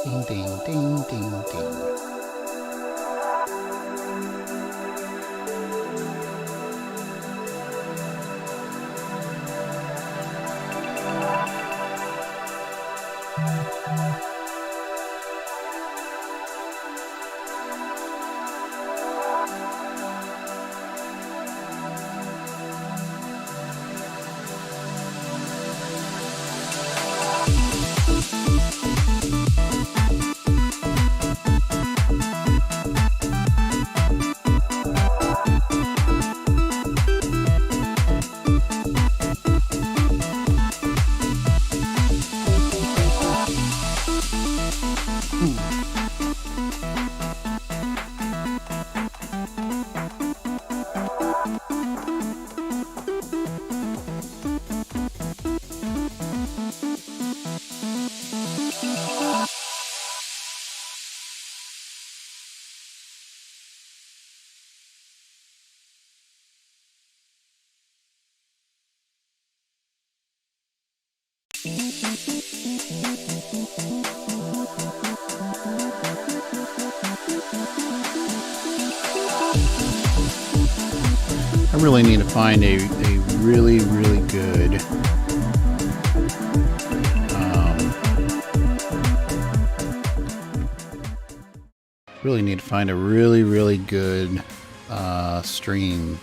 Ding, ding, ding, ding, ding. I really need to find a really, really good really good stream,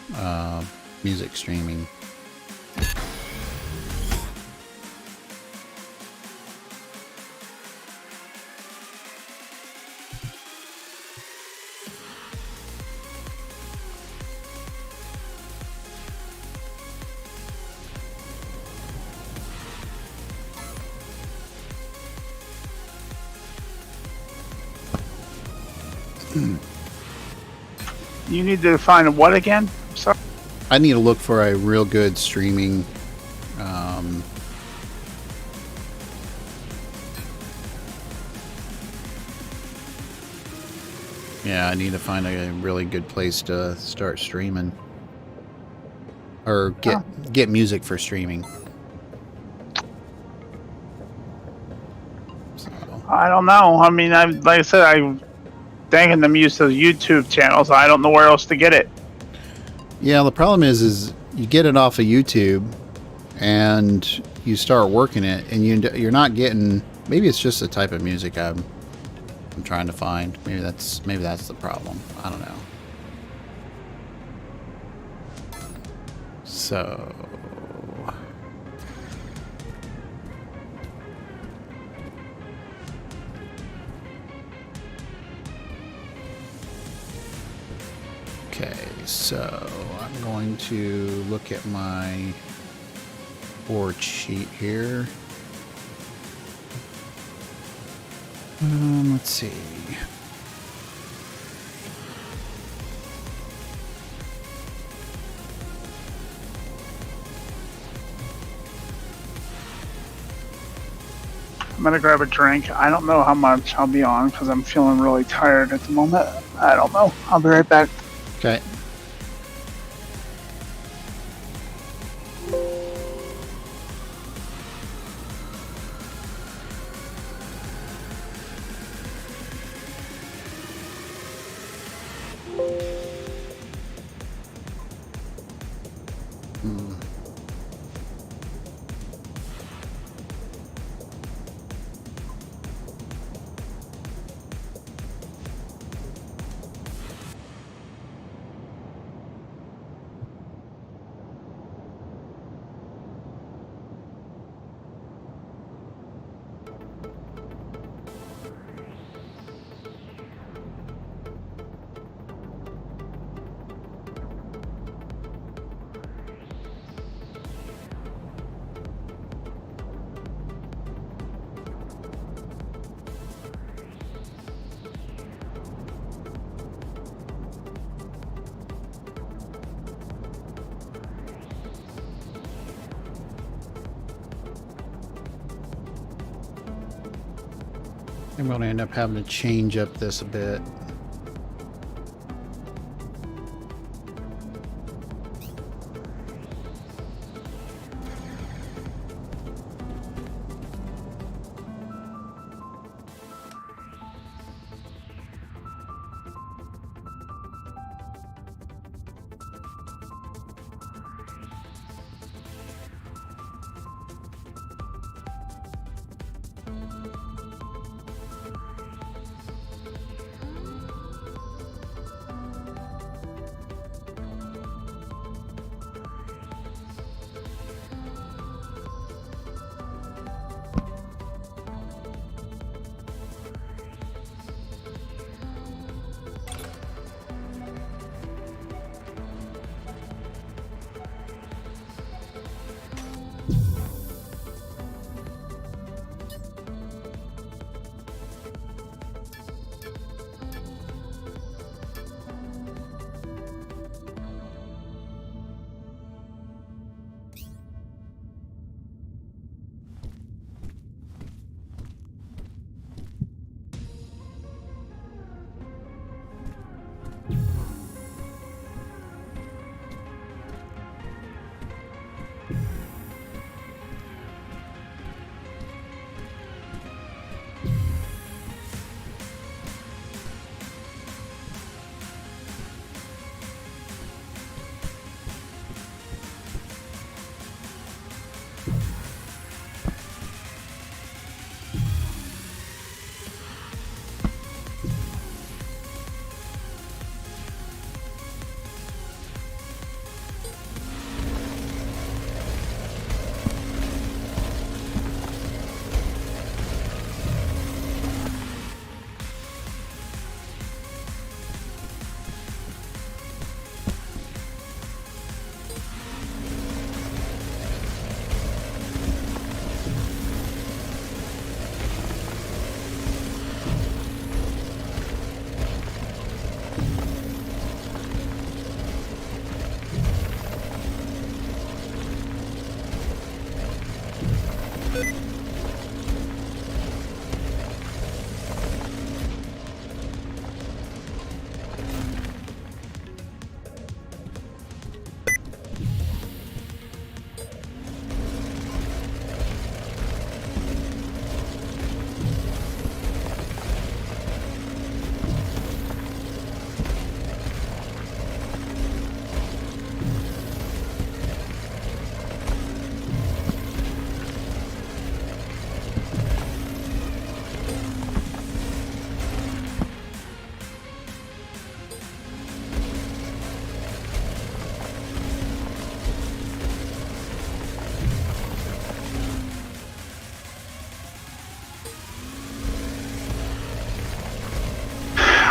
music streaming. You need to find what again? Sorry. I need to look for a real good streaming. Yeah, I need to find a really good place to start streaming, or get music for streaming. So. I don't know. I mean, like I said, I'm thanking them use the YouTube channels. I don't know where else to get it. Yeah, the problem is you get it off of YouTube, and you start working it, and you're not getting. Maybe it's just the type of music I'm trying to find. Maybe that's the problem. I don't know. So. Okay, so I'm going to look at my board sheet here. Let's see. I'm gonna grab a drink. I don't know how much I'll be on because I'm feeling really tired at the moment. I don't know. I'll be right back. Okay. I'm going to end up having to change up this a bit.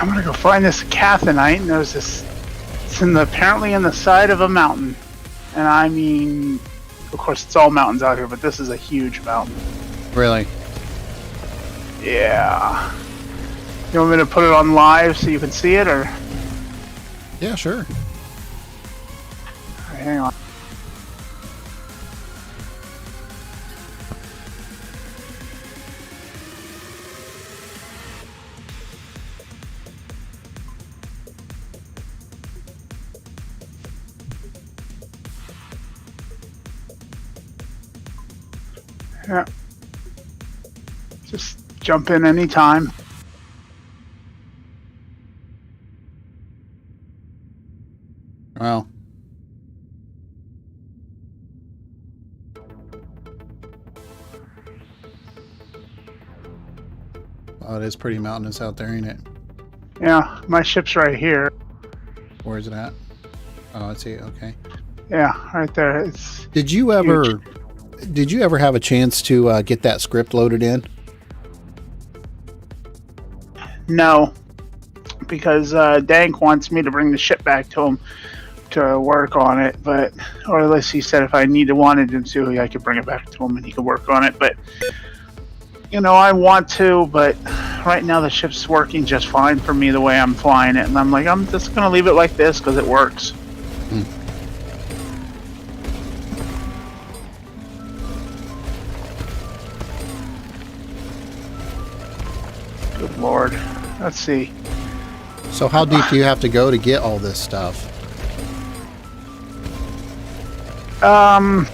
I'm gonna go find this cathinite, and there's this. It's apparently in the side of a mountain, and I mean, of course, it's all mountains out here, but this is a huge mountain. Really? Yeah. You want me to put it on live so you can see it, or? Yeah, sure. Alright, hang on. Yeah. Just jump in anytime. Well. Oh, it is pretty mountainous out there, ain't it? Yeah, my ship's right here. Where is it at? Oh, I see it. Okay. Yeah, right there. It's Did you ever have a chance to get that script loaded in? no, because Dank wants me to bring the ship back to him to work on it, but or at least he said if I wanted him to, I could bring it back to him and he could work on it. But you know, I want to, but right now the ship's working just fine for me the way I'm flying it, and I'm like, I'm just gonna leave it like this because it works. Good Lord. Let's see. So how deep do you have to go to get all this stuff? To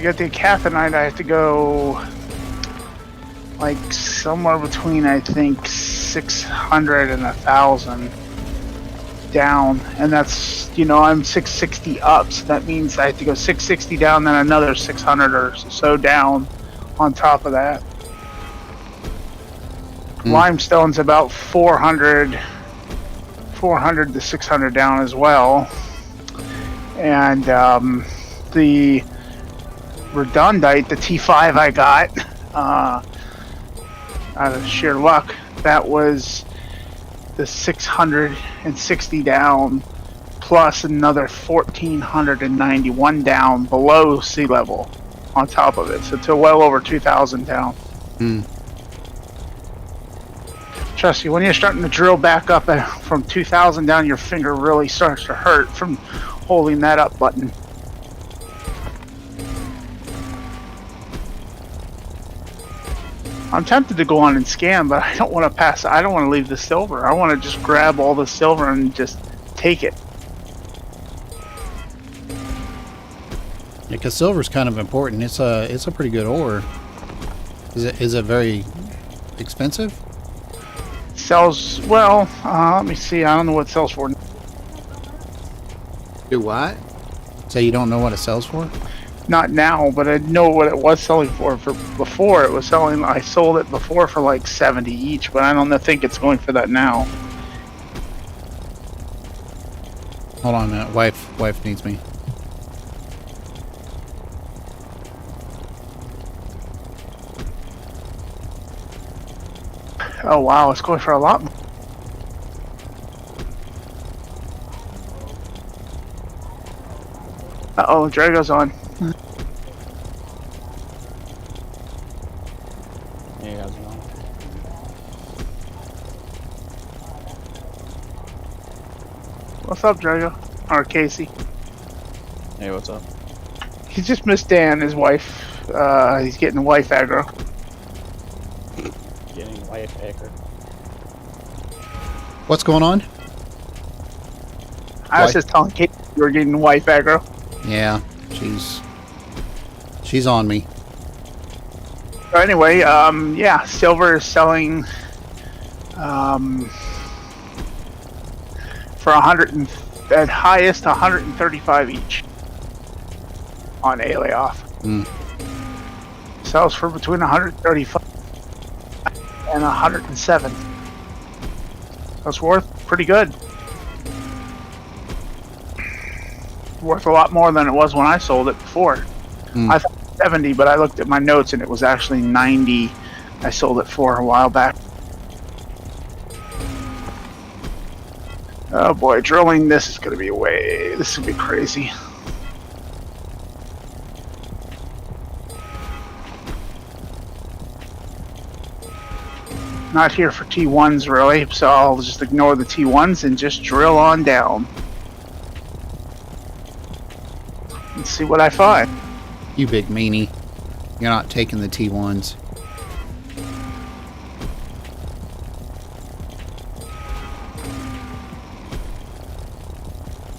get the cathinite, I have to go like somewhere between, I think, 600 and 1,000 down, and that's, you know, I'm 660 up, so that means I have to go 660 down, then another 600 or so down on top of that. Limestone's about 400 to 600 down as well, and the redundite, the T5 I got out of sheer luck, that was the 660 down plus another 1,491 down below sea level on top of it, so to well over 2,000 down. Trust you, when you're starting to drill back up from 2,000 down, your finger really starts to hurt from holding that up button. I'm tempted to go on and scan, but I don't want to pass. I don't want to leave the silver. I want to just grab all the silver and just take it. Yeah, because silver's kind of important. It's a pretty good ore. Is it very expensive? Sells well. Let me see. I don't know what it sells for. Do what? So you don't know what it sells for? Not now, but I know what it was selling for before. It was selling. I sold it before for like 70 each, but I don't think it's going for that now. Hold on a minute. Wife needs me. Oh wow, it's going for a lot more. Uh-oh, Drago's on. Hey, how's it going? What's up, Drago? Or Casey. Hey, what's up? He just missed Dan, his wife. He's getting wife aggro. Getting wife hacker. What's going on? I was Wife? just telling Kate you were getting wife aggro. Yeah, she's on me. So anyway, yeah, silver is selling for 100 and at highest 135 each on Alioth. Sells for between 135 and 107. That's worth pretty good. Worth a lot more than it was when I sold it before. I thought 70, but I looked at my notes and it was actually 90. I sold it for a while back. Oh boy, drilling this is going to be this is going to be crazy. Not here for T1s really, so I'll just ignore the T1s and just drill on down. And see what I find. You big meanie. You're not taking the T1s.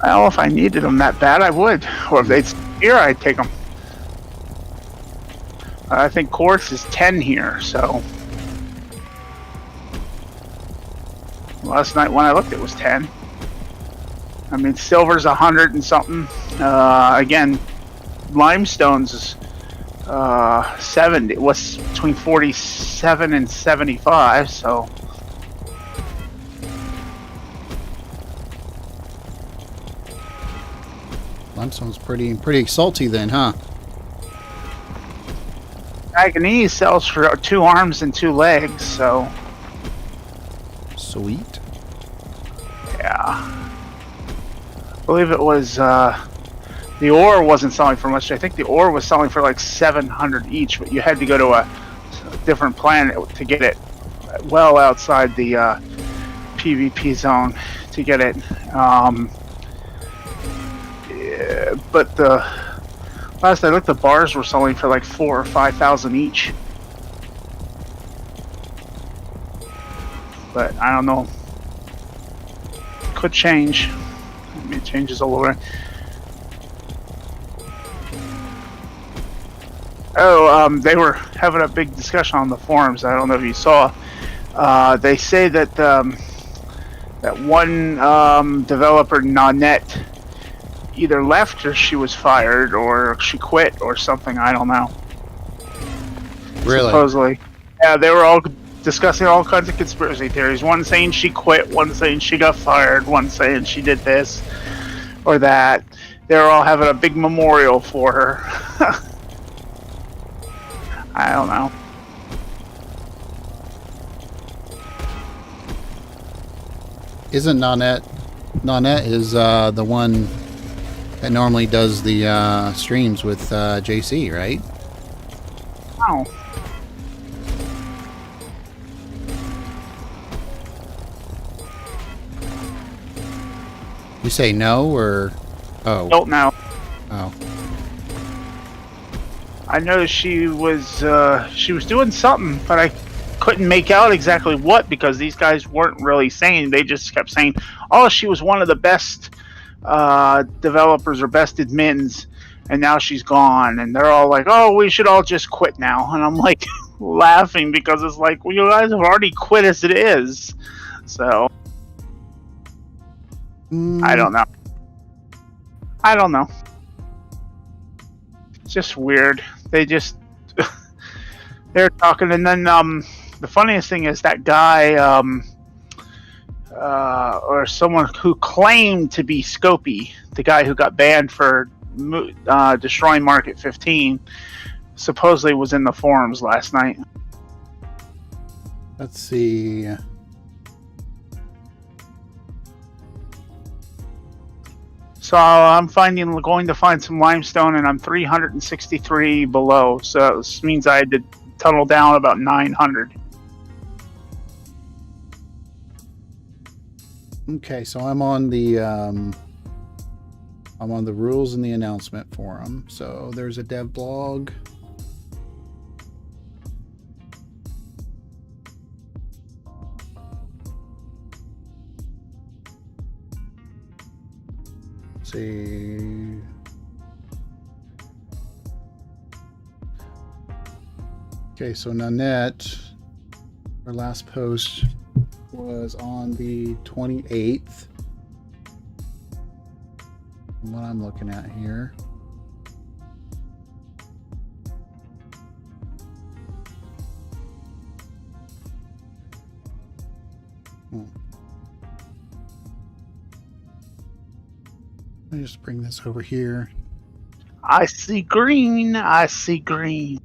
Well, if I needed them that bad, I would. Or if they'd here, I'd take them. I think quartz is 10 here, so... Last night when I looked, it was 10. I mean, silver's 100 and something. Again, limestone's is 70. What's between 47 and 75, so... Limestone's pretty salty then, huh? Manganese sells for 2 arms and 2 legs, so... Sweet. Yeah. I believe it was, the ore wasn't selling for much. I think the ore was selling for like 700 each, but you had to go to a different planet to get it well outside the PvP zone to get it. Yeah, but the last I looked, the bars were selling for like 4,000 or 5,000 each. But I don't know. Could change. I mean, it changes all over. Oh, they were having a big discussion on the forums. I don't know if you saw. They say that that one developer, Nanette, either left or she was fired or she quit or something. I don't know. Really? Supposedly. Yeah, they were all discussing all kinds of conspiracy theories. One saying she quit, one saying she got fired, one saying she did this or that. They were all having a big memorial for her. I don't know. Isn't Nanette is the one that normally does the streams with JC, right? Oh. You say no or oh? Don't know. Oh. I know she was doing something, but I couldn't make out exactly what because these guys weren't really saying. They just kept saying, "Oh, she was one of the best developers or best admins, and now she's gone." And they're all like, "Oh, we should all just quit now." And I'm like laughing because it's like, well, you guys have already quit as it is. So I don't know. I don't know. It's just weird. They just they're talking, and then the funniest thing is that guy or someone who claimed to be Scopy, the guy who got banned for destroying Market 15, supposedly was in the forums last night. Let's see. So I'm going to find some limestone, and I'm 363 below. So this means I had to tunnel down about 900. Okay, so I'm on the rules and the announcement forum. So there's a dev blog. See. Okay, so Nanette, her last post was on the 28th. From what I'm looking at here. Let me just bring this over here. I see green. I see green.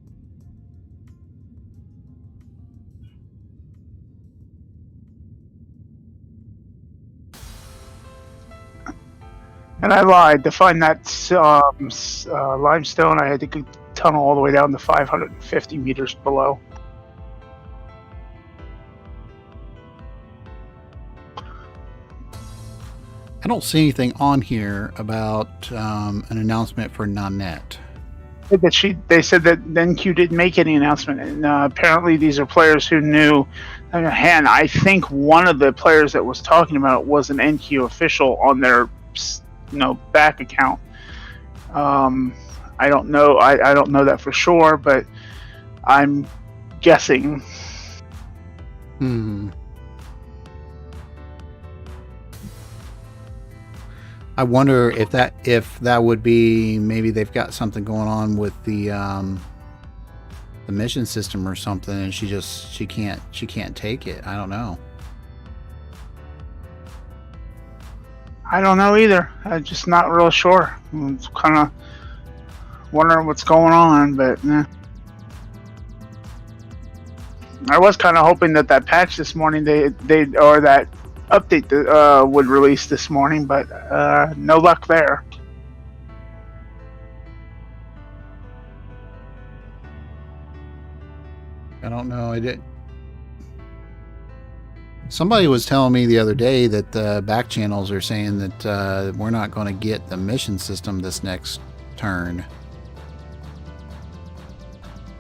And I lied. To find that limestone, I had to go tunnel all the way down to 550 meters below. I don't see anything on here about an announcement for Nanette. They said that NQ didn't make any announcement, and apparently these are players who knew. And I think one of the players that was talking about it was an NQ official on their, back account. I don't know. I don't know that for sure, but I'm guessing. I wonder if that would be, maybe they've got something going on with the mission system or something, and she can't take it. I don't know. I don't know either. I'm just not real sure. I'm kind of wondering what's going on, but I was kind of hoping that patch this morning or that update that would release this morning, but no luck there. I don't know. I did. Somebody was telling me the other day that the back channels are saying that we're not going to get the mission system this next turn.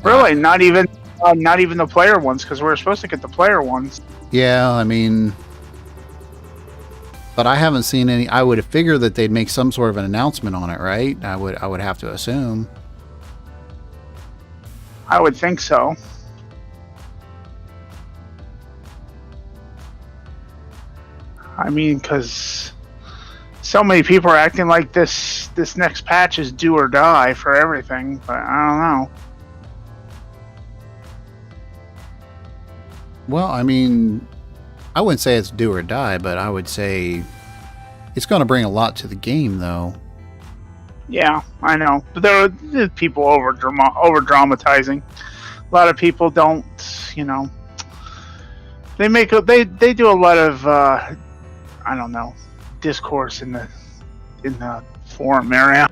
Really, not even the player ones, because we're supposed to get the player ones. Yeah, I mean, but I haven't seen any. I would figure that they'd make some sort of an announcement on it, right? I would have to assume. I would think so. I mean, because so many people are acting like this next patch is do or die for everything, but I don't know. Well, I mean, I wouldn't say it's do or die, but I would say it's going to bring a lot to the game, though. Yeah, I know. But there are people over dramatizing. A lot of people don't, they do a lot of I don't know, discourse in the forum area.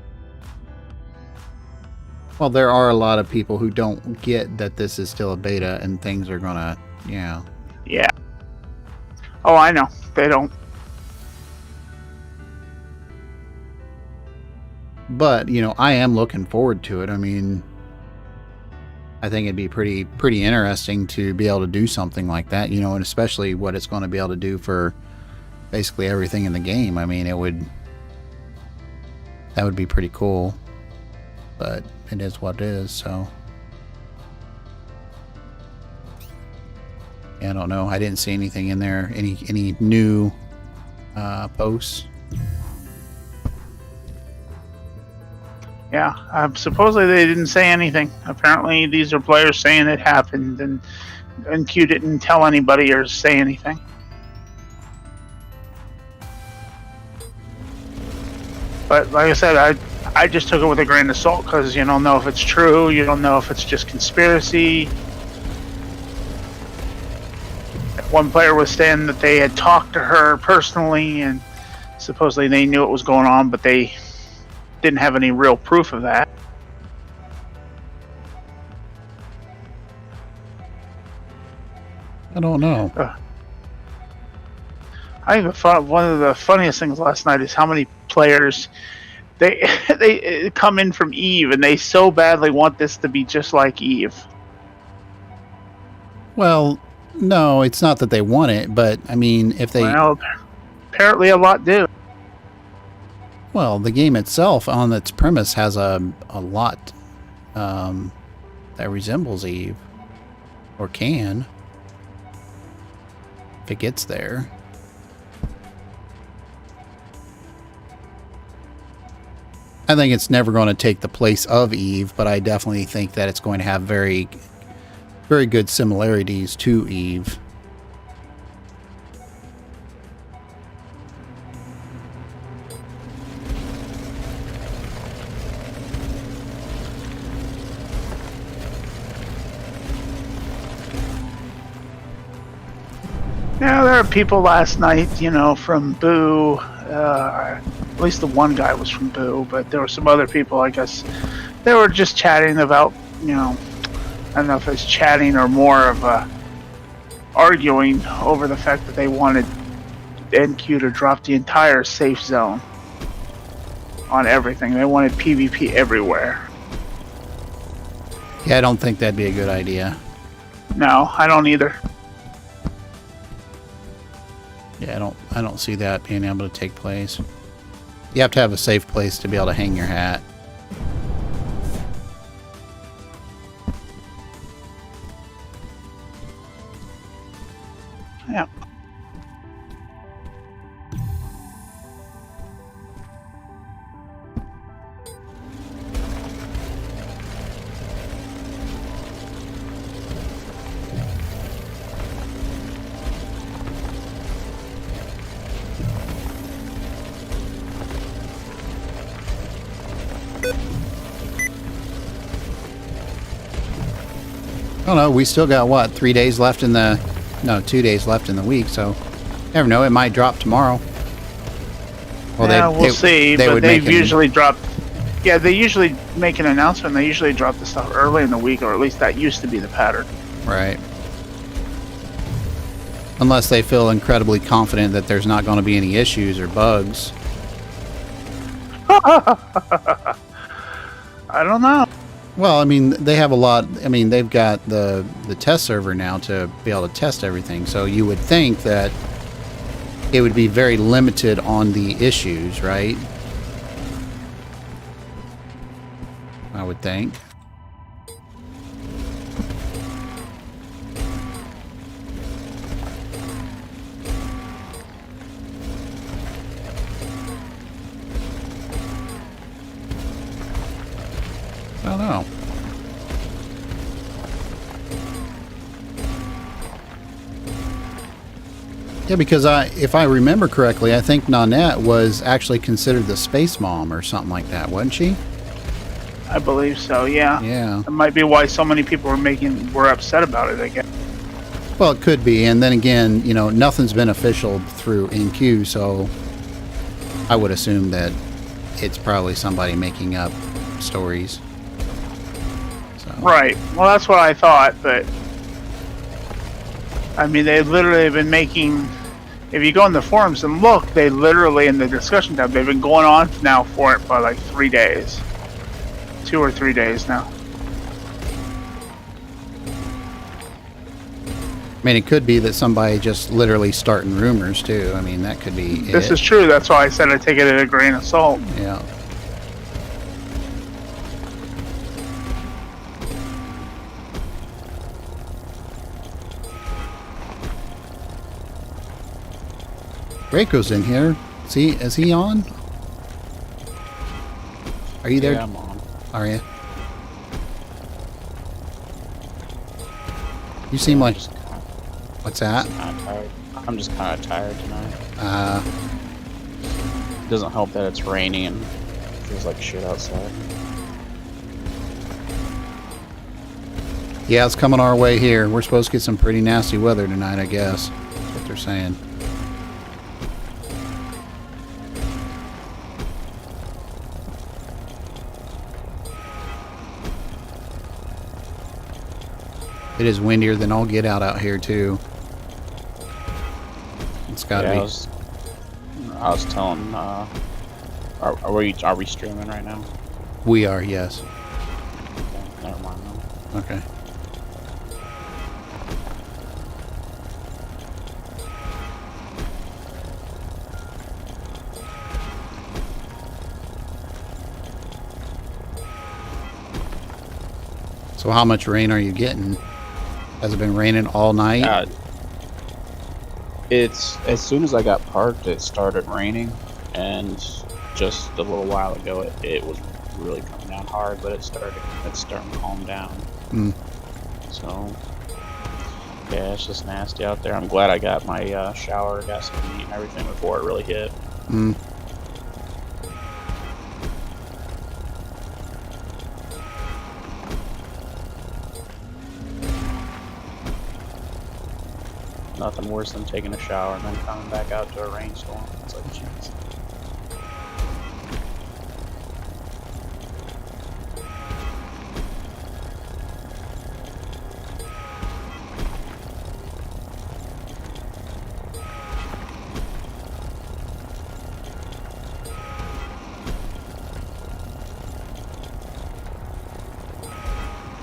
Well, there are a lot of people who don't get that this is still a beta and things are gonna, Yeah. Oh, I know. They don't. But, I am looking forward to it. I mean, I think it'd be pretty interesting to be able to do something like that, and especially what it's going to be able to do for basically everything in the game. I mean, that would be pretty cool. But it is what it is, so. Yeah, I don't know. I didn't see anything in there. Any new posts? Yeah, supposedly they didn't say anything. Apparently, these are players saying it happened, and Q didn't tell anybody or say anything. But like I said, I just took it with a grain of salt because you don't know if it's true. You don't know if it's just conspiracy. One player was saying that they had talked to her personally, and supposedly they knew what was going on, but they didn't have any real proof of that. I don't know. I think one of the funniest things last night is how many players they come in from Eve and they so badly want this to be just like Eve. Well, no, it's not that they want it, but I mean, if they... Well, apparently a lot do. Well, the game itself, on its premise, has a lot that resembles Eve. Or can. If it gets there. I think it's never going to take the place of Eve, but I definitely think that it's going to have very, very good similarities to Eve. Yeah, there are people last night, from Boo. At least the one guy was from Boo, but there were some other people, I guess. They were just chatting about, I don't know if it's chatting or more of arguing over the fact that they wanted NQ to drop the entire safe zone on everything. They wanted PvP everywhere. Yeah, I don't think that'd be a good idea. No, I don't either. Yeah, I don't see that being able to take place. You have to have a safe place to be able to hang your hat. Yeah. I don't know. We still got, what, 3 days left in the... No, 2 days left in the week, so... Never know. It might drop tomorrow. Well, yeah, we'll see, but they've usually dropped... Yeah, they usually make an announcement. They usually drop the stuff early in the week, or at least that used to be the pattern. Right. Unless they feel incredibly confident that there's not going to be any issues or bugs. I don't know. Well, I mean, they have a lot. I mean, they've got the test server now to be able to test everything. So you would think that it would be very limited on the issues, right? I would think. I don't know. Yeah, because if I remember correctly, I think Nanette was actually considered the space mom or something like that, wasn't she? I believe so, yeah. Yeah. That might be why so many people were upset about it, I guess. Well, it could be. And then again, nothing's been official through NQ, so I would assume that it's probably somebody making up stories. So. Right. Well, that's what I thought, but... I mean, they literally have been making... If you go in the forums and look, they literally, in the discussion tab, they've been going on now for it for like 3 days. 2 or 3 days now. I mean, it could be that somebody just literally starting rumors, too. I mean, that could be This is true. That's why I said I take it at a grain of salt. Yeah. Draco's in here. Is he on? Are you there? Yeah, I'm on. Are you? You seem like... What's that? I'm just kind of tired tonight. It doesn't help that it's rainy and feels like shit outside. Yeah, it's coming our way here. We're supposed to get some pretty nasty weather tonight, I guess. That's what they're saying. It is windier than all get out here too. It's got to be. I was telling. Are we streaming right now? We are, yes. Okay, never mind. Then. Okay. So how much rain are you getting? Has it been raining all night? It's as soon as I got parked, it started raining, and just a little while ago, it was really coming down hard, but it's starting to calm down. Mm. So yeah, it's just nasty out there. I'm glad I got my shower, got some heat and everything before it really hit. Mm. Nothing worse than taking a shower and then coming back out to a rainstorm. It's like, jeez.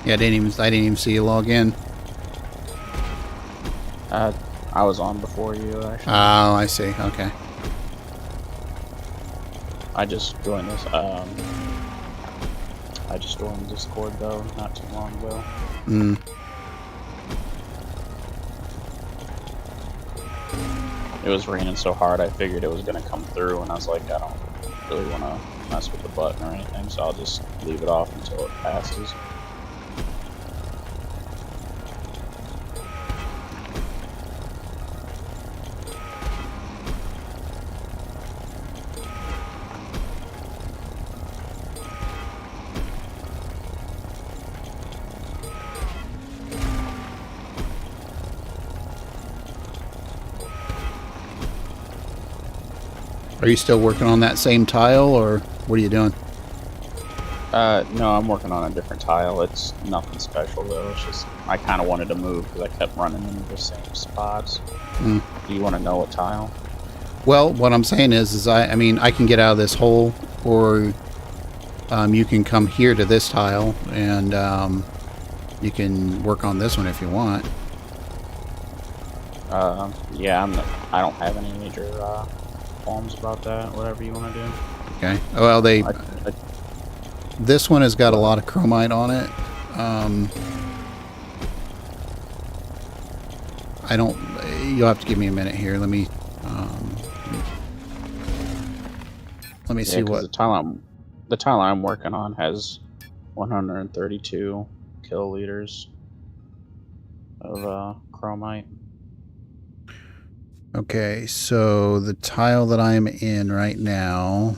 Yeah, I didn't even see you log in. I was on before you, actually. Oh, I see. Okay. I just joined this. I just joined Discord though, not too long ago. Mm. It was raining so hard, I figured it was gonna come through, and I was like, I don't really want to mess with the button or anything, so I'll just leave it off until it passes. Are you still working on that same tile, or what are you doing? No, I'm working on a different tile. It's nothing special though. It's just I kind of wanted to move because I kept running into the same spots. Mm. Do you want to know what tile? Well, what I'm saying is I mean, I can get out of this hole, or you can come here to this tile, and you can work on this one if you want. Yeah, I don't have any major qualms about that. Whatever you want to do. Okay. Well, this one has got a lot of chromite on it. I don't. You'll have to give me a minute here. Let me see what the tile I'm working on has 132 kiloliters of chromite. Okay, so the tile that I'm in right now,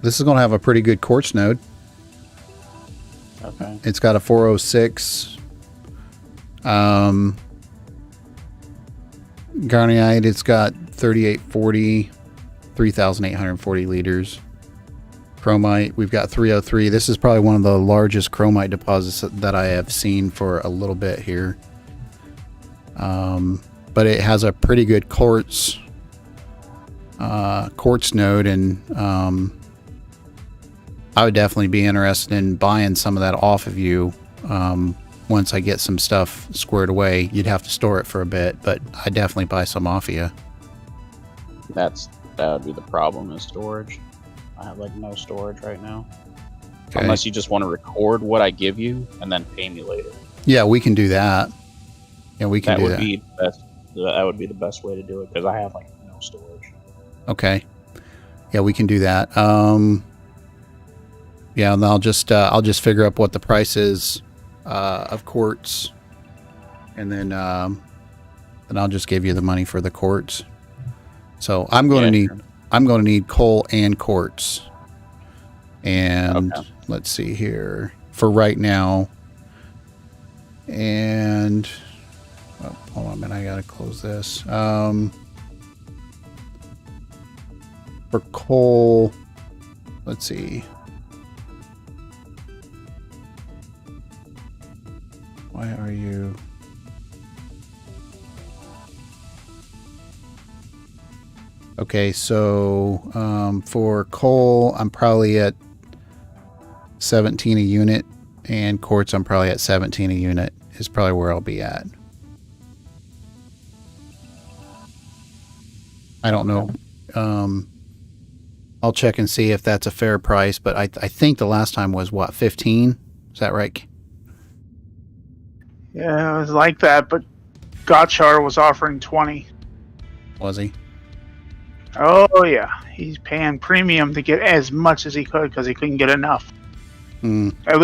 this is going to have a pretty good quartz node. Okay. It's got a 406. Garneyite, it's got 3840, 3,840 liters. Chromite, we've got 303. This is probably one of the largest chromite deposits that I have seen for a little bit here. But it has a pretty good quartz node, and I would definitely be interested in buying some of that off of you. Once I get some stuff squared away, you'd have to store it for a bit, but I'd definitely buy some off of you. That would be the problem, is storage. I have like no storage right now. Okay. Unless you just want to record what I give you and then pay me later. Yeah, we can do that. Yeah, we can do that. That would be the best way to do it, because I have like no storage. Okay. Yeah, we can do that. Yeah, and I'll just figure up what the price is of quartz, and then I'll just give you the money for the quartz. So I'm going to need coal and quartz. And okay. Let's see here for right now. And hold on a minute, I gotta close this. For coal, let's see. Why are you? Okay, so for coal, I'm probably at 17 a unit, and quartz, I'm probably at 17 a unit. Is probably where I'll be at. I don't know. I'll check and see if that's a fair price, but I think the last time was what, 15? Is that right? Yeah, it was like that, but Gotchar was offering 20. Was he? Oh yeah, he's paying premium to get as much as he could because he couldn't get enough. Hmm. At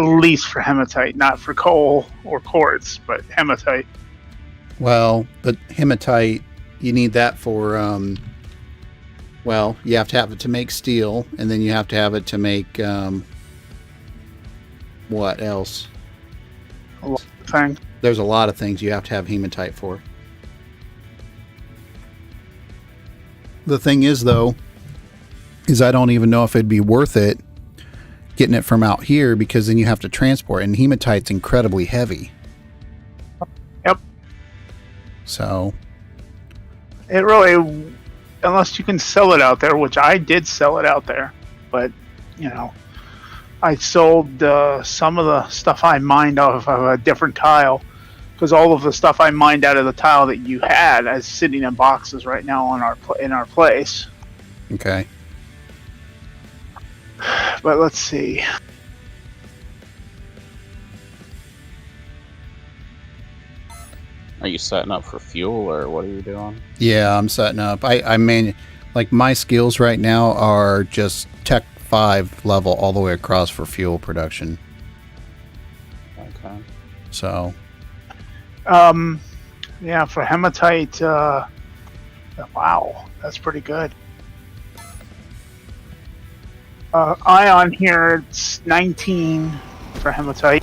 least for hematite, not for coal or quartz, but hematite. Well, the hematite, you need that for, well, you have to have it to make steel, and then you have to have it to make, what else? thing. There's a lot of things you have to have hematite for. The thing is, though, is I don't even know if it'd be worth it getting it from out here, because then you have to transport, and hematite's incredibly heavy. Yep. So It really, unless you can sell it out there, which I did sell it out there, but you know, I sold some of the stuff I mined off of a different tile, because all of the stuff I mined out of the tile that you had is sitting in boxes right now on in our place. okay. But let's see. Are you setting up for fuel, or what are you doing? Yeah, I'm setting up. I mean, like, my skills right now are just Tech 5 level all the way across for fuel production. Okay. So, Yeah, for hematite, wow, that's pretty good. Ion here, it's 19 for hematite.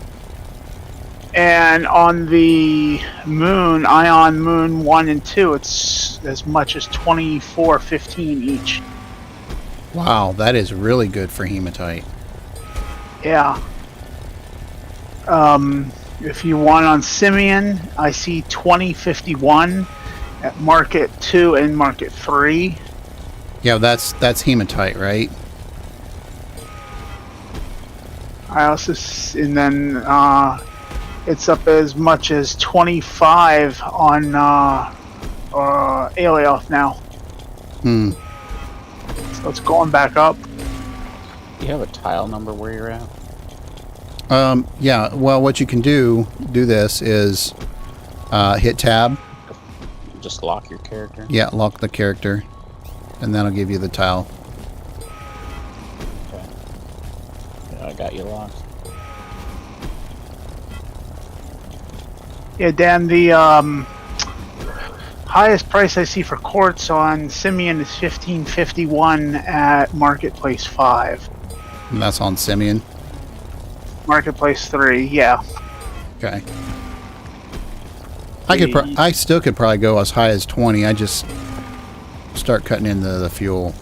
And on the moon, Ion Moon 1 and 2, it's as much as 24.15 each. wow, that is really good for hematite. Yeah. If you want on Simeon, I see 20.51 at Market 2 and Market 3. Yeah, that's hematite, right? I also, and then it's up as much as 25 on Alioth now. Hmm. So it's going back up. You have a tile number where you're at? Yeah, well, what you can do this is hit tab. Just lock your character? Yeah, lock the character, and that'll give you the tile. Okay. Yeah, I got you locked. Yeah, Dan, the highest price I see for quartz on Simeon is 15.51 at Marketplace 5. And that's on Simeon. Marketplace 3, yeah. Okay. I still could probably go as high as 20. I just start cutting into the fuel.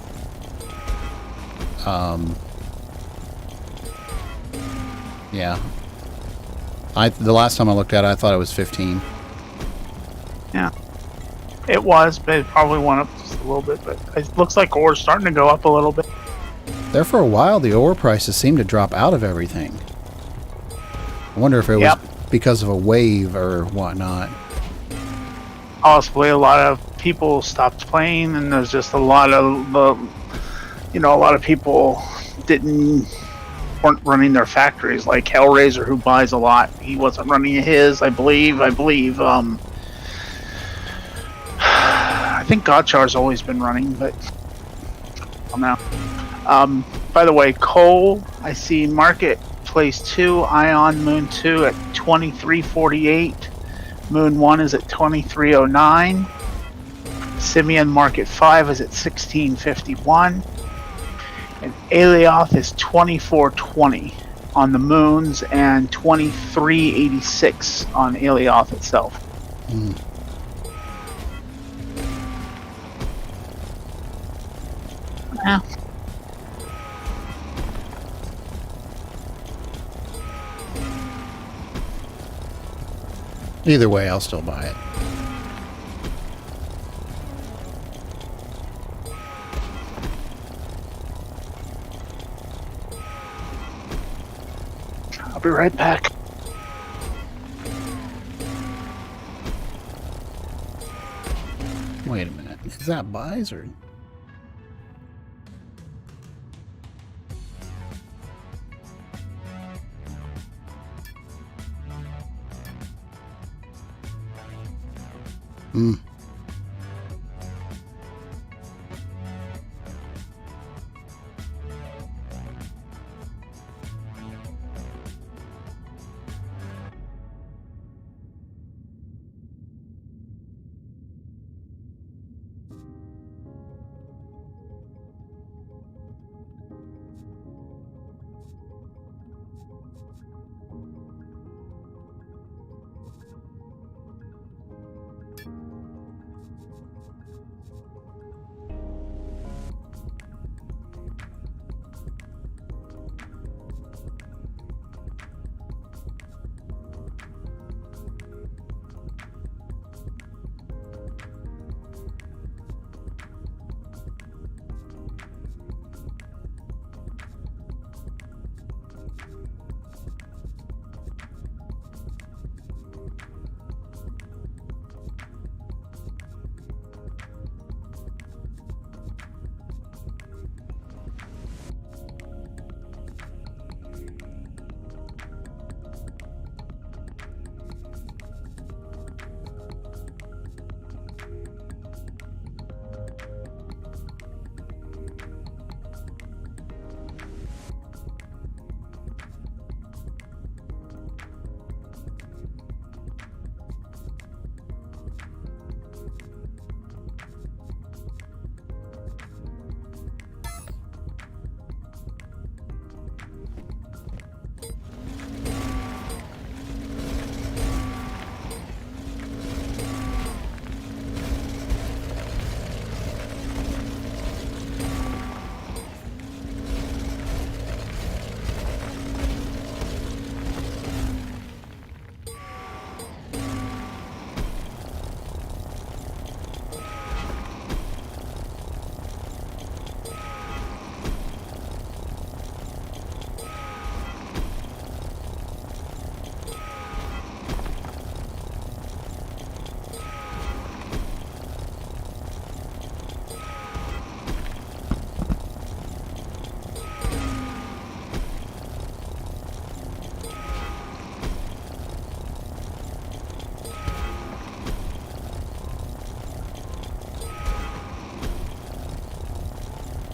Yeah. The last time I looked at it, I thought it was 15. Yeah. It was, but it probably went up just a little bit. But it looks like ore's starting to go up a little bit. There for a while, the ore prices seemed to drop out of everything. I wonder if it was because of a wave or whatnot. Possibly a lot of people stopped playing, and there's just a lot of, a lot of people weren't running their factories. Like Hellraiser, who buys a lot, he wasn't running his. I believe. I think Gotchar's always been running, but I don't know. By the way, coal, I see Marketplace 2, Ion Moon 2 at 23.48. Moon 1 is at 23.09. Simeon Market 5 is at 16.51. And Alioth is 24.20 on the moons and 23.86 on Alioth itself. Mm. Yeah. Either way, I'll still buy it. I'll be right back. Wait a minute. Is that buys or... Hmm.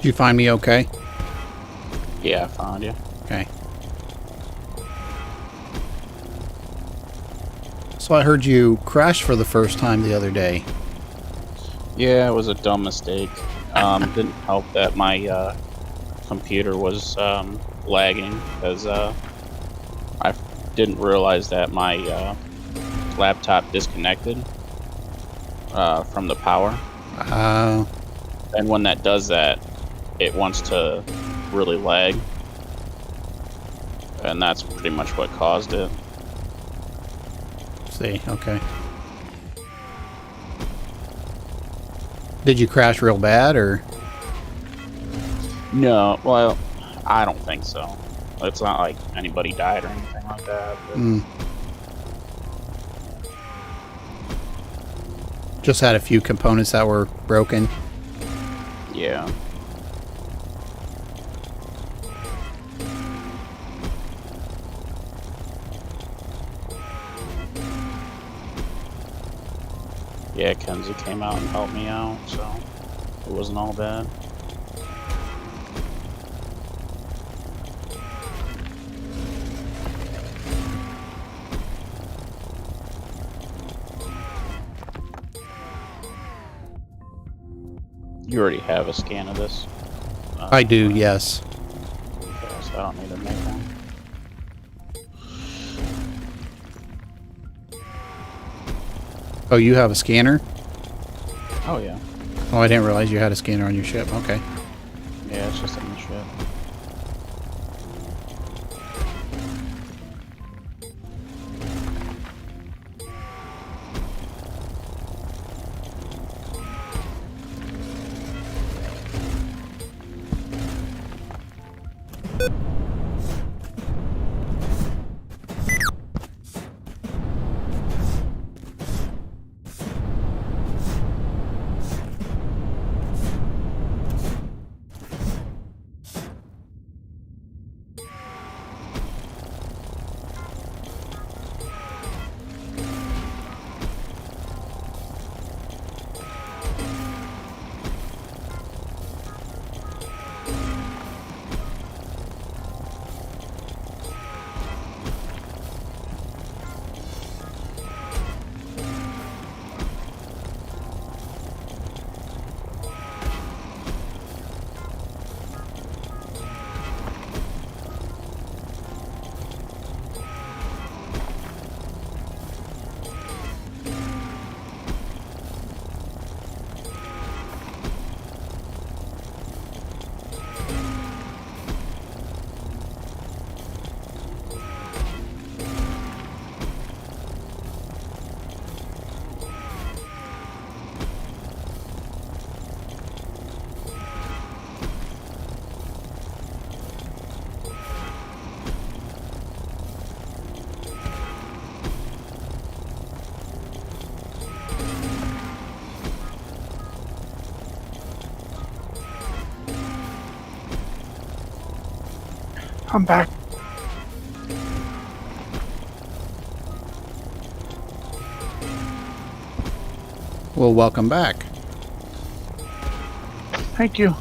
Did you find me okay? Yeah, I found you. Okay. So I heard you crash for the first time the other day. Yeah, it was a dumb mistake. Didn't help that my computer was lagging because I didn't realize that my laptop disconnected from the power. And when that does that, it wants to really lag. And that's pretty much what caused it. See, okay. Did you crash real bad, or? No, well, I don't think so. It's not like anybody died or anything like that. But Just had a few components that were broken. yeah. Yeah, Kenzie came out and helped me out, so it wasn't all bad. You already have a scan of this? I do, yes. Okay, so I don't need to make one. Oh, you have a scanner? Oh, yeah. Oh, I didn't realize you had a scanner on your ship. Okay. Yeah, it's just in the ship. I'm back. Well, welcome back. Thank you.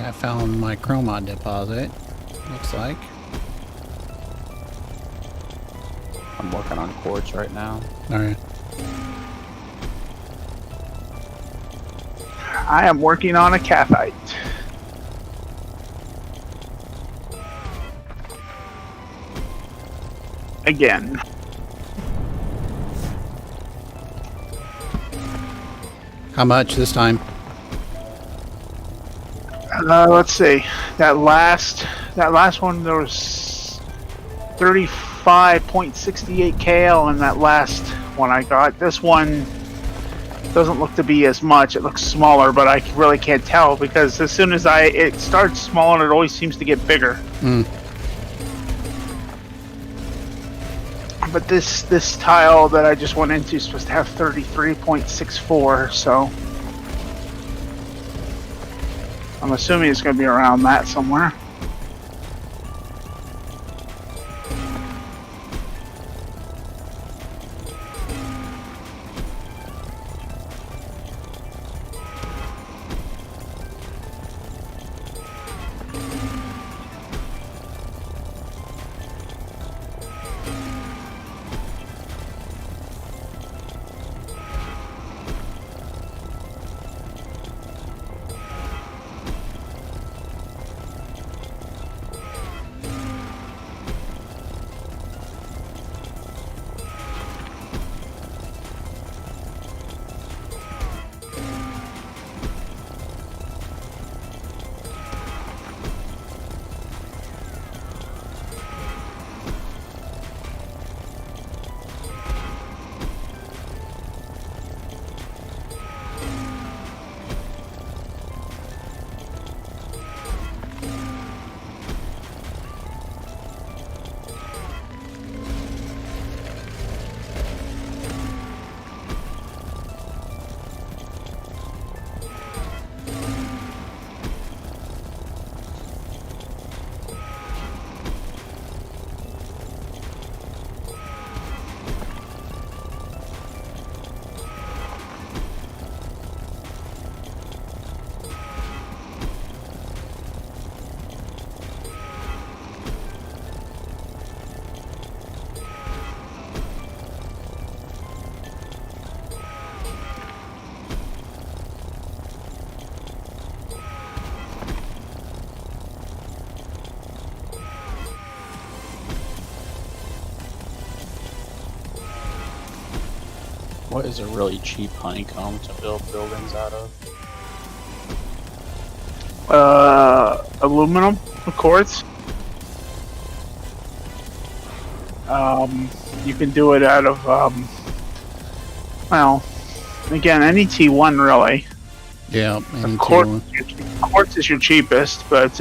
I found my chromite deposit. Looks like. I'm working on quartz right now. All right. I am working on a cathite. Again. How much this time? Let's see. That last one there was 35.68 kl in that last one I got. This one doesn't look to be as much. It looks smaller, but I really can't tell because as soon as it starts small and it always seems to get bigger. Hmm. But this tile that I just went into is supposed to have 33.64, so I'm assuming it's going to be around that somewhere. What is a really cheap honeycomb to build buildings out of? Aluminum, of course. You can do it out of, well, again, any T1 really. Yeah. Of course, quartz is your cheapest, but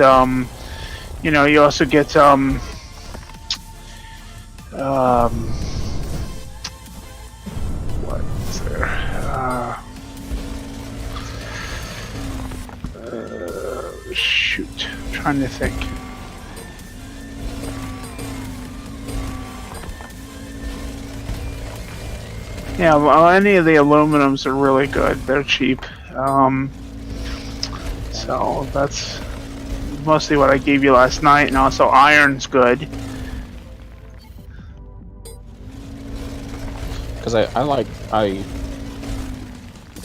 you know, you also get what is there? Shoot, I'm trying to think. Yeah, well, any of the aluminums are really good. They're cheap. So that's mostly what I gave you last night, and also iron's good. Because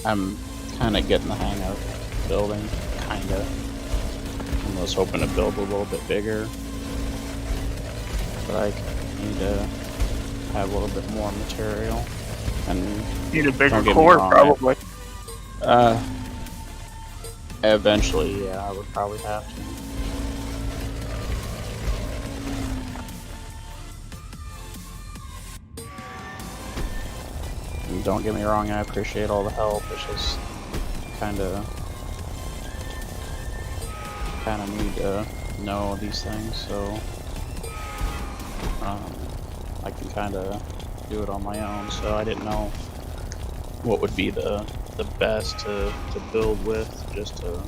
I'm kind of getting the hang of building, kind of. I was hoping to build a little bit bigger, but I need to have a little bit more material. And need a bigger core, probably. Eventually, yeah, I would probably have to. And don't get me wrong, I appreciate all the help. It's just kind of need to know these things, so I can kind of do it on my own. So I didn't know what would be the best to build with, just to,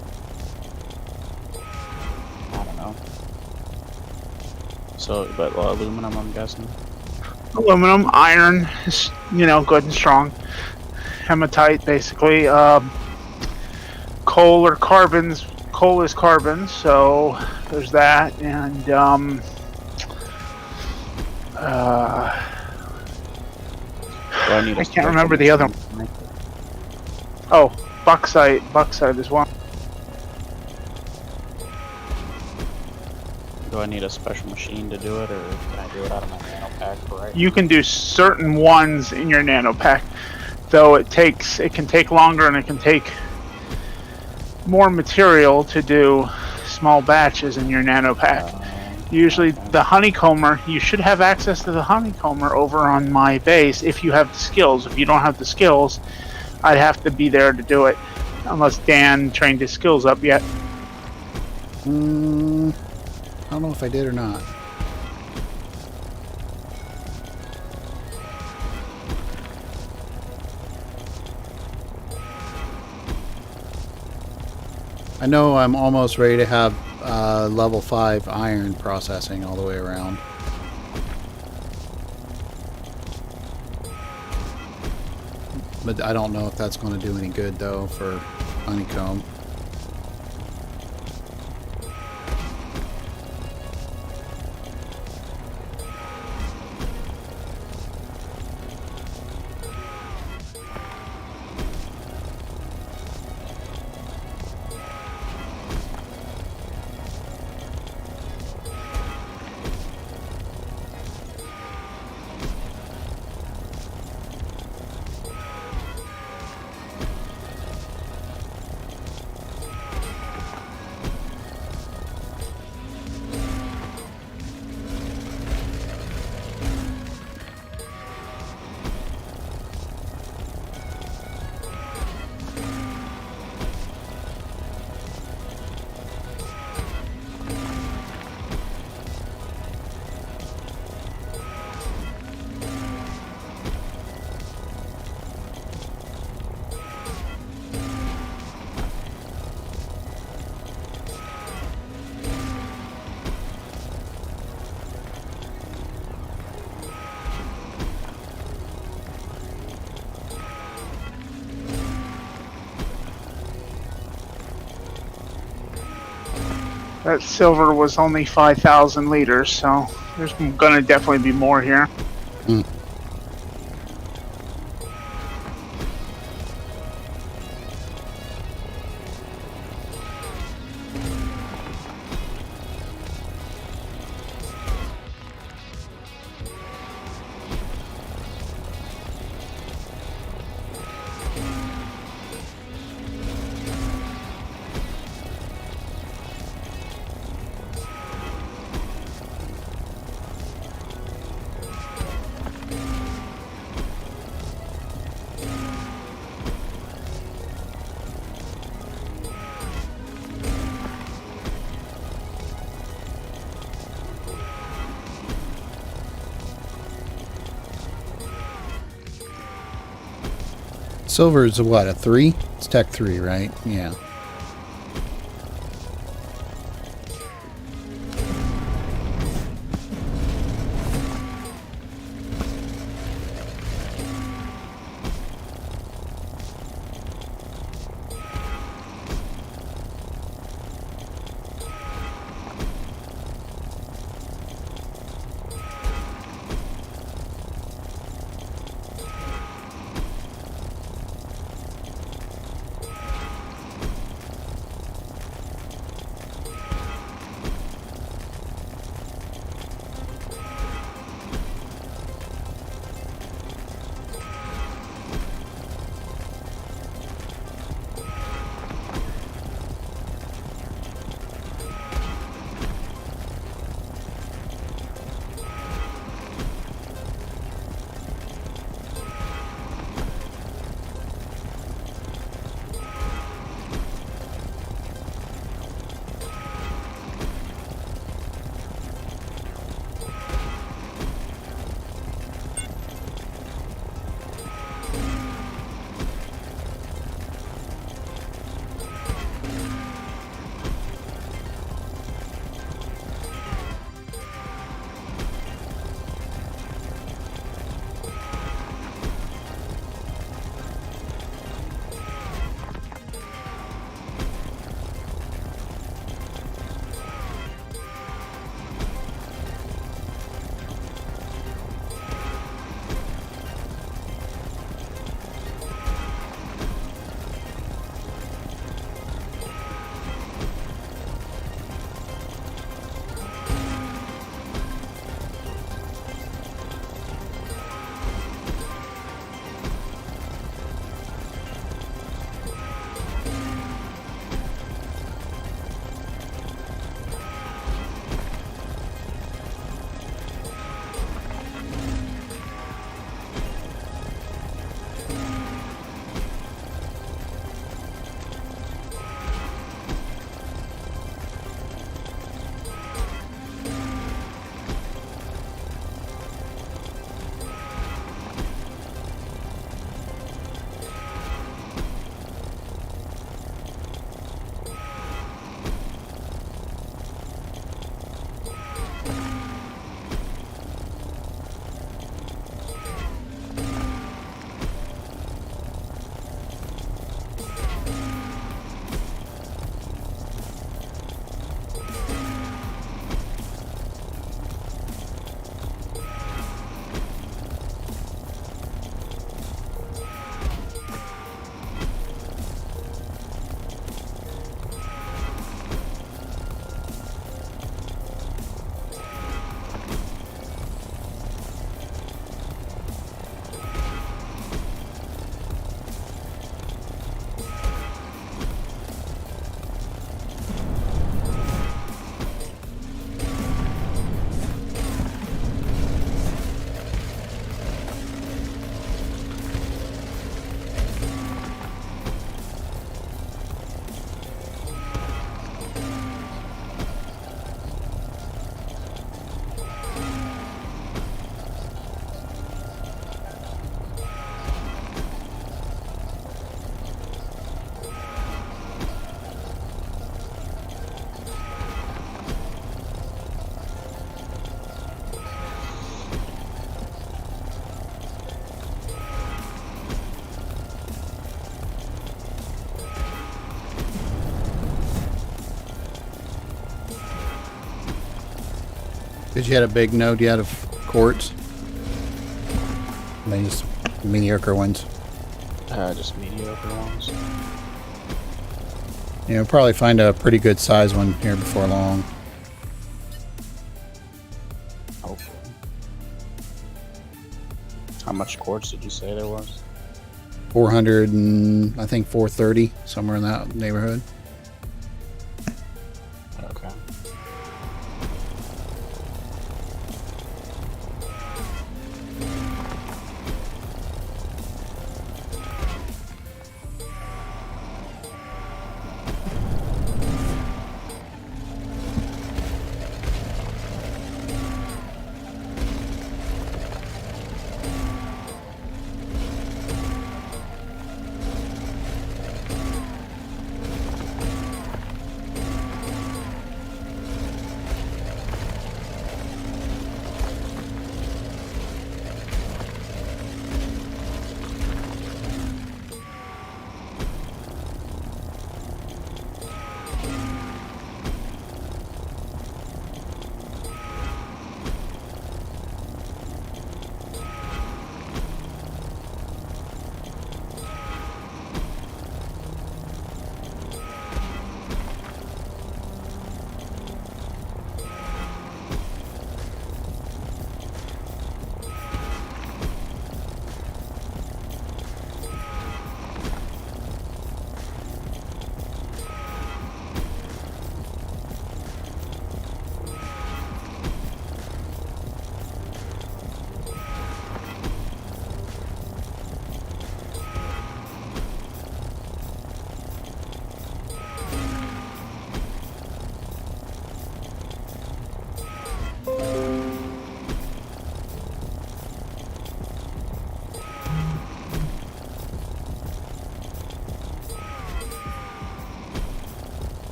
I don't know. So, but aluminum, I'm guessing. Aluminum, iron is, you know, good and strong. Hematite, basically. Coal or carbon's coal is carbon, so there's that, and Do I need a I can't special remember the other machine? oh, bauxite as well. Do I need a special machine to do it, or can I do it out of my nano pack? Right. You can do certain ones in your nano pack, though it can take longer and it can take more material to do small batches in your nano pack. Usually the honeycomber, you should have access to the honeycomber over on my base if you have the skills. If you don't have the skills, I'd have to be there to do it, unless Dan trained his skills up yet. I don't know if I did or not. I know I'm almost ready to have level 5 iron processing all the way around. But I don't know if that's going to do any good though for honeycomb. That silver was only 5,000 liters, so there's gonna definitely be more here. Silver is what, a 3? It's Tech 3, right? Yeah. Because you had a big node you had of quartz. These mediocre ones. Just mediocre ones. You'll probably find a pretty good size one here before long. Hopefully. How much quartz did you say there was? 400 and I think 430, somewhere in that neighborhood. Okay.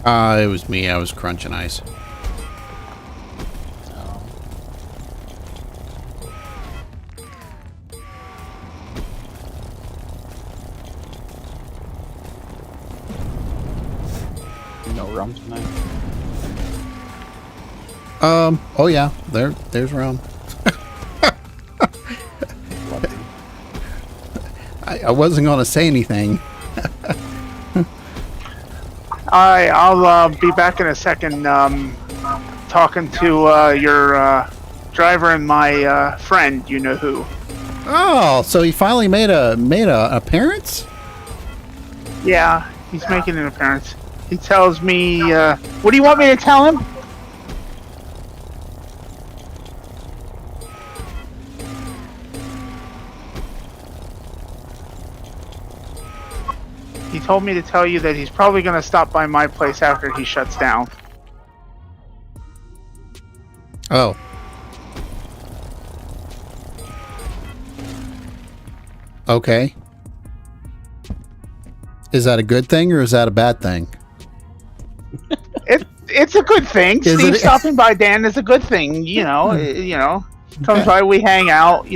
It was me. I was crunching ice. Oh. No rum tonight. Oh yeah. There's rum. Lucky. I wasn't gonna say anything. I'll be back in a second. Talking to your driver and my friend. You know who? Oh, so he finally made a appearance? Yeah, he's making an appearance. He tells me. What do you want me to tell him? He told me to tell you that he's probably going to stop by my place after he shuts down. Oh. Okay. Is that a good thing or is that a bad thing? It's a good thing. Is Steve it? stopping by Dan is a good thing. Comes by, we hang out.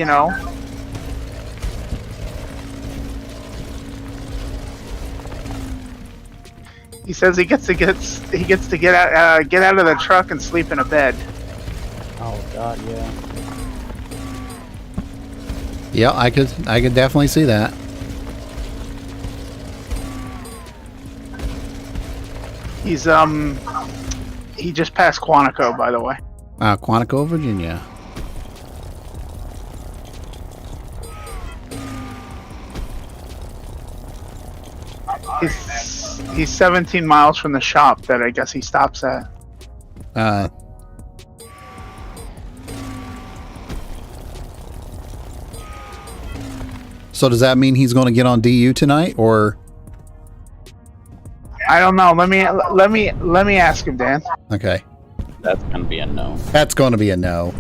He says he gets to get out of the truck and sleep in a bed. Oh God, yeah. Yeah, I could definitely see that. He's he just passed Quantico, by the way. Quantico, Virginia. He's 17 miles from the shop that I guess he stops at. So does that mean he's going to get on DU tonight, or? I don't know. Let me ask him, Dan. Okay, That's gonna be a no. that's going to be a no.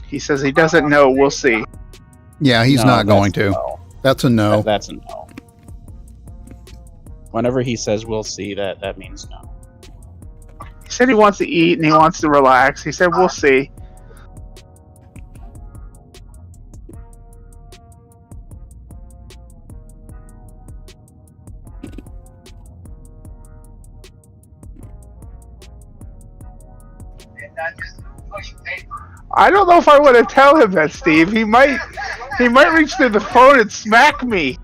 He says he doesn't know. We'll see. Yeah, he's No, not going that's a to. no. That's a no. That's a no. Whenever he says we'll see, that means no. He said he wants to eat and he wants to relax. He said we'll see. I don't know if I want to tell him that, Steve. He might reach to the phone and smack me.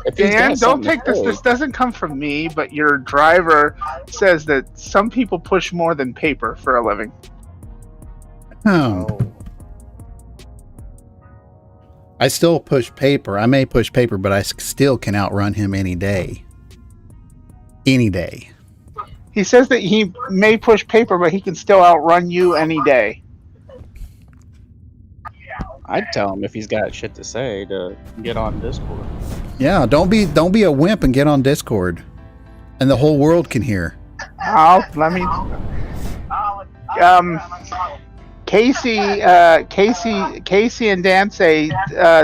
If he's Dan, got don't something take to this. say- This doesn't come from me, but your driver says that some people push more than paper for a living. Oh. I still push paper. I may push paper, but I still can outrun him any day. Any day. He says that he may push paper, but he can still outrun you any day. I'd tell him if he's got shit to say to get on Discord. Yeah, don't be a wimp and get on Discord, and the whole world can hear. Casey and Dan say,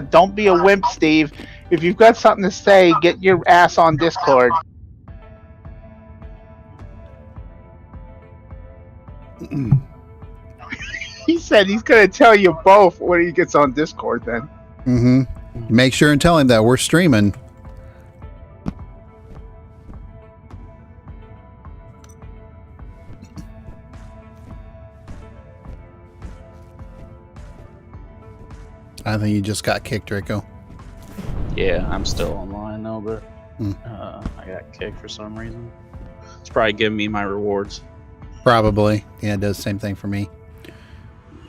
don't be a wimp, Steve. If you've got something to say, get your ass on Discord. He said he's gonna tell you both when he gets on Discord. Then Mm-hmm. Make sure and tell him that we're streaming. I think you just got kicked, Rico. Yeah, I'm still online though, but I got kicked for some reason. It's probably giving me my rewards. Probably. Yeah, it does the same thing for me.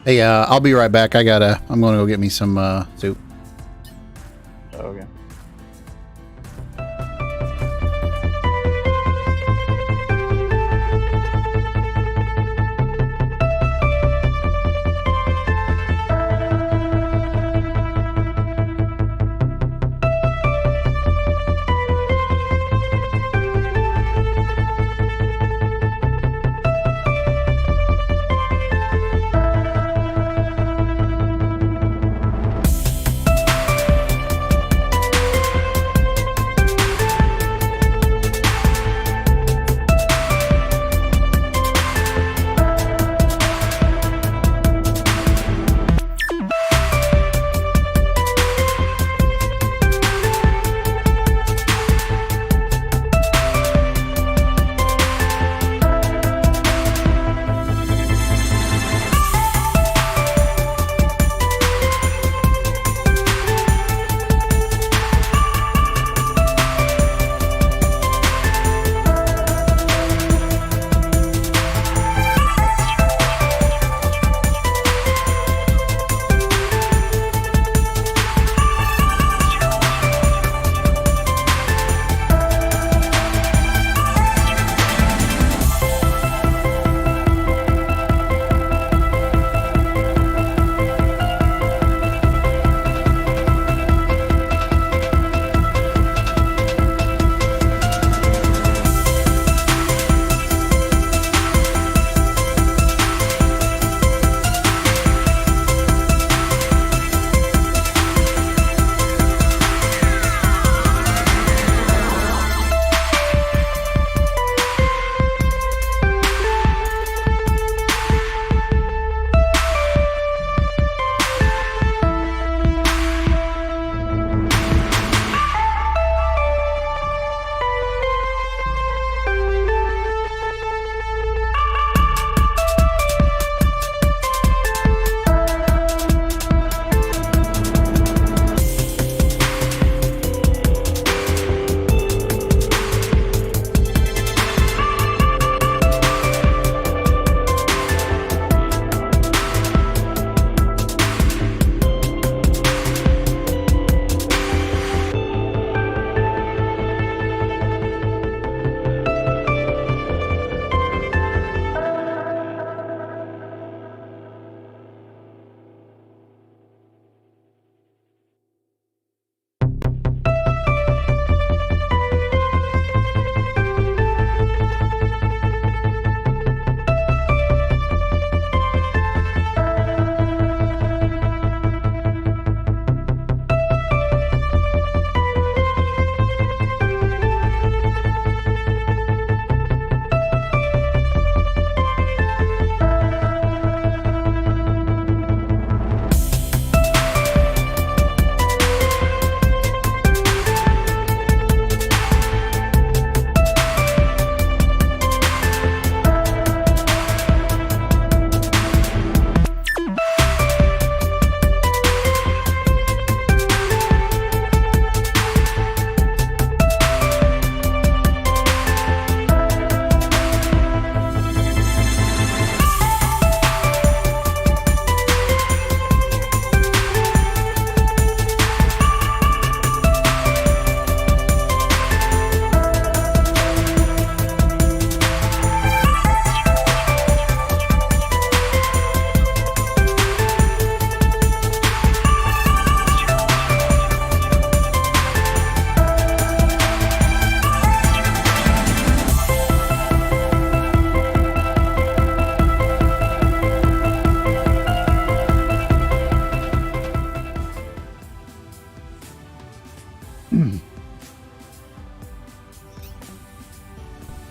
Hey, I'll be right back. I'm gonna go get me some soup. Okay.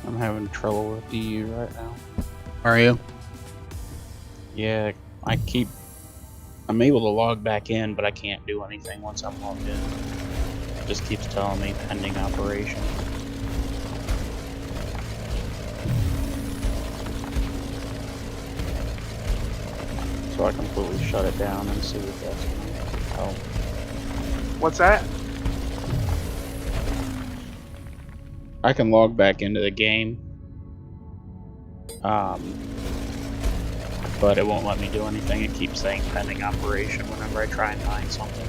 I'm having trouble with DU right now. Are you? Yeah, I'm able to log back in, but I can't do anything once I'm logged in. It just keeps telling me pending operation. So I completely shut it down and see if that's gonna help. What's that? I can log back into the game, but it won't let me do anything. It keeps saying pending operation whenever I try and find something.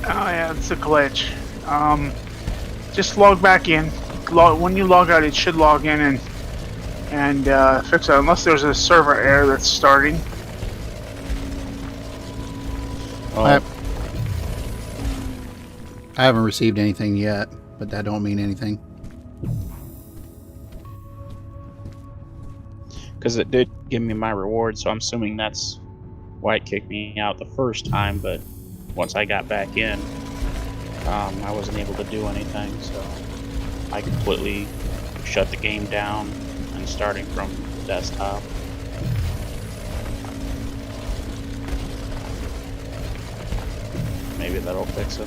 Oh yeah, it's a glitch. Just log back in. When you log out, it should log in and fix it. Unless there's a server error that's starting. Oh, I haven't received anything yet, but that don't mean anything. because it did give me my reward, so I'm assuming that's why it kicked me out the first time. But once I got back in, I wasn't able to do anything, so I completely shut the game down and starting from the desktop. Maybe that'll fix it.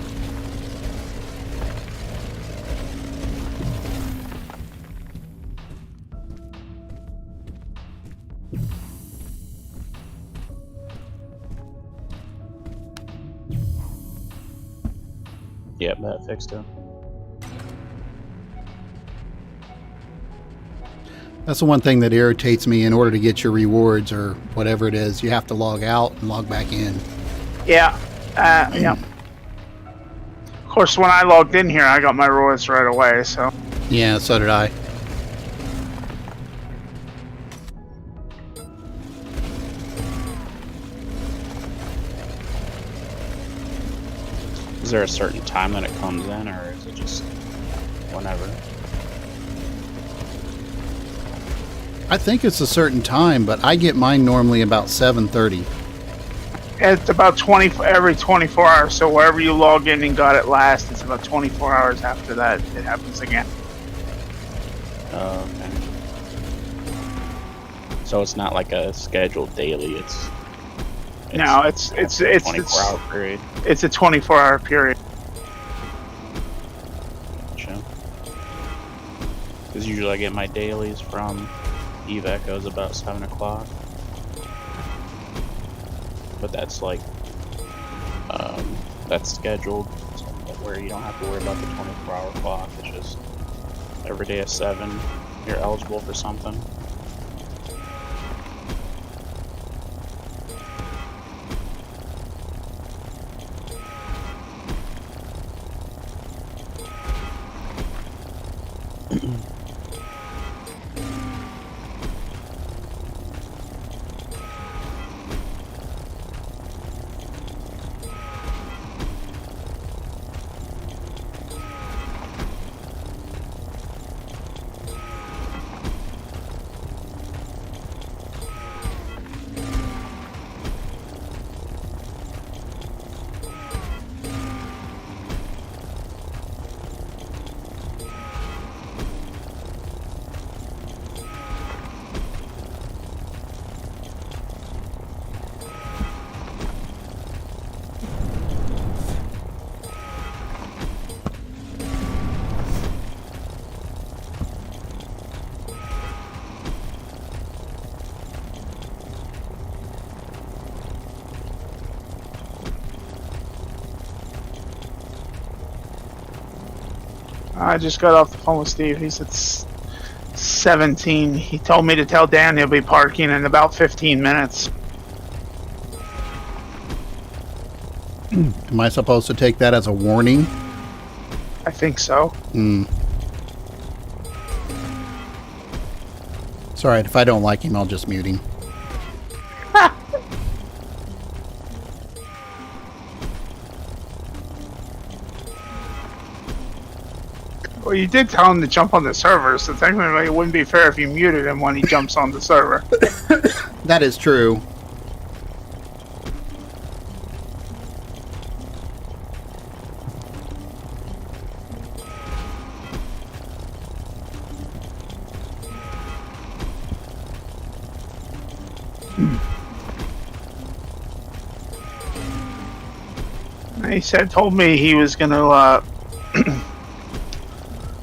Yep, that fixed it. That's the one thing that irritates me. In order to get your rewards or whatever it is, you have to log out and log back in. Yeah. Yeah. Of course, when I logged in here, I got my rewards right away, so. Yeah, so did I. Is there a certain time that it comes in, or is it just whenever? I think it's a certain time, but I get mine normally about 7:30. It's about every 24 hours, so wherever you log in and got it last, it's about 24 hours after that it happens again. Okay. So it's not like a scheduled daily, it's No, it's 24-hour period. It's a 24-hour period. Gotcha. Because usually I get my dailies from Eve Echoes about 7 o'clock. But that's like, that's scheduled, so where you don't have to worry about the 24-hour clock. It's just every day at 7, you're eligible for something. I just got off the phone with Steve. He's at 17. He told me to tell Dan he'll be parking in about 15 minutes. Am I supposed to take that as a warning? I think so. It's alright, if I don't like him, I'll just mute him. Well, you did tell him to jump on the server, so technically it wouldn't be fair if you muted him when he jumps on the server. That is true. He told me he was gonna,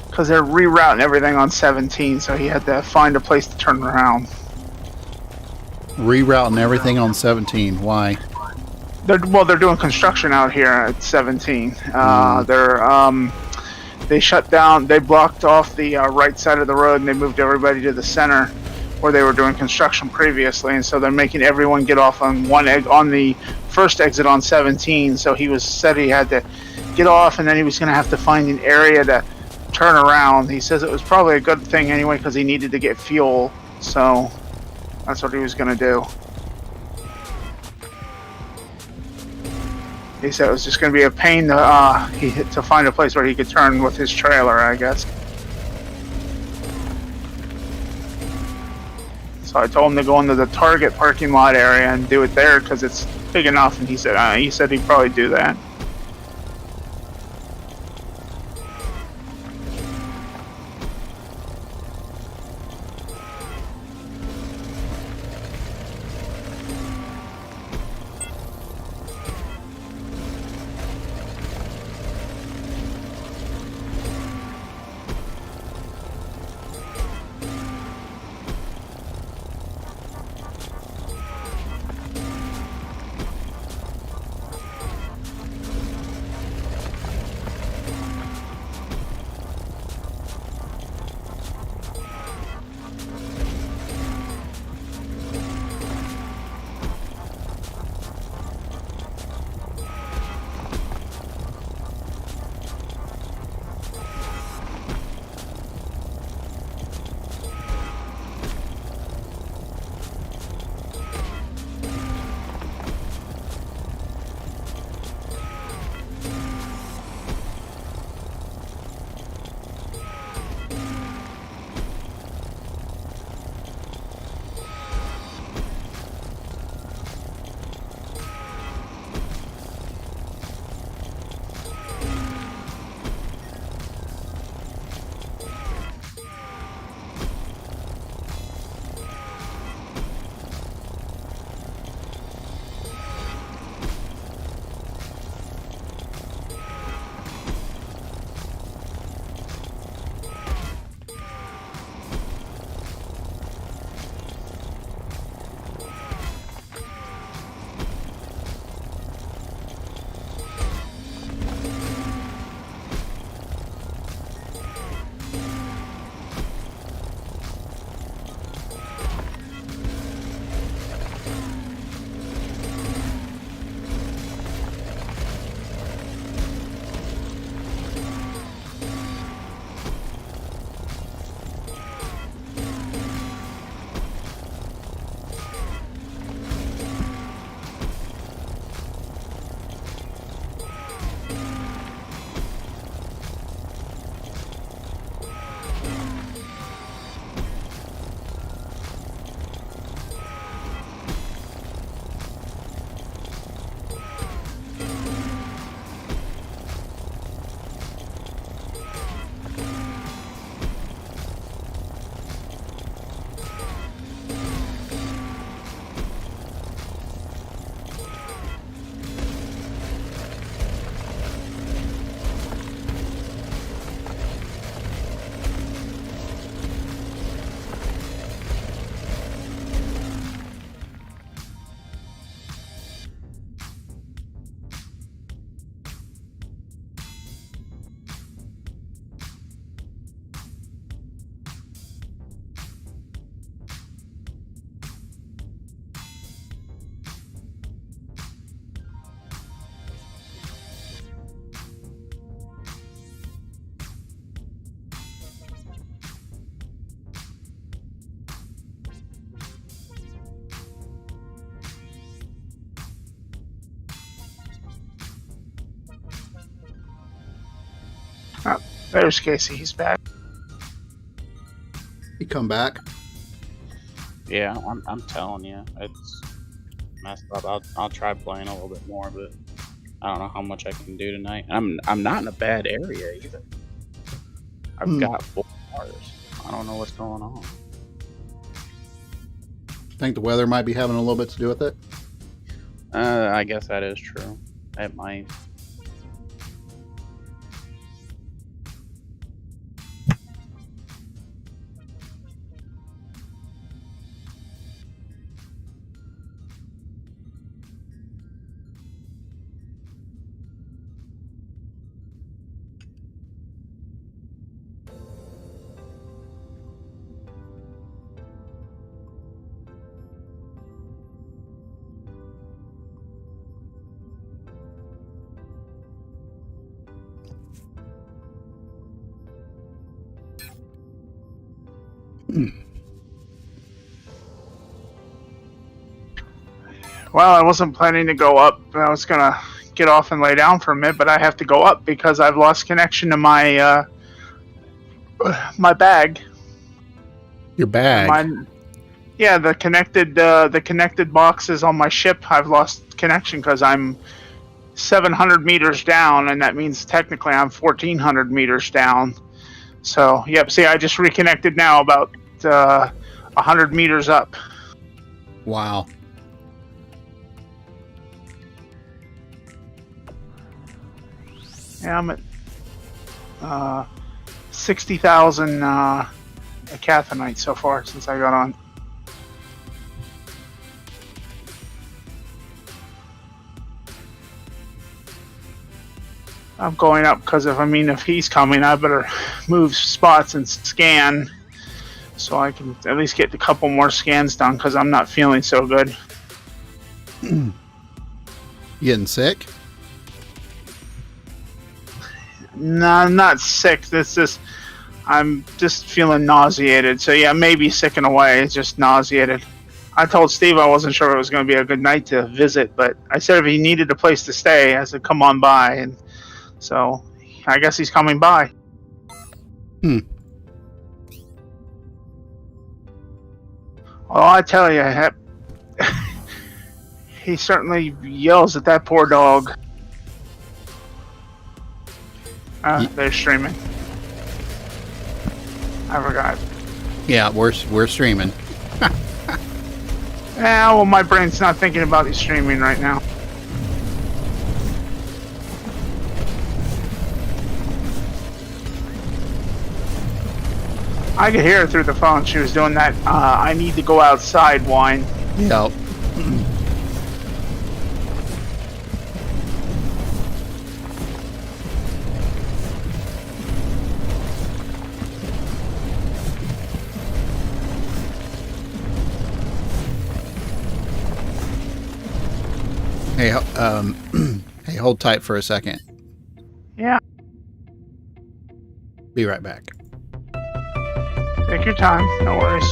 because they're rerouting everything on 17, so he had to find a place to turn around. Rerouting everything on 17. Why? They're doing construction out here at 17. They shut down. They blocked off the right side of the road, and they moved everybody to the center, where they were doing construction previously, and so they're making everyone get off on on the first exit on 17. So he said he had to get off, and then he was going to have to find an area to turn around. He says it was probably a good thing anyway because he needed to get fuel, so that's what he was going to do. He said it was just going to be a pain to find a place where he could turn with his trailer, I guess. So I told him to go into the Target parking lot area and do it there because it's big enough. And he said he'd probably do that. Oh, there's Casey. He's back. He come back. Yeah, I'm telling you, it's messed up. I'll try playing a little bit more, but I don't know how much I can do tonight. I'm not in a bad area either. I've got 4 cars. I don't know what's going on. Think the weather might be having a little bit to do with it? I guess that is true. It might. Well, I wasn't planning to go up. I was gonna get off and lay down for a minute, but I have to go up because I've lost connection to my my bag. Your bag? Yeah, the connected boxes on my ship. I've lost connection because I'm 700 meters down, and that means technically I'm 1,400 meters down. So, yep. See, I just reconnected now, about 100 meters up. Wow. Yeah, I'm at 60,000 Cathinite so far since I got on. I'm going up because if he's coming, I better move spots and scan so I can at least get a couple more scans done because I'm not feeling so good. You getting sick? No, I'm not sick. I'm just feeling nauseated. So yeah, maybe sick in a way. It's just nauseated. I told Steve I wasn't sure it was going to be a good night to visit, but I said if he needed a place to stay, I said come on by, and so I guess he's coming by. Well, I tell you, he certainly yells at that poor dog. They're streaming. I forgot. Yeah, we're streaming. Yeah, well, my brain's not thinking about the streaming right now. I could hear her through the phone. She was doing that, I need to go outside whine. Yep. Hey, hey, hold tight for a second. Yeah, Be right back. take your time. No worries.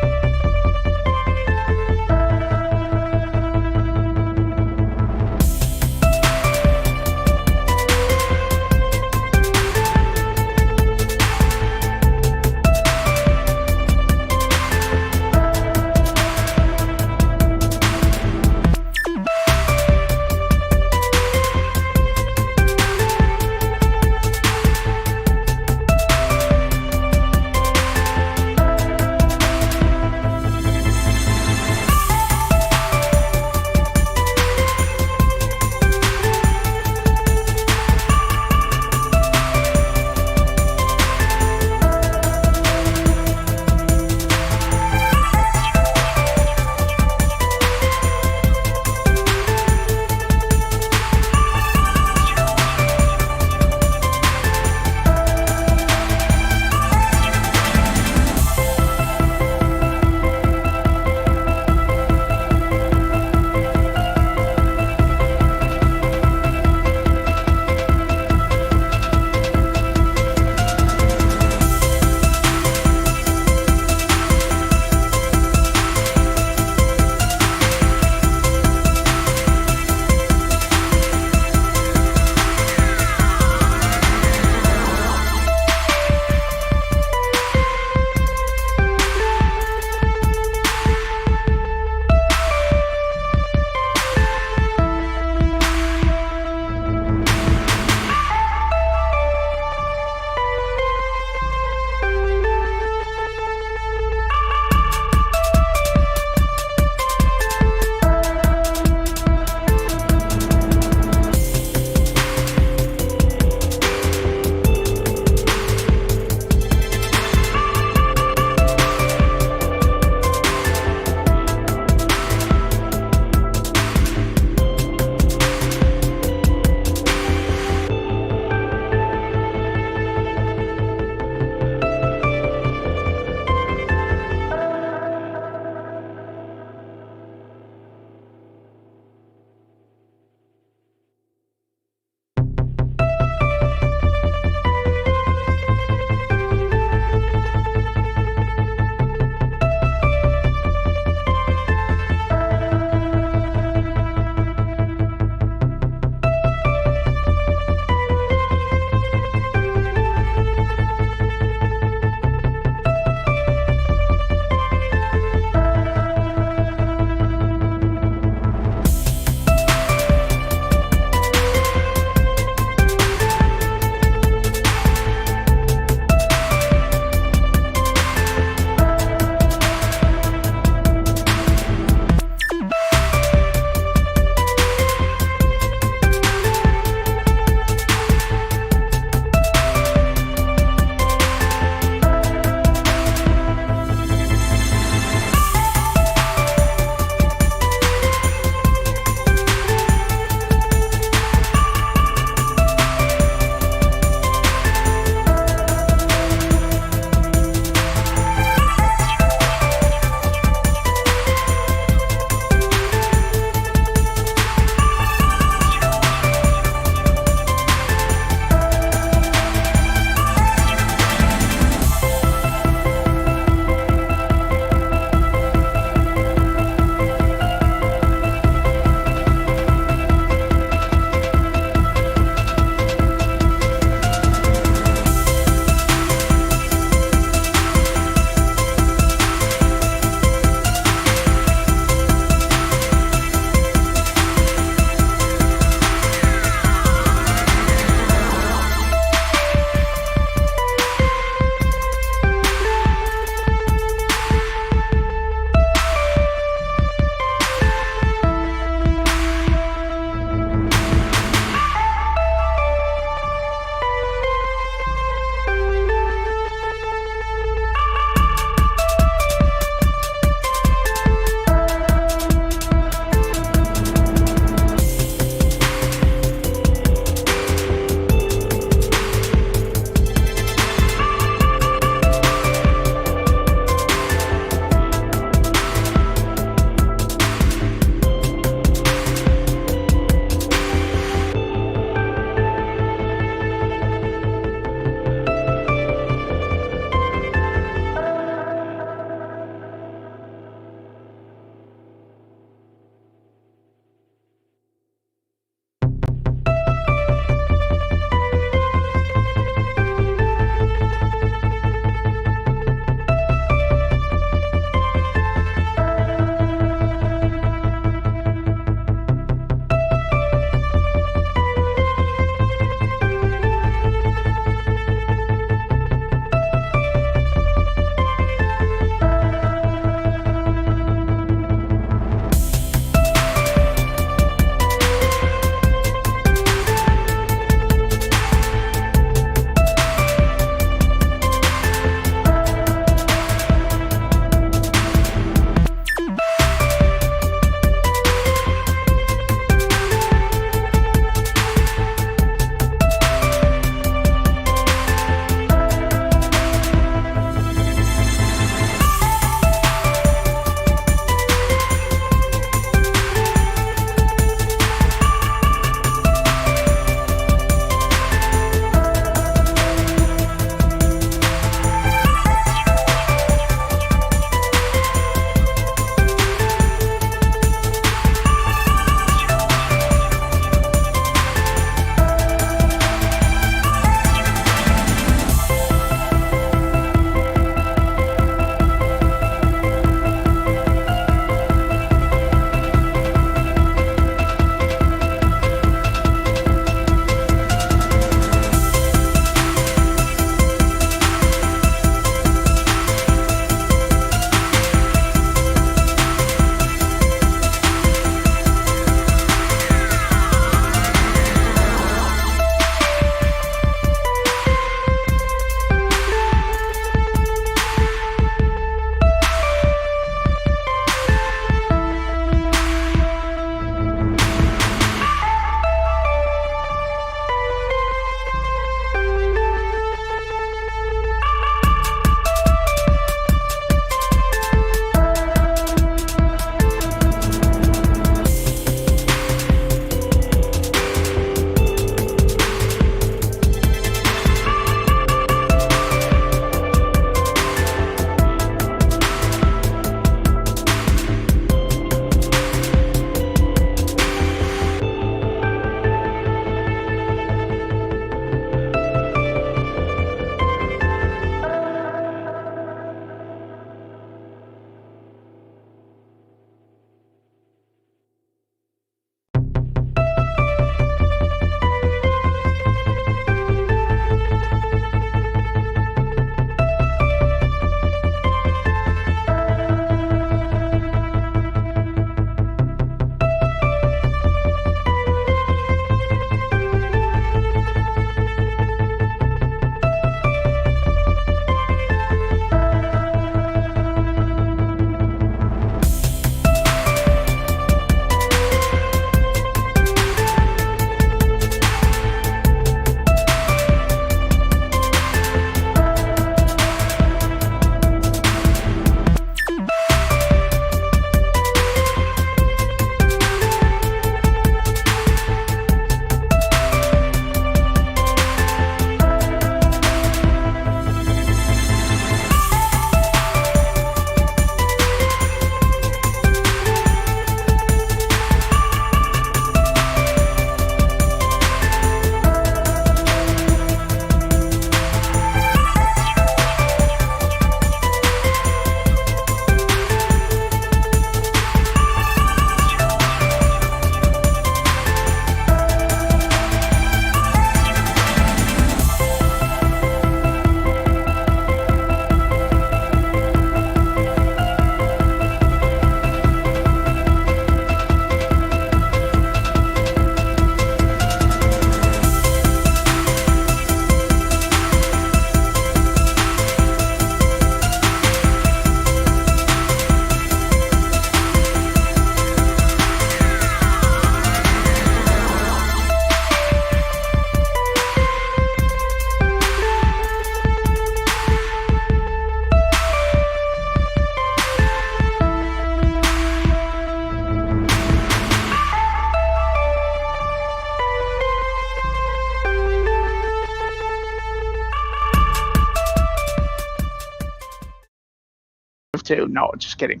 too. No, just kidding.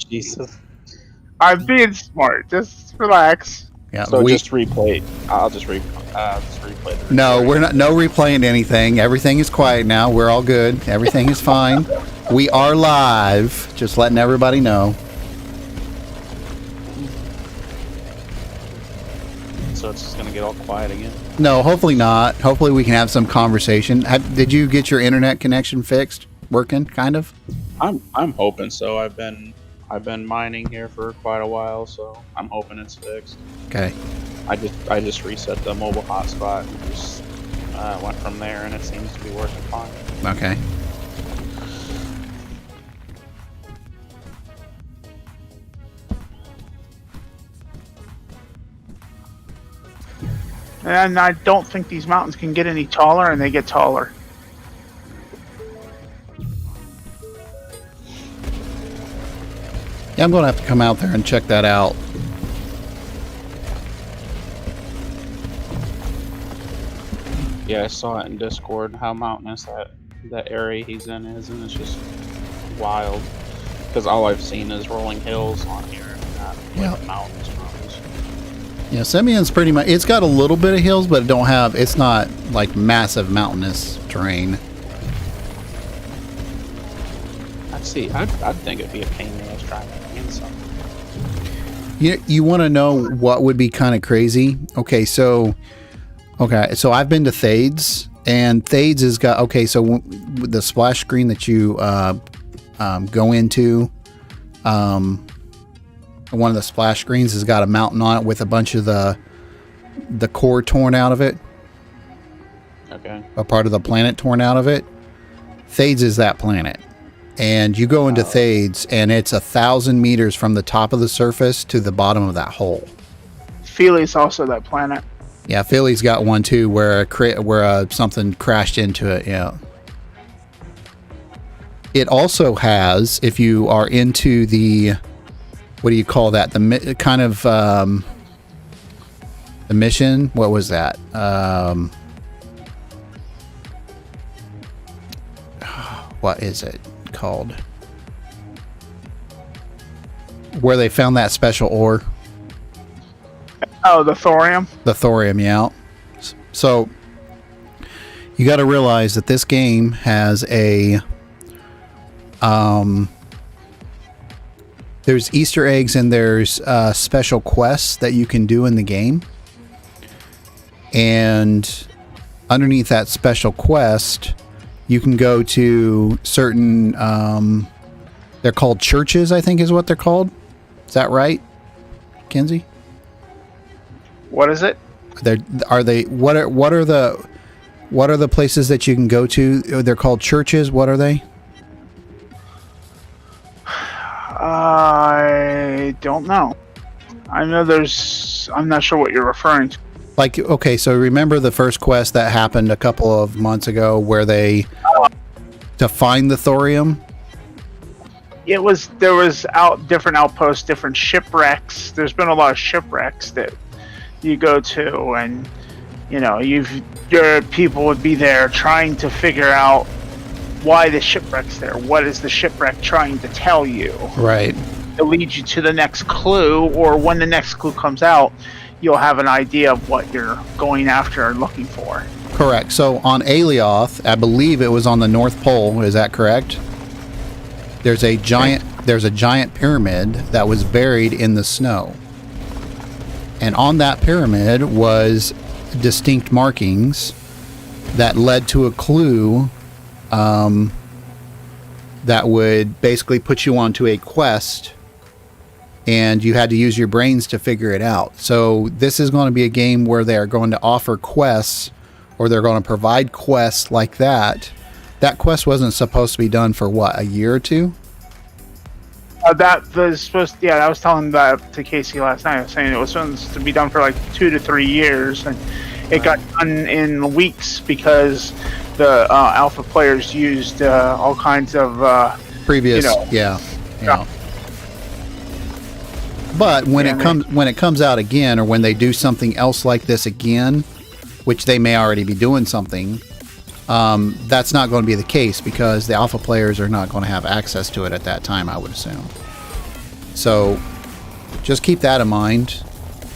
Jesus. I'm being smart. Just relax. Yeah, So just replay. I'll just replay the no, recording. we're not. No replaying anything. Everything is quiet now. We're all good. Everything is fine. We are live. Just letting everybody know. So it's just gonna get all quiet again. No, hopefully not. Hopefully we can have some conversation. Did you get your internet connection fixed? Working, kind of? I'm hoping so. I've been mining here for quite a while, so I'm hoping it's fixed. Okay. I just reset the mobile hotspot and just went from there, and it seems to be working fine. Okay. And I don't think these mountains can get any taller, and they get taller. Yeah, I'm going to have to come out there and check that out. Yeah, I saw it in Discord how mountainous that area he's in is, and it's just wild. Because all I've seen is rolling hills on here, not like mountains. Yeah, Simeon's pretty much. It's got a little bit of hills, but it's not like massive mountainous terrain. I'd think it'd be a pain in the ass trying to find something. You want to know what would be kind of crazy? Okay, so I've been to Thades, and Thades has got so the splash screen that you go into, one of the splash screens has got a mountain on it with a bunch of the core torn out of it. Okay. A part of the planet torn out of it. Thades is that planet. And you go into Thades, and it's 1,000 meters from the top of the surface to the bottom of that hole. Feely's also that planet. Yeah, Philly's got one too, where something crashed into it. Yeah. It also has, if you are into the, what do you call that? The kind of the mission. What was that? What is it called? Where they found that special ore. Oh, the thorium? The thorium, yeah. So, you got to realize that this game has there's Easter eggs and there's special quests that you can do in the game. And underneath that special quest, you can go to certain, they're called churches, I think is what they're called. Is that right, Kenzie? What is it? What are the places that you can go to? They're called churches. What are they? I don't know. I know I'm not sure what you're referring to. Like, okay, so remember the first quest that happened a couple of months ago where to find the thorium? There was different outposts, different shipwrecks. There's been a lot of shipwrecks that you go to, and your people would be there trying to figure out why the shipwreck's there. What is the shipwreck trying to tell you? Right. To lead you to the next clue, or when the next clue comes out, you'll have an idea of what you're going after and looking for. Correct. So on Alioth, I believe it was on the North Pole. Is that correct? There's a giant pyramid that was buried in the snow. And on that pyramid was distinct markings that led to a clue that would basically put you onto a quest, and you had to use your brains to figure it out. So this is going to be a game where they're going to offer quests, or they're going to provide quests like that. That quest wasn't supposed to be done for what, a year or two? That was supposed to, I was telling that to Casey last night. I was saying it was supposed to be done for like 2 to 3 years, and it got done in weeks because the alpha players used all kinds of previous, yeah. But when it comes out again, or when they do something else like this again, which they may already be doing something, That's not going to be the case because the alpha players are not going to have access to it at that time, I would assume. So just keep that in mind.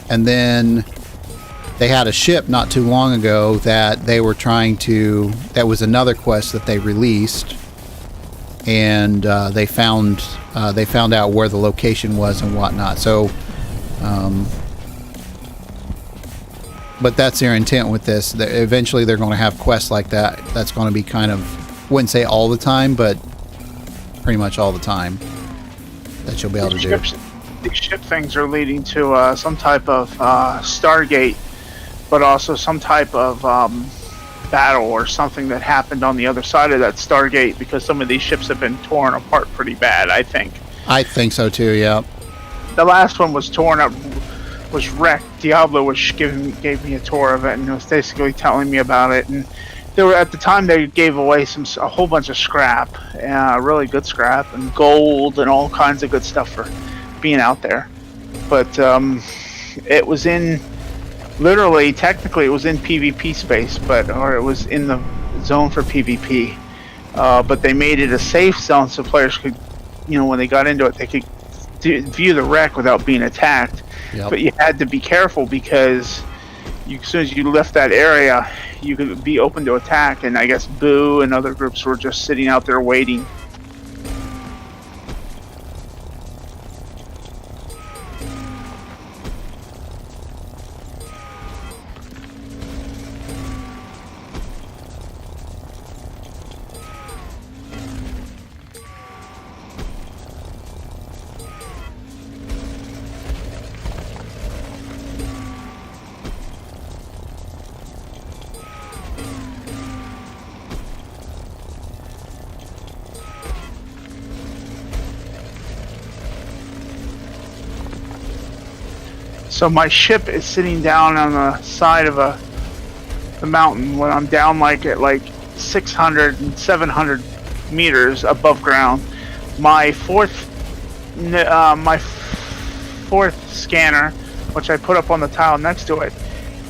And then they had a ship not too long ago that they were trying to, that was another quest that they released, and they found out where the location was and whatnot. So but that's their intent with this. Eventually they're going to have quests like that. That's going to be kind of, wouldn't say all the time, but pretty much all the time that you'll be able to do. These ship things are leading to some type of Stargate, but also some type of battle or something that happened on the other side of that Stargate, because some of these ships have been torn apart pretty bad, I think. I think so too, yeah. The last one was torn up, was wrecked. Diablo gave me a tour of it and was basically telling me about it. And they were, at the time, they gave away a whole bunch of scrap, really good scrap, and gold and all kinds of good stuff for being out there. But it was in, literally, technically, it was in PvP space, or it was in the zone for PvP. But they made it a safe zone so players could, when they got into it, they could view the wreck without being attacked. Yep. But you had to be careful because as soon as you left that area, you could be open to attack. And I guess Boo and other groups were just sitting out there waiting. So my ship is sitting down on the side of the mountain when I'm down at 600 and 700 meters above ground. My fourth scanner, which I put up on the tile next to it,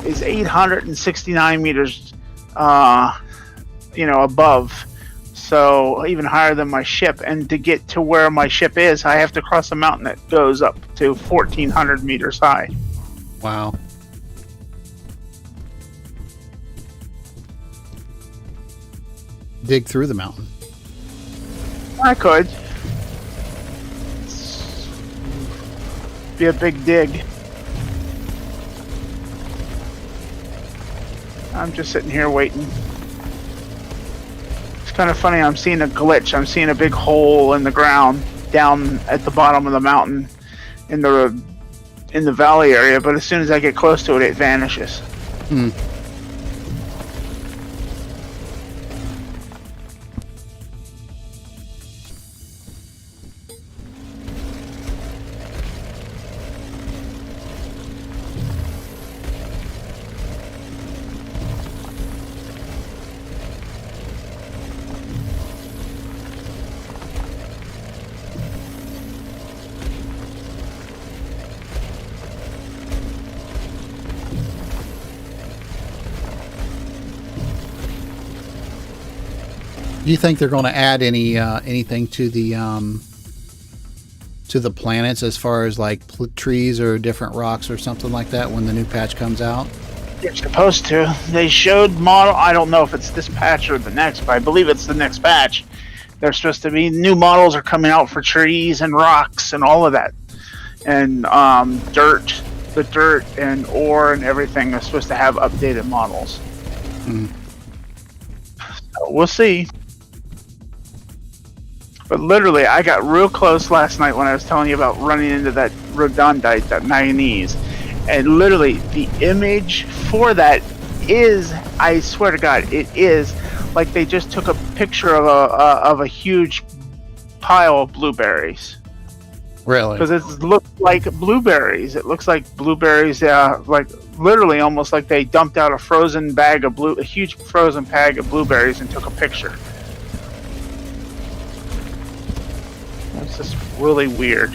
is 869 meters, above. So even higher than my ship. And to get to where my ship is, I have to cross a mountain that goes up to 1,400 meters high. Wow. Dig through the mountain. I could. Be a big dig. I'm just sitting here waiting. It's kind of funny, I'm seeing a glitch. I'm seeing a big hole in the ground down at the bottom of the mountain in the valley area, but as soon as I get close to it, it vanishes. Hmm. Do you think they're going to add anything to the planets as far as like trees or different rocks or something like that when the new patch comes out? They're supposed to. They showed model. I don't know if it's this patch or the next, but I believe it's the next patch. They're supposed to be new models are coming out for trees and rocks and all of that, and the dirt and ore and everything is supposed to have updated models. Mm. So we'll see. But literally, I got real close last night when I was telling you about running into that rhodonite, that manganese. And literally, the image for that is, I swear to God, it is like they just took a picture of a huge pile of blueberries. Really? Because it looks like blueberries. It looks like blueberries, like literally almost like they dumped out a huge frozen bag of blueberries and took a picture. It's just really weird.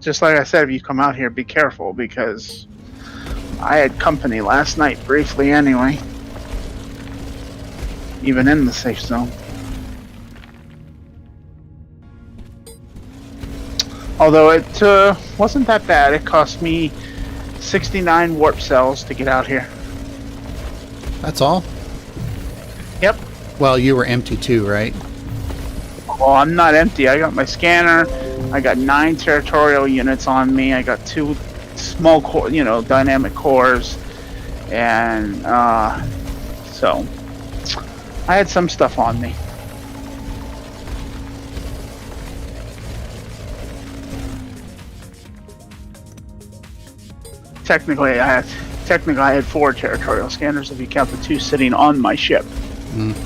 just like I said, if you come out here, be careful because I had company last night briefly anyway. Even in the safe zone. Although it wasn't that bad. It cost me 69 warp cells to get out here. That's all? Yep. Well, you were empty too, right? Well, I'm not empty. I got my scanner. I got 9 territorial units on me. I got 2 small core, dynamic cores. And, so I had some stuff on me. Technically, I had 4 territorial scanners if you count the 2 sitting on my ship. Mm.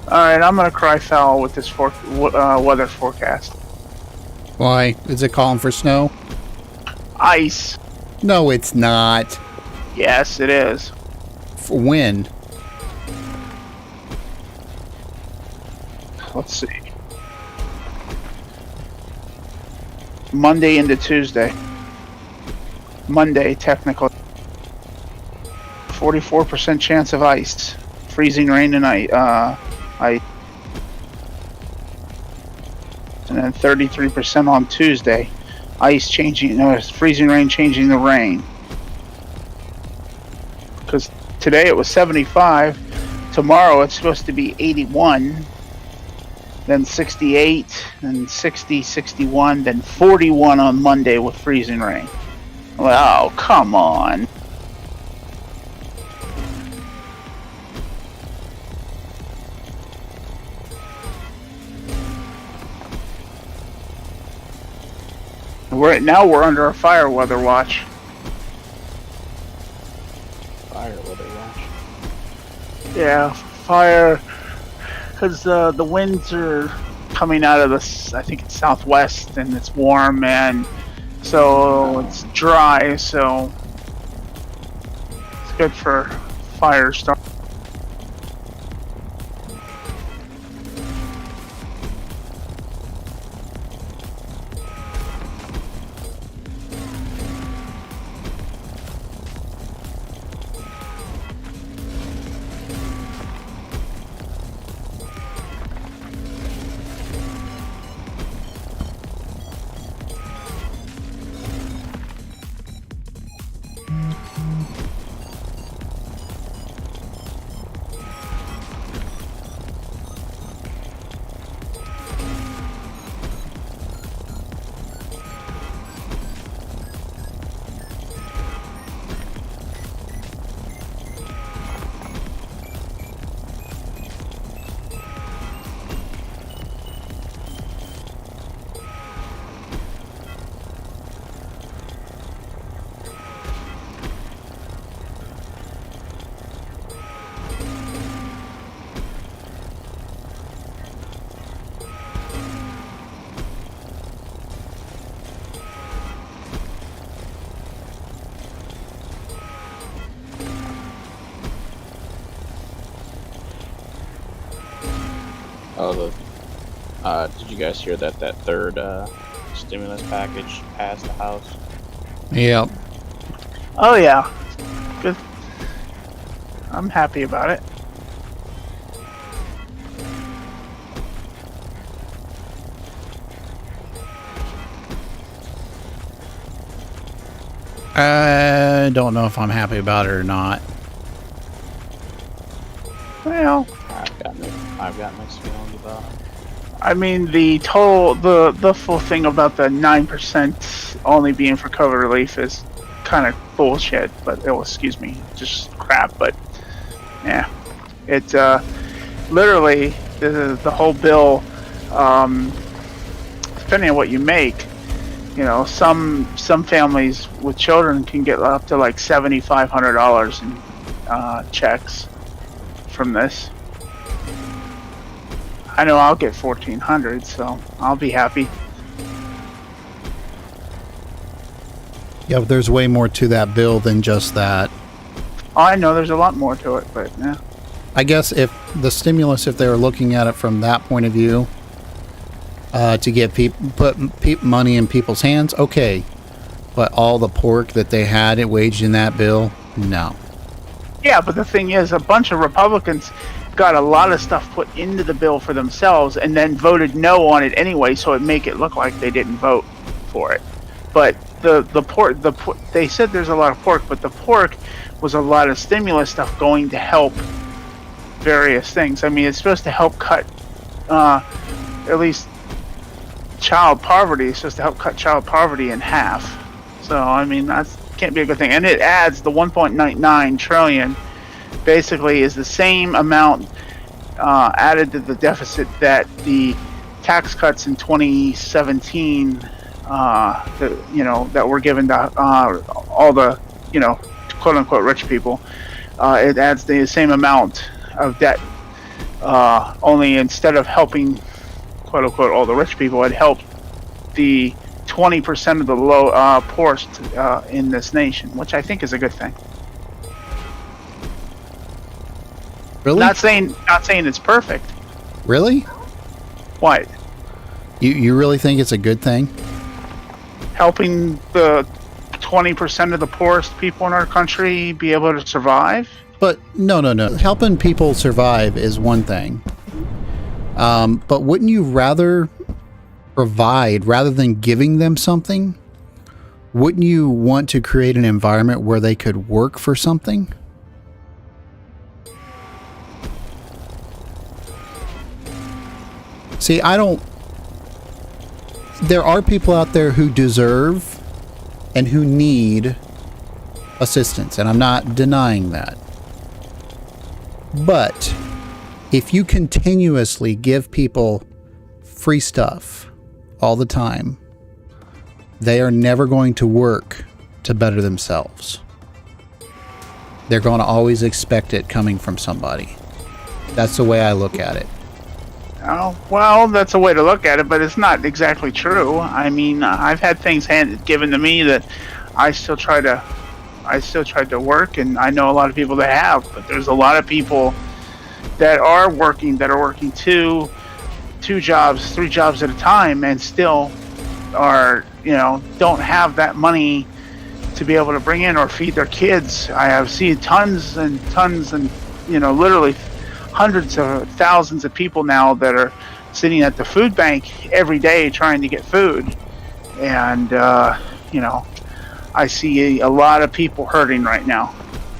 Alright, I'm gonna cry foul with this weather forecast. Why? Is it calling for snow? Ice. No, it's not. Yes, it is. For when? Let's see. Monday into Tuesday. Monday, technically. 44% chance of ice. Freezing rain and ice. And then 33% on Tuesday. Ice changing, freezing rain changing the rain. Because today it was 75. Tomorrow it's supposed to be 81. Then 68, then 60, 61, then 41 on Monday with freezing rain. Wow, come on. We're under a fire weather watch. Fire weather watch. Yeah, fire. Because the winds are coming out of I think it's southwest, and it's warm, and so it's dry, so it's good for fire start. Oh, did you guys hear that third stimulus package passed the House? Yep. Oh yeah, good. I'm happy about it. I don't know if I'm happy about it or not. Well, I've got mixed feelings about it. I mean, the full thing about the 9% only being for COVID relief is kind of bullshit. But excuse me, just crap. But yeah, it literally the whole bill. Depending on what you make, you know, some families with children can get up to like $7,500 in checks from this. I know I'll get $1,400, so I'll be happy. Yeah, but there's way more to that bill than just that. Oh, I know there's a lot more to it, but yeah. I guess if the stimulus, if they were looking at it from that point of view, to get put money in people's hands, okay. But all the pork that they had it waged in that bill, no. Yeah, but the thing is, a bunch of Republicans got a lot of stuff put into the bill for themselves and then voted no on it anyway, so it make it look like they didn't vote for it. But the pork, they said there's a lot of pork, but the pork was a lot of stimulus stuff going to help various things. I mean, it's supposed to help cut, at least child poverty. It's supposed to help cut child poverty in half. So, I mean, that can't be a good thing. And it adds the 1.99 trillion basically is the same amount added to the deficit that the tax cuts in 2017 that were given to all the, you know, quote unquote rich people. It adds the same amount of debt, only instead of helping quote unquote all the rich people, it helped the 20% of the poorest in this nation, which I think is a good thing. Really? Not saying it's perfect. Really? What? You really think it's a good thing? Helping the 20% of the poorest people in our country be able to survive? But no. Helping people survive is one thing. But wouldn't you rather provide rather than giving them something? Wouldn't you want to create an environment where they could work for something? See, there are people out there who deserve and who need assistance, and I'm not denying that. But if you continuously give people free stuff all the time, they are never going to work to better themselves. They're going to always expect it coming from somebody. That's the way I look at it. Oh, well, that's a way to look at it, but it's not exactly true. I mean, I've had things given to me that I still tried to work, and I know a lot of people that have, but there's a lot of people that are working two jobs, 3 jobs at a time, and still are, you know, don't have that money to be able to bring in or feed their kids. I have seen tons and, you know, literally hundreds of thousands of people now that are sitting at the food bank every day trying to get food. And, you know, I see a lot of people hurting right now.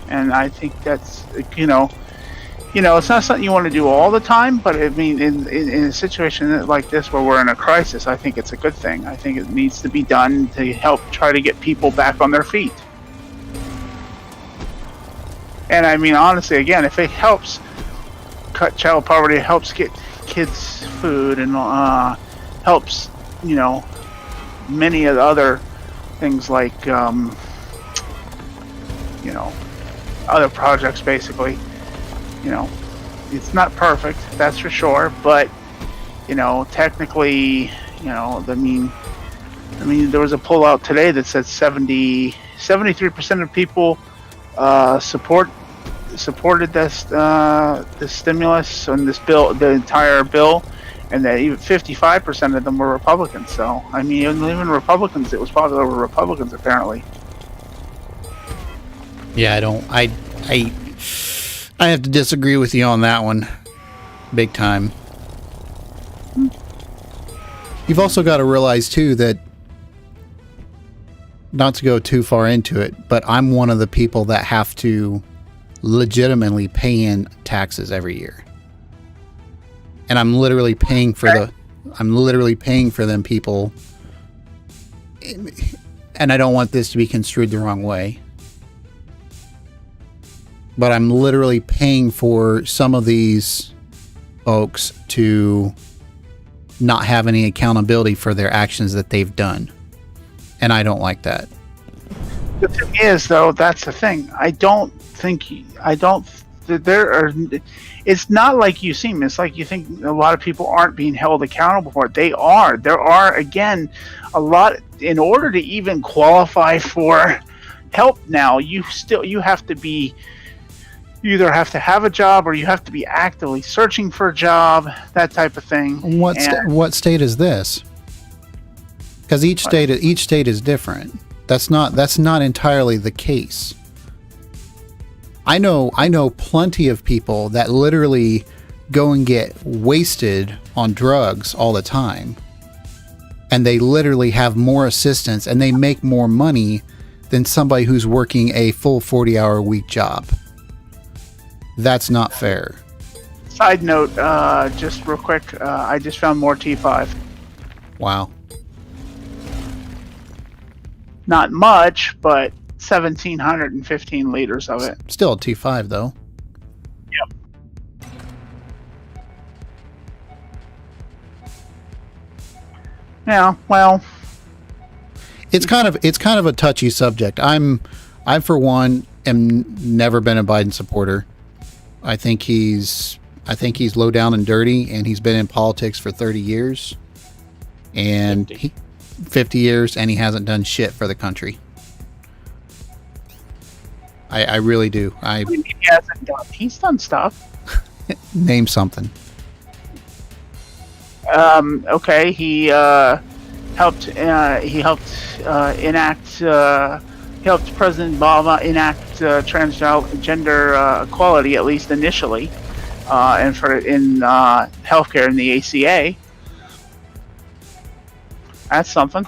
And I think that's, you know, it's not something you want to do all the time, but I mean, in a situation like this where we're in a crisis, I think it's a good thing. I think it needs to be done to help try to get people back on their feet. And I mean, honestly, again, if it helps cut child poverty, it helps get kids food, and helps, you know, many of the other things like, you know, other projects basically. You know, it's not perfect, that's for sure, but, you know, technically, you know, I mean, there was a poll out today that said 73% of people support supported this stimulus and this bill, the entire bill, and that even 55% of them were Republicans. So I mean, even Republicans, it was popular with Republicans apparently. Yeah, I have to disagree with you on that one. Big time. You've also got to realize, too, that, not to go too far into it, but I'm one of the people that have to legitimately pay in taxes every year. And I'm literally paying for them people. And I don't want this to be construed the wrong way. But I'm literally paying for some of these folks to not have any accountability for their actions that they've done. And I don't like that. The thing is, though, that's the thing. It's not like you seem. It's like you think a lot of people aren't being held accountable for it. They are. There are, again, a lot. In order to even qualify for help now, you have to be. You either have to have a job or you have to be actively searching for a job, that type of thing. What state is this? Because each state is different. That's not entirely the case. I know plenty of people that literally go and get wasted on drugs all the time. And they literally have more assistance and they make more money than somebody who's working a full 40-hour week job. That's not fair. Side note, just real quick, I just found more T5. Wow. Not much, but 1,715 liters of it. Still a T5, though. Yep. Yeah, well, it's kind of a touchy subject. I for one am never been a Biden supporter. I think he's low down and dirty, and he's been in politics for 30 years. And 50 years, and he hasn't done shit for the country. I really do. He hasn't done. He's done stuff. Name something. Okay, he helped. He helped President Obama enact transgender equality, at least initially, and in healthcare in the ACA. That's something.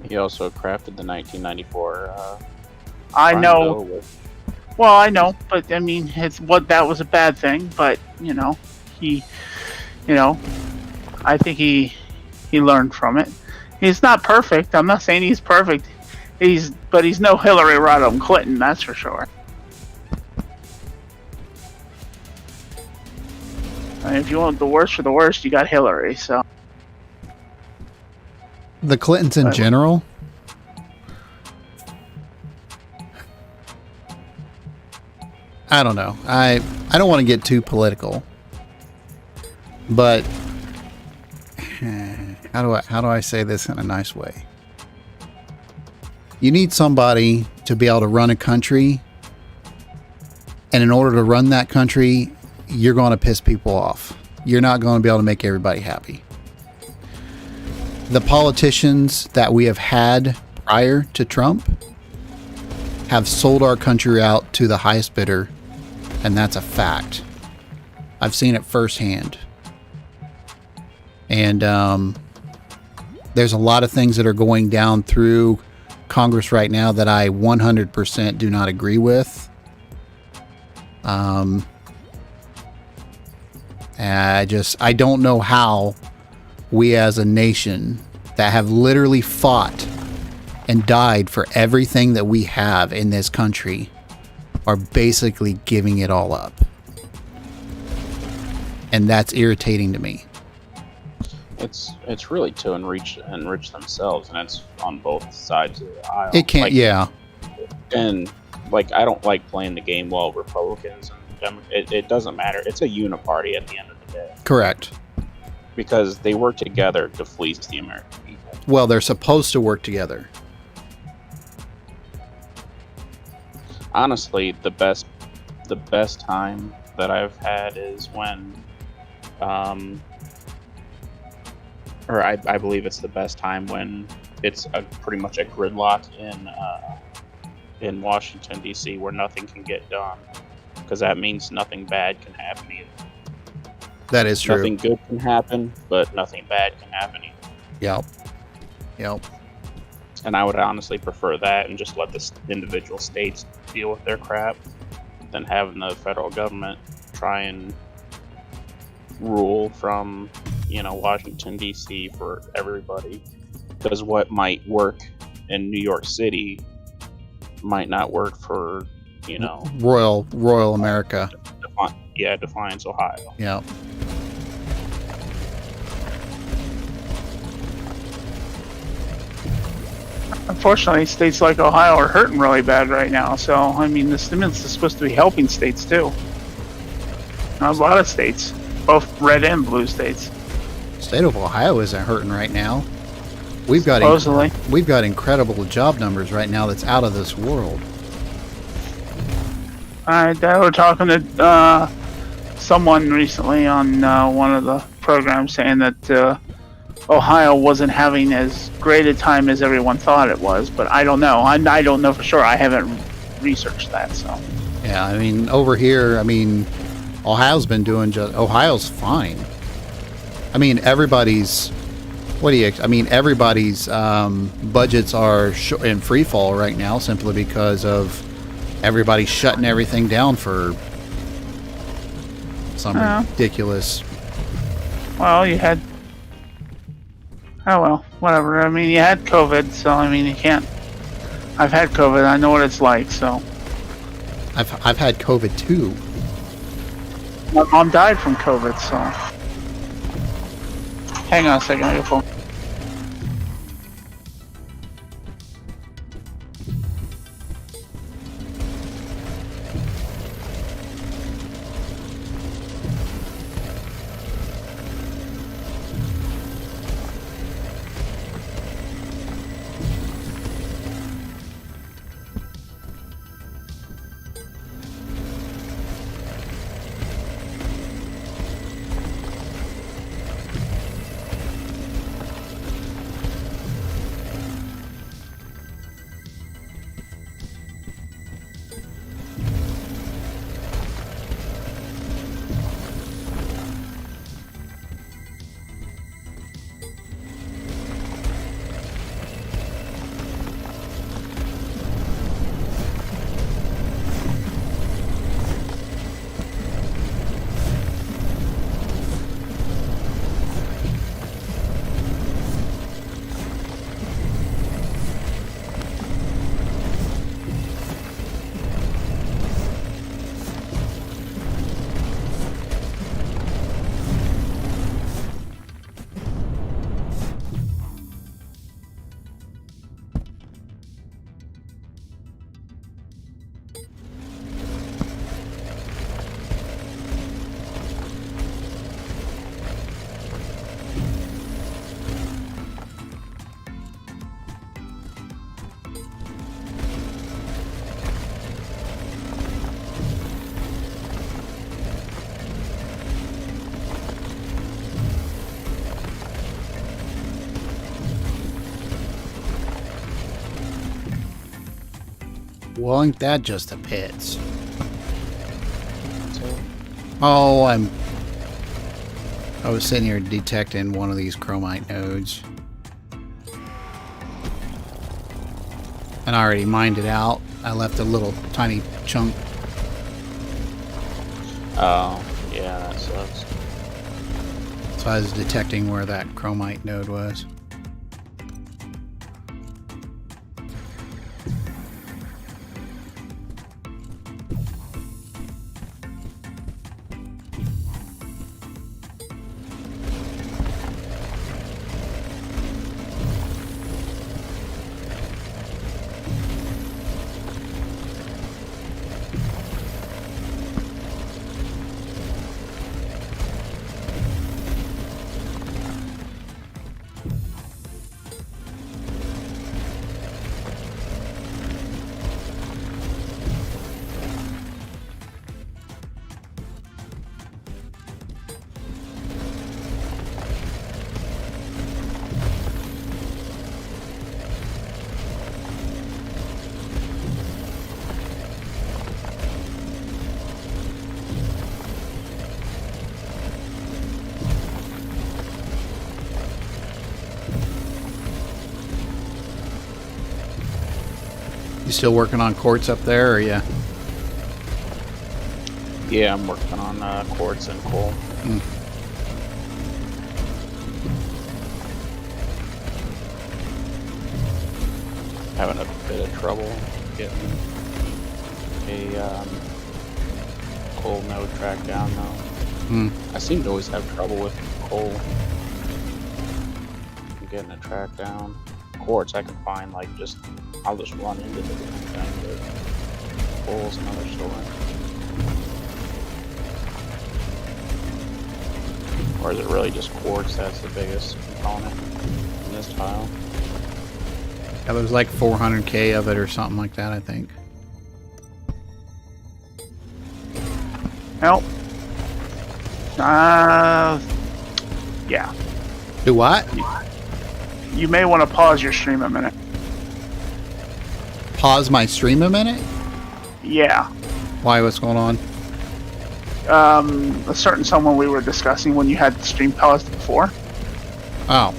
He also crafted the 1994. I know. bill with- Well, I know, but I mean, that was a bad thing. But I think he learned from it. He's not perfect. I'm not saying he's perfect. But he's no Hillary Rodham Clinton, that's for sure. I mean, if you want the worst for the worst, you got Hillary. So The Clintons in general. I don't know. I don't want to get too political, but how do I say this in a nice way? You need somebody to be able to run a country, and in order to run that country, you're going to piss people off. You're not going to be able to make everybody happy. The politicians that we have had prior to Trump have sold our country out to the highest bidder, and that's a fact. I've seen it firsthand. And there's a lot of things that are going down through Congress right now that I 100% do not agree with. I don't know how we as a nation that have literally fought and died for everything that we have in this country are basically giving it all up. And that's irritating to me. It's really to enrich themselves, and it's on both sides of the aisle. It can't, yeah. And I don't like playing the game well, Republicans and it doesn't matter. It's a uniparty at the end of the day. Correct. Because they work together to fleece the American people. Well, they're supposed to work together. honestly, the best time that I've had is when, um, or I believe it's the best time when it's pretty much a gridlock in Washington D.C. where nothing can get done, because that means nothing bad can happen either. That is true. Nothing good can happen, but nothing bad can happen either. Yep. Yep. And I would honestly prefer that and just let the individual states deal with their crap than having the federal government try and rule from, Washington D.C. for everybody. Because what might work in New York City might not work for, Royal America. Defiance, Ohio. Yeah. Unfortunately, states like Ohio are hurting really bad right now. So, I mean, the stimulus is supposed to be helping states too. A lot of states, both red and blue states. State of Ohio isn't hurting right now. We've got Supposedly. we've got incredible job numbers right now that's out of this world. I were talking to someone recently on one of the programs saying that Ohio wasn't having as great a time as everyone thought it was, but I don't know. I don't know for sure. I haven't researched that, so. Yeah, I mean, over here, Ohio's been doing Ohio's fine. I mean, everybody's budgets are in free fall right now simply because of everybody shutting everything down for some ridiculous. Well, you had. Oh well, whatever. I mean, you had COVID, so I mean, you can't. I've had COVID. I know what it's like. So. I've had COVID too. My mom died from COVID, so. Hang on a second, I got a phone. Well, ain't that just the pits? Oh, I was sitting here detecting one of these chromite nodes. And I already mined it out. I left a little tiny chunk. Oh, yeah, that sucks. So I was detecting where that chromite node was. still working on quartz up there, or yeah? Yeah, I'm working on quartz and coal. Having a bit of trouble getting a coal node track down though. I seem to always have trouble with coal. Getting a track down. Quartz I can find, like, I'll just run into the damn thing, but coal's another story. Or is it really just quartz that's the biggest component in this tile? Yeah, there's like 400k of it or something like that, I think. Nope. Yeah. Do what? You may want to pause your stream a minute. Pause my stream a minute? Yeah. Why? What's going on? A certain someone we were discussing when you had the stream paused before. Oh.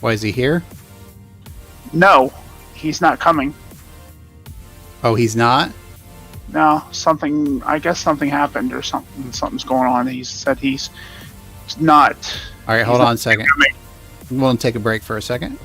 Why is he here? No, he's not coming. Oh, he's not? No, I guess something happened or something's going on. He said he's not. All right, hold on a second. We'll take a break for a second.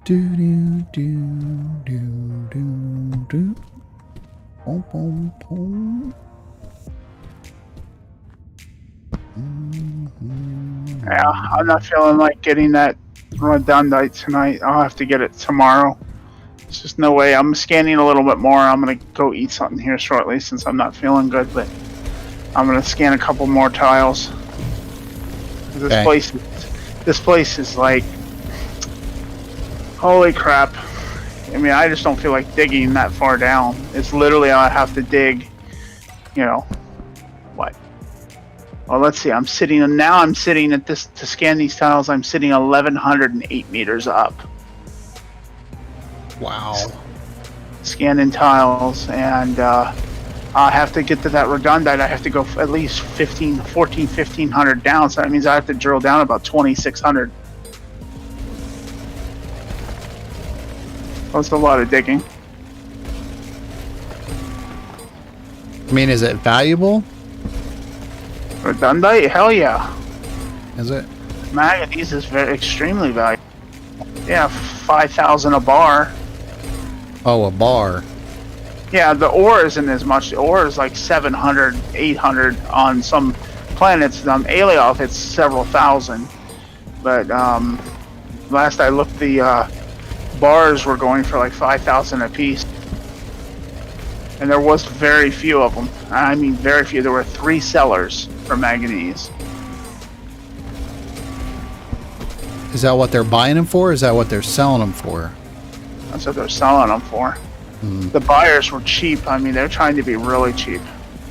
Do do do do do do. Boom boom boom. Yeah, I'm not feeling like getting that redundant tonight. I'll have to get it tomorrow. There's just no way. I'm scanning a little bit more. I'm gonna go eat something here shortly since I'm not feeling good, but I'm gonna scan a couple more tiles. This Okay. place is like, holy crap. I mean, I just don't feel like digging that far down. It's literally I have to dig, you know, what? Well, let's see. I'm sitting at this to scan these tiles. I'm sitting 1,108 meters up. Wow. Scanning tiles, and I have to get to that redundant. I have to go at least 1,500 down. So that means I have to drill down about 2,600. That's a lot of digging. I mean, is it valuable? Redundant? Hell yeah. Is it? Manganese is extremely valuable. Yeah, 5,000 a bar. Oh, a bar. Yeah, the ore isn't as much. The ore is like 700, 800 on some planets. On Alioth, it's several thousand. But last I looked, the bars were going for like 5,000 a piece. And there was very few of them. I mean, very few. There were 3 sellers for manganese. Is that what they're buying them for? Or is that what they're selling them for? That's what they're selling them for. The buyers were cheap. I mean, they're trying to be really cheap.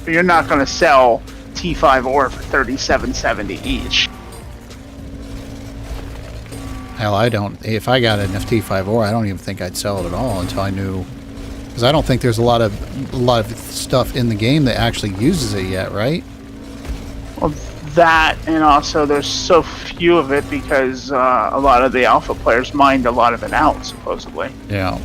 But you're not going to sell T5 ore for $37.70 each. Hell, I don't. If I got enough T5 ore, I don't even think I'd sell it at all until I knew. Because I don't think there's a lot of stuff in the game that actually uses it yet, right? Well, that, and also there's so few of it because a lot of the alpha players mined a lot of it out, supposedly. Yeah.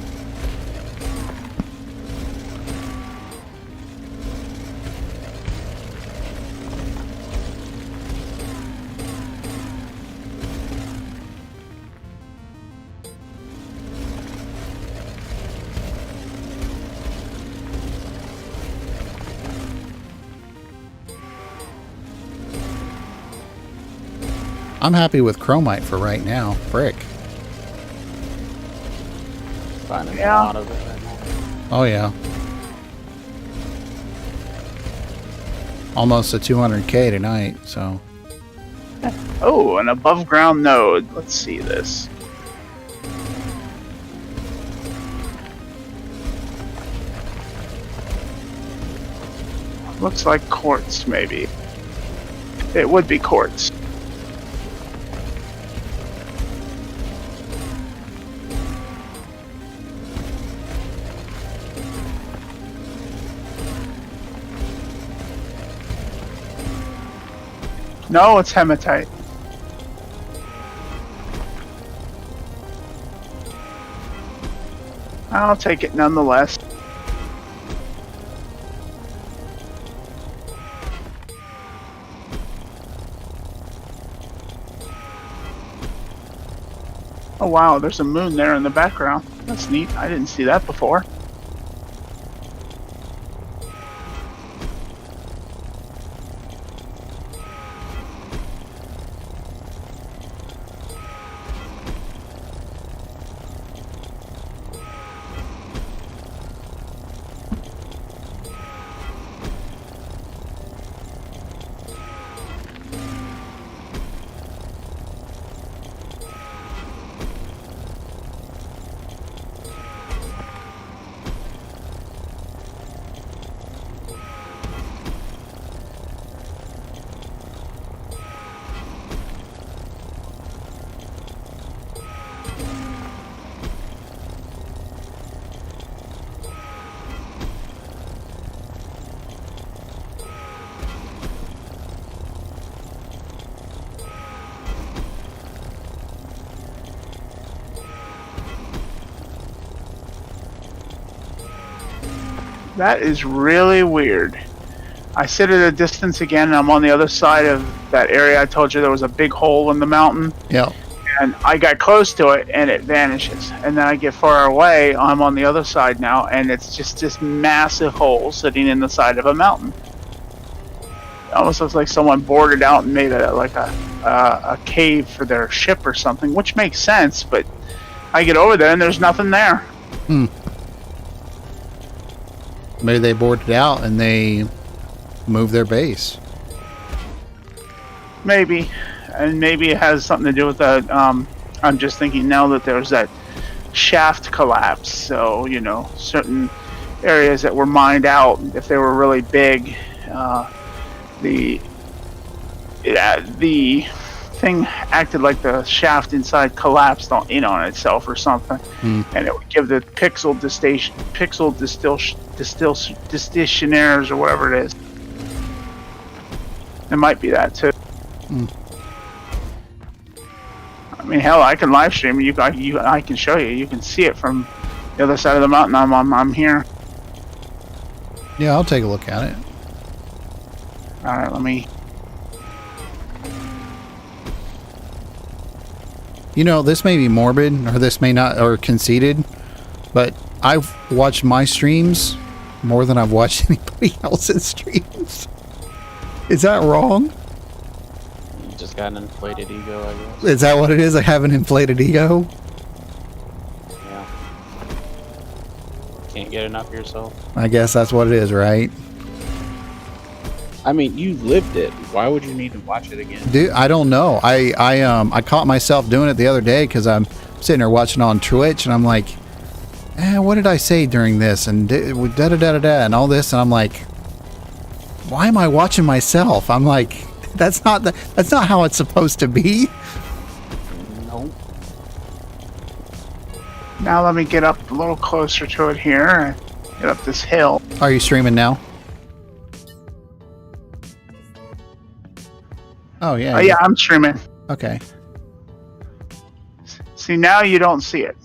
I'm happy with chromite for right now. Frick. Finding Yeah. a lot of it right now. Oh, yeah. Almost a 200k tonight, so. Oh, an above ground node. Let's see this. Looks like quartz, maybe. It would be quartz. No, it's hematite. I'll take it nonetheless. Oh wow, there's a moon there in the background. That's neat. I didn't see that before. That is really weird. I sit at a distance again, and I'm on the other side of that area. I told you there was a big hole in the mountain. Yeah. and I got close to it and it vanishes. And then I get far away, I'm on the other side now, and it's just this massive hole sitting in the side of a mountain. It almost looks like someone bored it out and made a cave for their ship or something, which makes sense, but I get over there and there's nothing there. Maybe they boarded it out and they moved their base. Maybe. And maybe it has something to do with that. I'm just thinking now that there's that shaft collapse. So, you know, certain areas that were mined out, if they were really big, the thing acted like the shaft inside collapsed on itself or something, and it would give the pixel distillationaires or whatever it is. It might be that too. I mean, hell, I can live stream. I can show you. You can see it from the other side of the mountain. I'm here. Yeah, I'll take a look at it. All right, let me. You know, this may be morbid, or this may not, or conceited, but I've watched my streams more than I've watched anybody else's streams. Is that wrong? You just got an inflated ego, I guess. Is that what it is? I have an inflated ego? Yeah. Can't get enough of yourself. I guess that's what it is, right? I mean, you lived it. Why would you need to watch it again? Dude, I don't know. I caught myself doing it the other day because I'm sitting there watching on Twitch and I'm like, what did I say during this? And da-da-da-da-da and all this. And I'm like, why am I watching myself? I'm like, that's not how it's supposed to be. No. Now let me get up a little closer to it here and get up this hill. Are you streaming now? Oh, yeah. Yeah, I'm streaming. Okay. See, now you don't see it.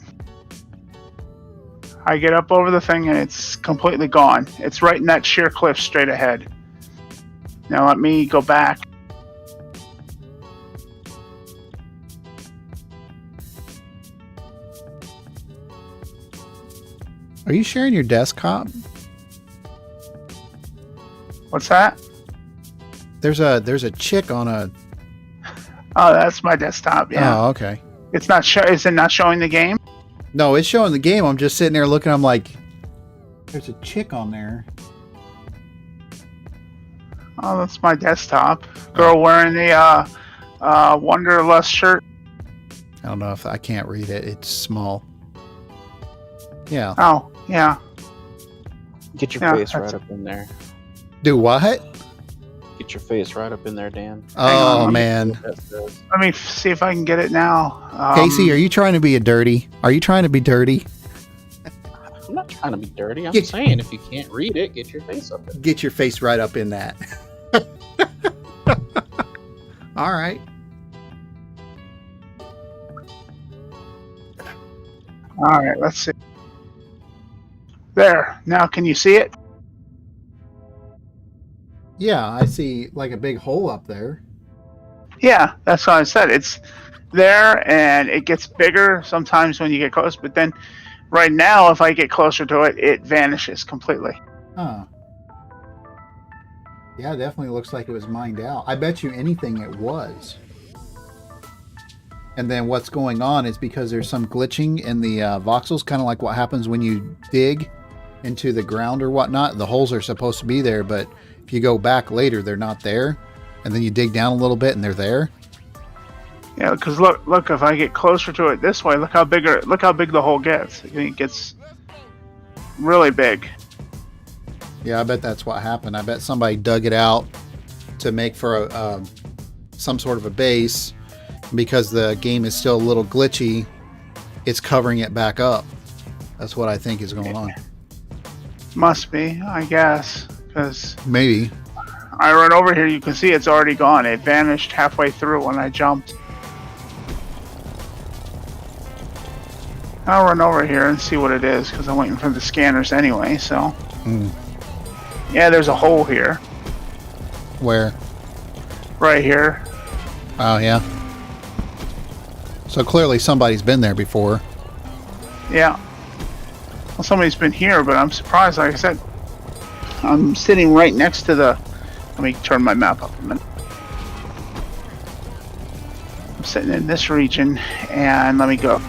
I get up over the thing and it's completely gone. It's right in that sheer cliff straight ahead. Now let me go back. Are you sharing your desktop? What's that? There's a chick on a... Oh, that's my desktop, yeah. Oh, okay. It's not is it not showing the game? No, it's showing the game. I'm just sitting there looking. I'm like, there's a chick on there. Oh, that's my desktop. Girl wearing the Wanderlust shirt. I don't know if I can't read it. It's small. Yeah. Oh, yeah. Get your Yeah, face that's- right up in there. Do what? Get your face right up in there, Dan. Oh, on. man. That says. Let me see if I can get it now. Casey, are you trying to be dirty? Are you trying to be dirty? I'm not trying to be dirty. I'm Get- saying if you can't read it, get your face up there. Get your face right up in that. All right. All right, let's see. There. Now, can you see it? Yeah, I see like a big hole up there. Yeah, that's what I said. It's there, and it gets bigger sometimes when you get close. But then, right now, if I get closer to it, it vanishes completely. Huh. Yeah, it definitely looks like it was mined out. I bet you anything it was. And then what's going on is because there's some glitching in the voxels, kind of like what happens when you dig into the ground or whatnot. The holes are supposed to be there, but if you go back later, they're not there. And then you dig down a little bit and they're there. Yeah, because look, if I get closer to it this way, look how big the hole gets. It gets really big. Yeah, I bet that's what happened. I bet somebody dug it out to make for a some sort of a base. Because the game is still a little glitchy, it's covering it back up. That's what I think is going on. Must be, I guess, because Maybe. I run over here. You can see it's already gone. It vanished halfway through when I jumped. I'll run over here and see what it is because I'm waiting for the scanners anyway. So, yeah, there's a hole here, Where? right here. Oh, yeah. So clearly somebody's been there before. Yeah. Well, somebody's been here, but I'm surprised. Like I said, I'm sitting right next to the... Let me turn my map up a minute. I'm sitting in this region, and let me go.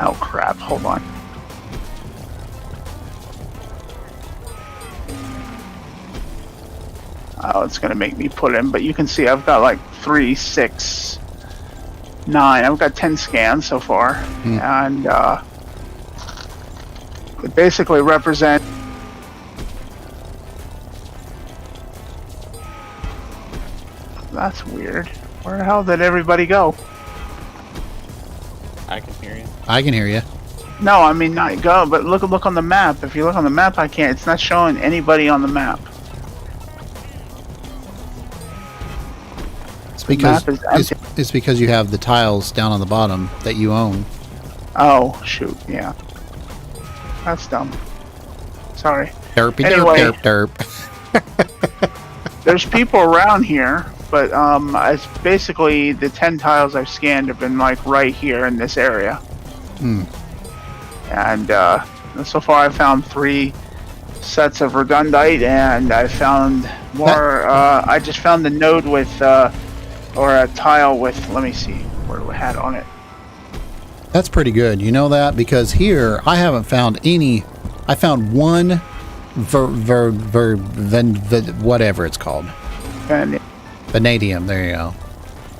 Oh, crap. Hold on. Oh, it's going to make me put in, but you can see I've got like 3, 6, 9. I've got 10 scans so far, and it basically represent. That's weird. Where the hell did everybody go? I can hear you. I can hear you. No, I mean not go, but look on the map. If you look on the map, I can't. It's not showing anybody on the map. It's because map is empty. it's because you have the tiles down on the bottom that you own. Oh shoot! Yeah, that's dumb. Sorry. Derpy Anyway. derp derp derp. There's people around here, but it's basically the 10 tiles I've scanned have been like right here in this area. And so far I've found 3 sets of redundite, and I found more. I just found the node with, or a tile with. Let me see what it had on it. That's pretty good. You know that? Because here I haven't found any. I found one whatever it's called. And Vanadium. There you go.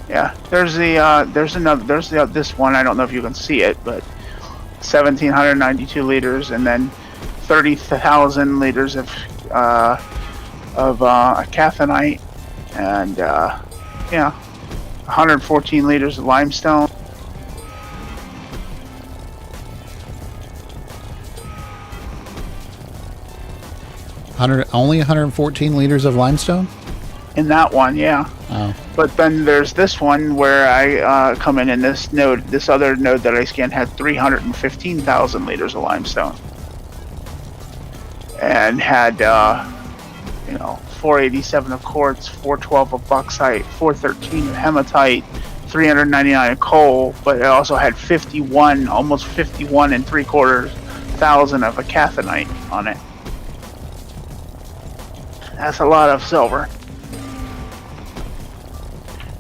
yeah, there's this one. I don't know if you can see it, but 1,792 liters, and then 30,000 liters of cathinite, and yeah, 114 liters of limestone. Only 114 liters of limestone? In that one, yeah. Oh. But then there's this one where I come in this node. This other node that I scanned had 315,000 liters of limestone, and had 487 of quartz, 412 of bauxite, 413 of hematite, 399 of coal. But it also had 51, almost 51 and 3/4 thousand of a cathinite on it. That's a lot of silver.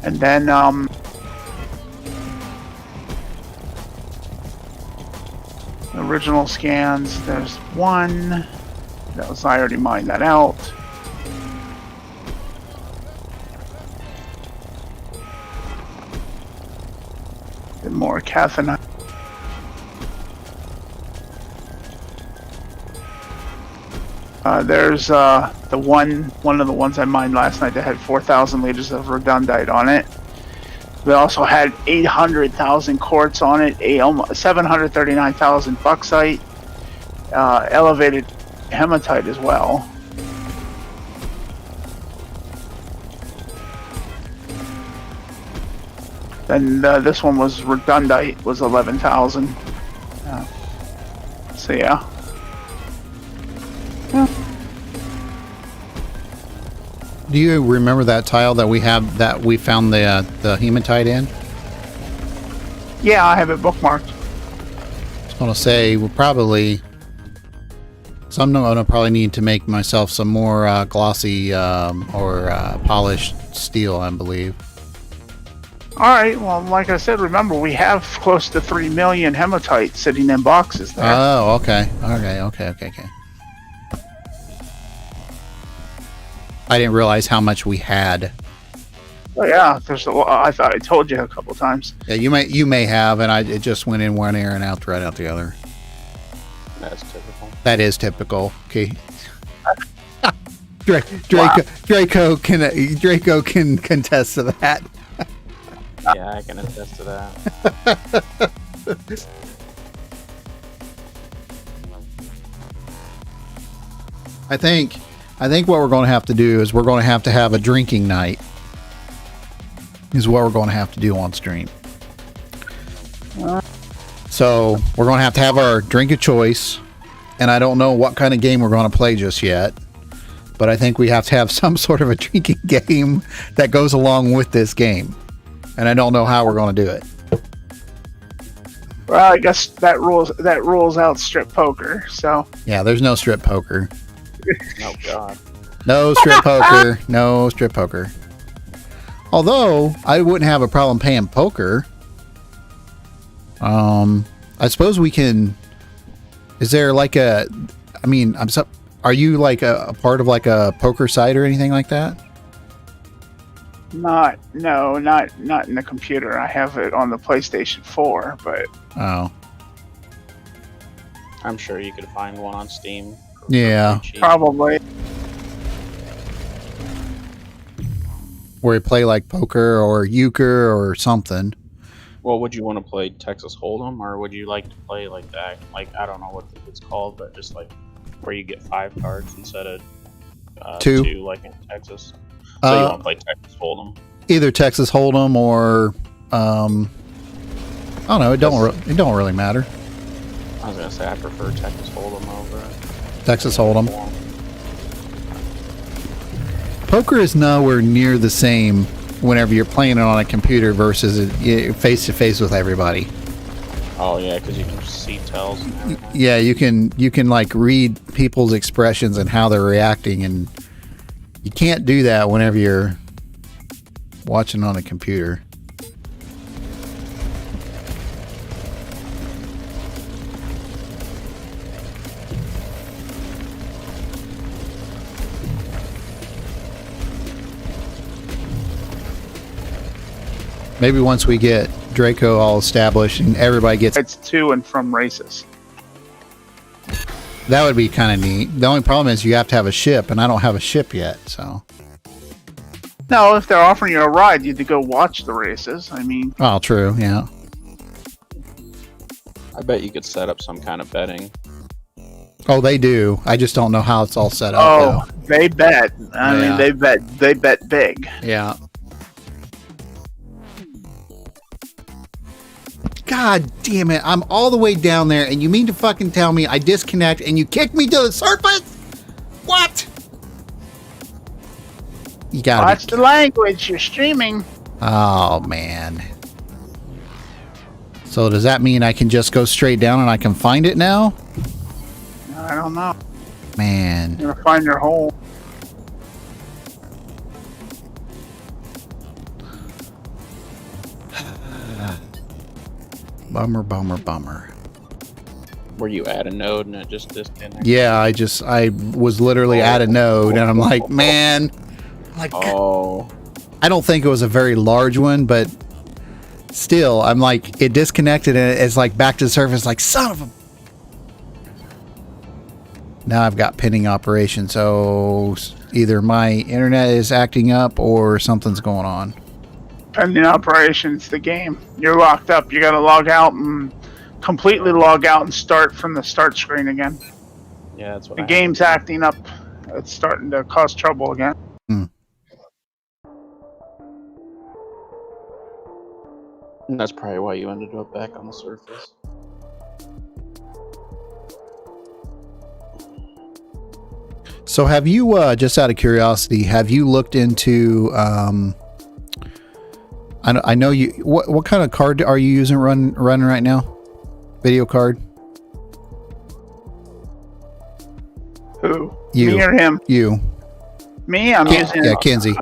And then original scans, there's one that was, I already mined that out. And more cathinite. There's the one of the ones I mined last night that had 4,000 liters of redundite on it. We also had 800,000 quartz on it, 739,000 bauxite, elevated hematite as well. Then this one was redundite, was 11,000. So yeah. Do you remember that tile that we found the hematite in? Yeah, I have it bookmarked. I was going to say we'll probably. So I'm going to probably need to make myself some more glossy or polished steel, I believe. All right. Well, like I said, remember we have close to 3 million hematite sitting in boxes there. Oh, okay. Okay. I didn't realize how much we had. Oh yeah, there's a lot. I thought I told you a couple times. Yeah, you may have, and it just went in one ear and out right out the other. That's typical. That is typical. Okay. Draco can contest to that. Yeah, I can attest to that. I think what we're going to have to do is we're going to have a drinking night. Is what we're going to have to do on stream. So we're going to have our drink of choice, and I don't know what kind of game we're going to play just yet, but I think we have to have some sort of a drinking game that goes along with this game. and I don't know how we're going to do it. Well, I guess that rules out strip poker. So Yeah, there's no strip poker. Oh God. No strip poker. No strip poker. Although I wouldn't have a problem paying poker. I suppose we can. Is there like a? I mean, are you like a part of like a poker site or anything like that? not in the computer. I have it on the PlayStation 4, but Oh, I'm sure you could find one on Steam. for Yeah. pretty cheap. probably. where you play like poker or euchre or something. Well, would you want to play Texas Hold'em, or would you like to play like that? Like, I don't know what it's called, but just like where you get 5 cards instead of Two. 2, like in Texas. So you want to play Texas Hold'em? Either Texas Hold'em or I don't know. It don't really matter. I was gonna say I prefer Texas Hold'em over Texas Hold'em. Forum. Poker is nowhere near the same whenever you're playing it on a computer versus face to face with everybody. Oh yeah, because you can see tells and everything. Yeah, you can like read people's expressions and how they're reacting, and you can't do that whenever you're watching on a computer. Maybe once we get Draco all established and everybody gets, It's to and from races. that would be kind of neat. The only problem is you have to have a ship, and I don't have a ship yet, so. No, if they're offering you a ride, you have to go watch the races. I mean, Oh, true, yeah. I bet you could set up some kind of betting. Oh, they do. I just don't know how it's all set up. oh, they bet. I Yeah. mean, they bet big. though. Yeah. God damn it. I'm all the way down there, and you mean to fucking tell me I disconnect and you kick me to the surface? What? You gotta Watch be. the language. You're streaming. Oh, man. So does that mean I can just go straight down and I can find it now? I don't know. Man. You're gonna find your hole. Bummer, bummer, bummer. Where you add a node and it just disconnects. Yeah, I was literally at a node, and I'm like, man. Like, Oh. I don't think it was a very large one, but still, I'm like, it disconnected and it's like back to the surface, like, son of a. Now I've got pinning operation, so either my internet is acting up or something's going on. Pending operations, the game. You're locked up. You gotta log out and completely log out and start from the start screen again. Yeah, that's what The I game's acting up. It's starting to cause trouble again. And that's probably why you ended up back on the surface. So have you, just out of curiosity, have you looked into, I know you, what kind of card are you using running right now? Video card? Who? You. Me or him? You. Me? I'm using. Yeah, Kenzie.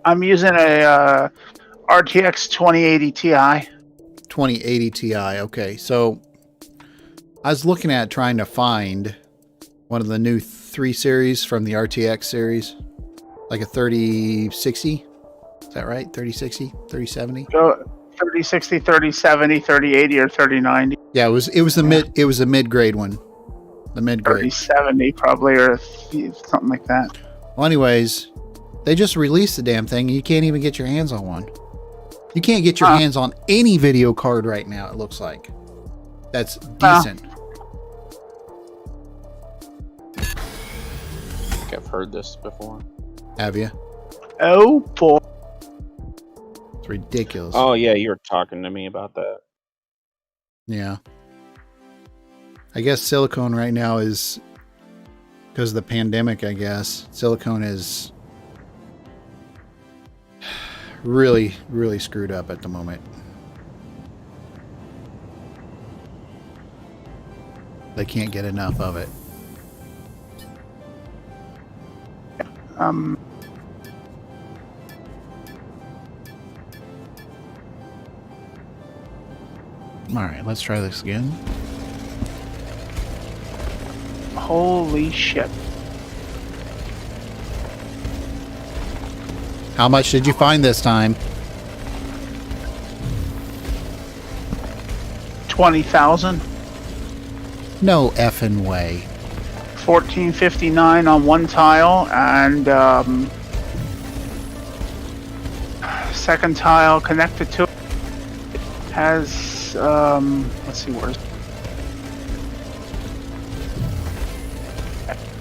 I'm using a RTX 2080 Ti. 2080 Ti. Okay, so I was looking at trying to find one of the new 3 series from the RTX series, like a 3060. Is that right? 3060, 3070. Go 3060, 3070, 3080, or 3090. Yeah, it was the mid grade one, the mid grade. 3070 probably, or something like that. Well, anyways, they just released the damn thing. And you can't even get your hands on one. You can't get your hands on any video card right now. It looks like that's decent. think I've heard this before. Have you? Oh boy. It's ridiculous. Oh yeah, you were talking to me about that. Yeah. I guess silicone right now is because of the pandemic, I guess. Silicone is really, really screwed up at the moment. They can't get enough of it. Alright, let's try this again. Holy shit. How much did you find this time? 20,000. No effing way. 1459 on one tile, and second tile connected to it has let's see, where's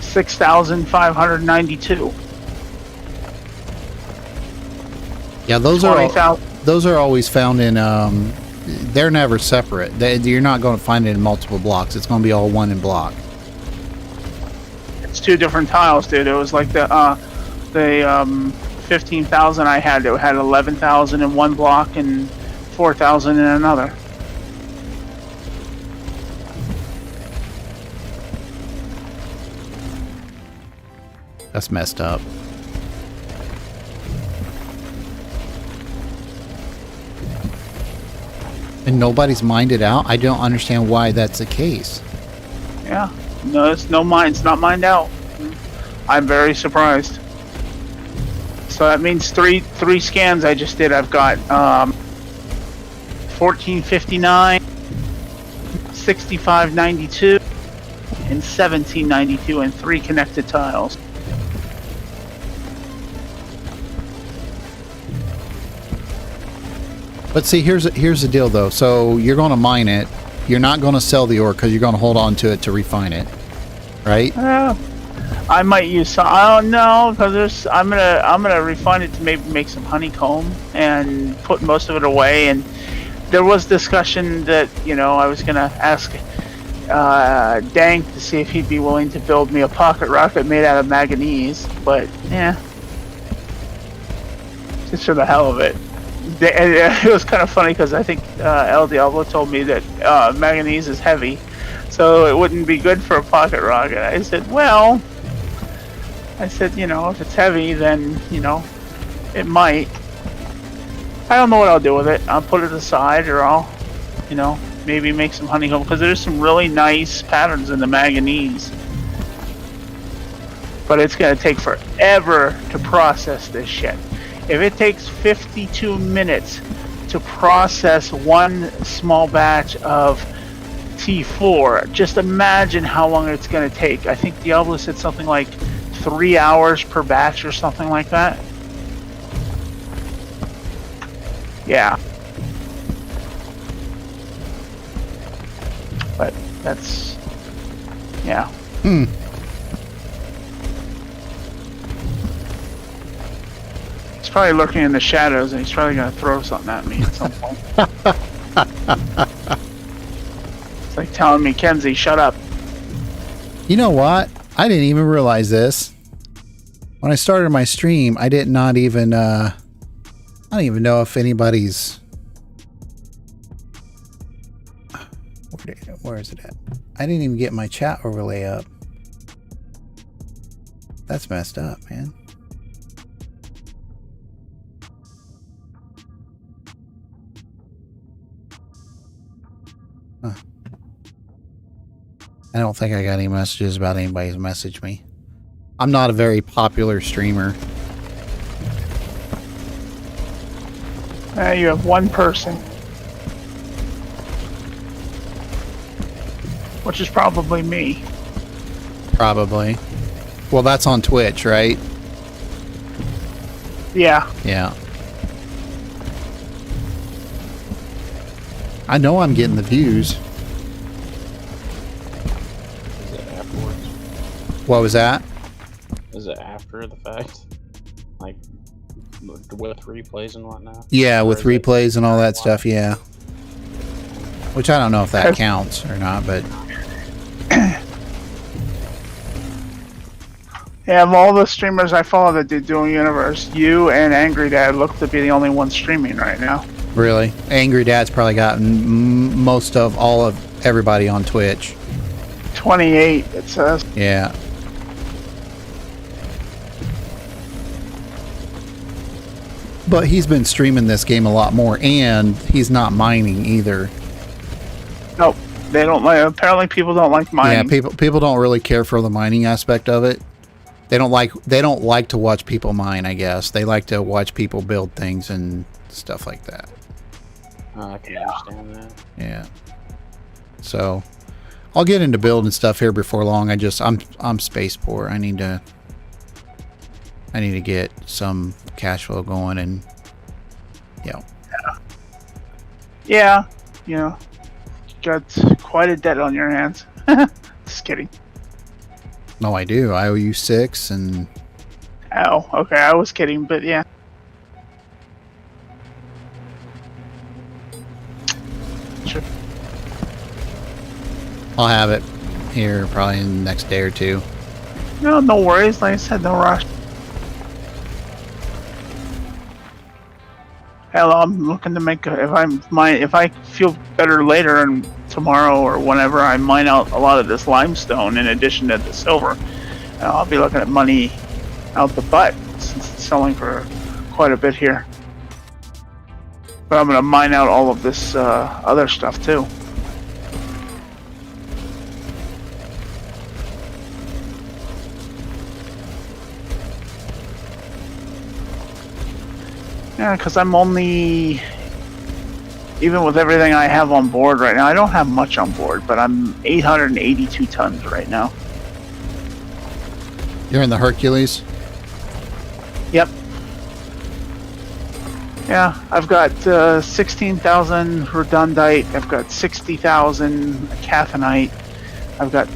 6,592. Yeah, those are 20,000. those are always found in they're never separate. You're not going to find it in multiple blocks. It's going to be all one in block. It's two different tiles, dude. It was like the 15,000 I had. It had 11,000 in one block and 4,000 in another. That's messed up. And nobody's mined it out? I don't understand why that's the case. Yeah. No, it's no mine. It's not mined out. I'm very surprised. So that means three scans I just did. I've got 1459, 6592, and 1792, and 3 connected tiles. But see, here's the deal, though. So you're going to mine it. You're not going to sell the ore because you're going to hold on to it to refine it, right? I might use some. I don't know, because I'm gonna refine it to maybe make some honeycomb and put most of it away. And there was discussion that, you know, I was gonna ask Dank to see if he'd be willing to build me a pocket rocket made out of manganese, but yeah, just for the hell of it. It was kind of funny because I think El Diablo told me that manganese is heavy, so it wouldn't be good for a pocket rocket. I said, well, you know, if it's heavy, then, you know, it might. I don't know what I'll do with it. I'll put it aside, or I'll, you know, maybe make some honeycomb, because there's some really nice patterns in the manganese. But it's going to take forever to process this shit. If it takes 52 minutes to process one small batch of T4, just imagine how long it's going to take. I think Diablo said something like 3 hours per batch or something like that. Yeah. But that's, yeah. He's probably lurking in the shadows, and he's probably going to throw something at me at some point. It's like telling me, Kenzie, shut up. You know what? I didn't even realize this. When I started my stream, I did not even, I don't even know if anybody's... Where is it at? I didn't even get my chat overlay up. That's messed up, man. Huh. I don't think I got any messages about anybody's messaged me. I'm not a very popular streamer. You have one person. Which is probably me. Probably. Well, that's on Twitch, right? Yeah. Yeah. I know I'm getting the views. Is it afterwards? What was that? Is it after the fact? Like, with replays and whatnot? Yeah, Or with is it replays and all that live? stuff, yeah. Which I don't know if that counts or not, but... Yeah, of all the streamers I follow that do Dual Universe, you and Angry Dad look to be the only ones streaming right now. Really? Angry Dad's probably gotten most of all of everybody on Twitch. 28, it says. Yeah. But he's been streaming this game a lot more, and he's not mining either. Nope, they don't like. Apparently, people don't like mining. Yeah, people don't really care for the mining aspect of it. They don't like to watch people mine, I guess. They like to watch people build things and stuff like that. I can understand that. Yeah. So, I'll get into building stuff here before long. I'm space poor. I need to get some cash flow going, and Yeah, you know, got quite a debt on your hands. Just kidding. no, I do. I owe you 6, and Oh, okay, I was kidding, but yeah. Sure. I'll have it here probably in the next day or two. No, no worries. Like I said, no rush. Hell, I'm looking to make if I feel better later and tomorrow or whenever I mine out a lot of this limestone in addition to the silver, I'll be looking at money out the butt since it's selling for quite a bit here. But I'm gonna mine out all of this other stuff too. Yeah, because I'm only, even with everything I have on board right now, I don't have much on board, but I'm 882 tons right now. You're in the Hercules? Yep. Yeah, I've got 16,000 redundite. I've got 60,000 cathinite. I've got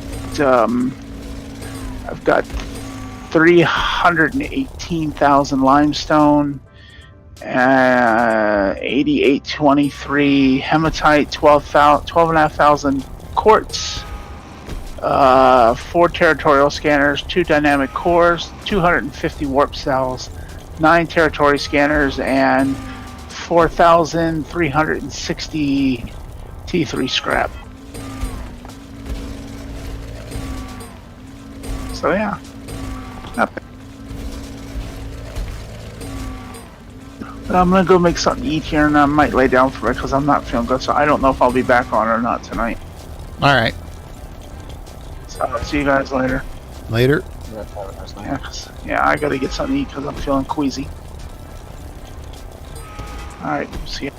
318,000 limestone. 8823 hematite, 12,500 quartz, 4 territorial scanners, 2 dynamic cores, 250 warp cells, 9 territory scanners, and 4,360 T3 scrap. So yeah, not bad. I'm gonna go make something to eat here, and I might lay down for it because I'm not feeling good. So I don't know if I'll be back on or not tonight. All right. So I'll see you guys later. Later. Yeah, I gotta get something to eat because I'm feeling queasy. All right, see you.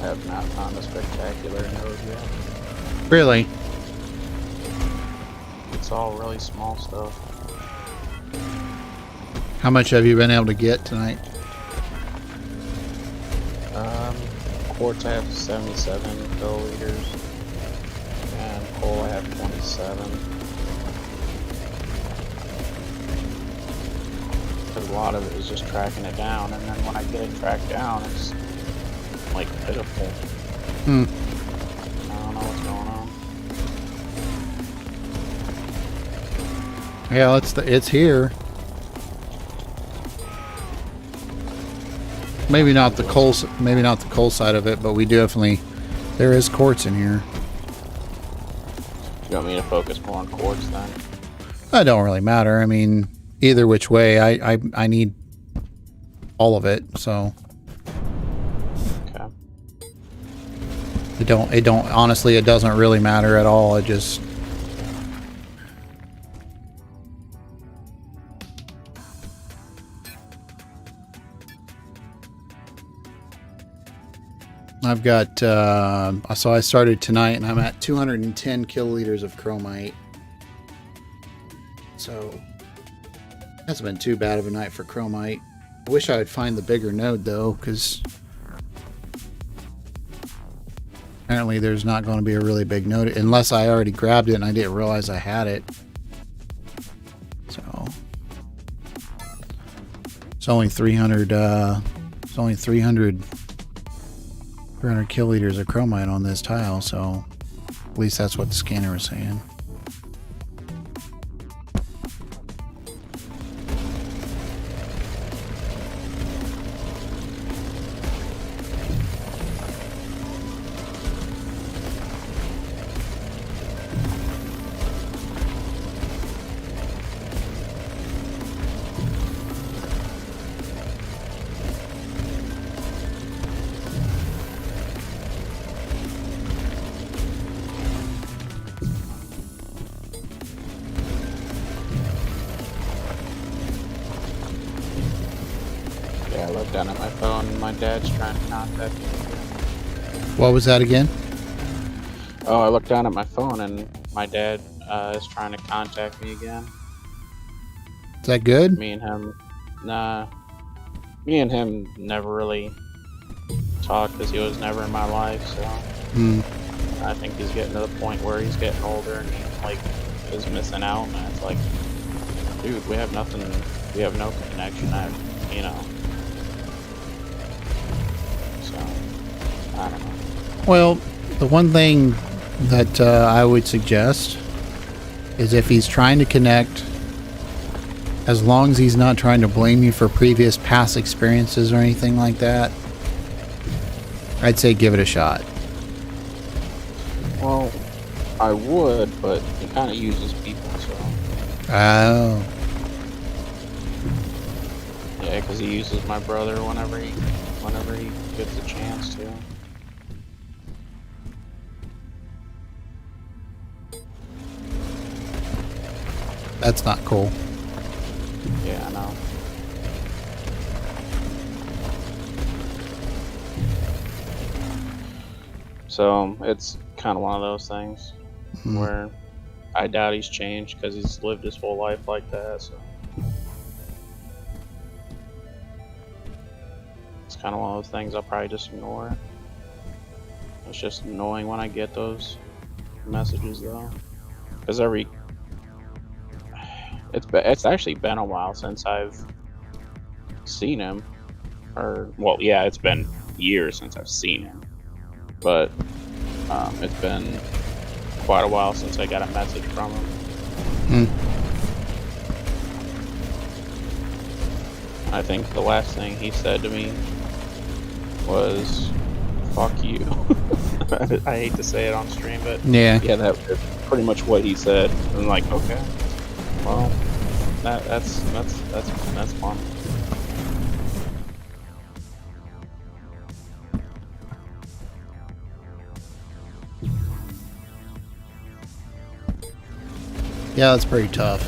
Have not found a spectacular node yet. Really? It's all really small stuff. How much have you been able to get tonight? Quartz I have 77 kiloliters, and coal I have 27. Because a lot of it is just tracking it down, and then when I get it tracked down, it's like pitiful. I don't know what's going on. Yeah, it's here. Maybe not the coal side of it, but we definitely there is quartz in here. You want me to focus more on quartz then? That don't really matter. I mean, either which way, I need all of it. So Okay. it don't honestly it doesn't really matter at all. It just I've got, so I started tonight and I'm at 210 kiloliters of chromite. So, hasn't been too bad of a night for chromite. I wish I would find the bigger node though, because apparently there's not going to be a really big node, unless I already grabbed it and I didn't realize I had it. So, it's only 300, 300 kiloliters of chromite on this tile, so at least that's what the scanner was saying. Yeah, I looked down at my phone and my dad's trying to contact me. What was that again? Oh, I looked down at my phone and my dad is trying to contact me again. Is that good? Me and him never really talked because he was never in my life, so I think he's getting to the point where he's getting older and he like is missing out, and it's like, dude, we have nothing, we have no connection, you know. So I don't know. Well, the one thing that I would suggest is if he's trying to connect, as long as he's not trying to blame you for previous past experiences or anything like that, I'd say give it a shot. Well, I would, but he kind of uses people, so. Oh. Yeah, because he uses my brother whenever he gets a chance to. That's not cool. Yeah, I know. So it's kind of one of those things where I doubt he's changed because he's lived his whole life like that. So it's kind of one of those things I'll probably just ignore. It's just annoying when I get those messages though, because it's actually been a while since I've seen him, or well, yeah, it's been years since I've seen him, but it's been quite a while since I got a message from him. I think the last thing he said to me was "fuck you." I hate to say it on stream, but yeah, that's pretty much what he said. I'm like, okay, well, that's fun. Yeah, that's pretty tough.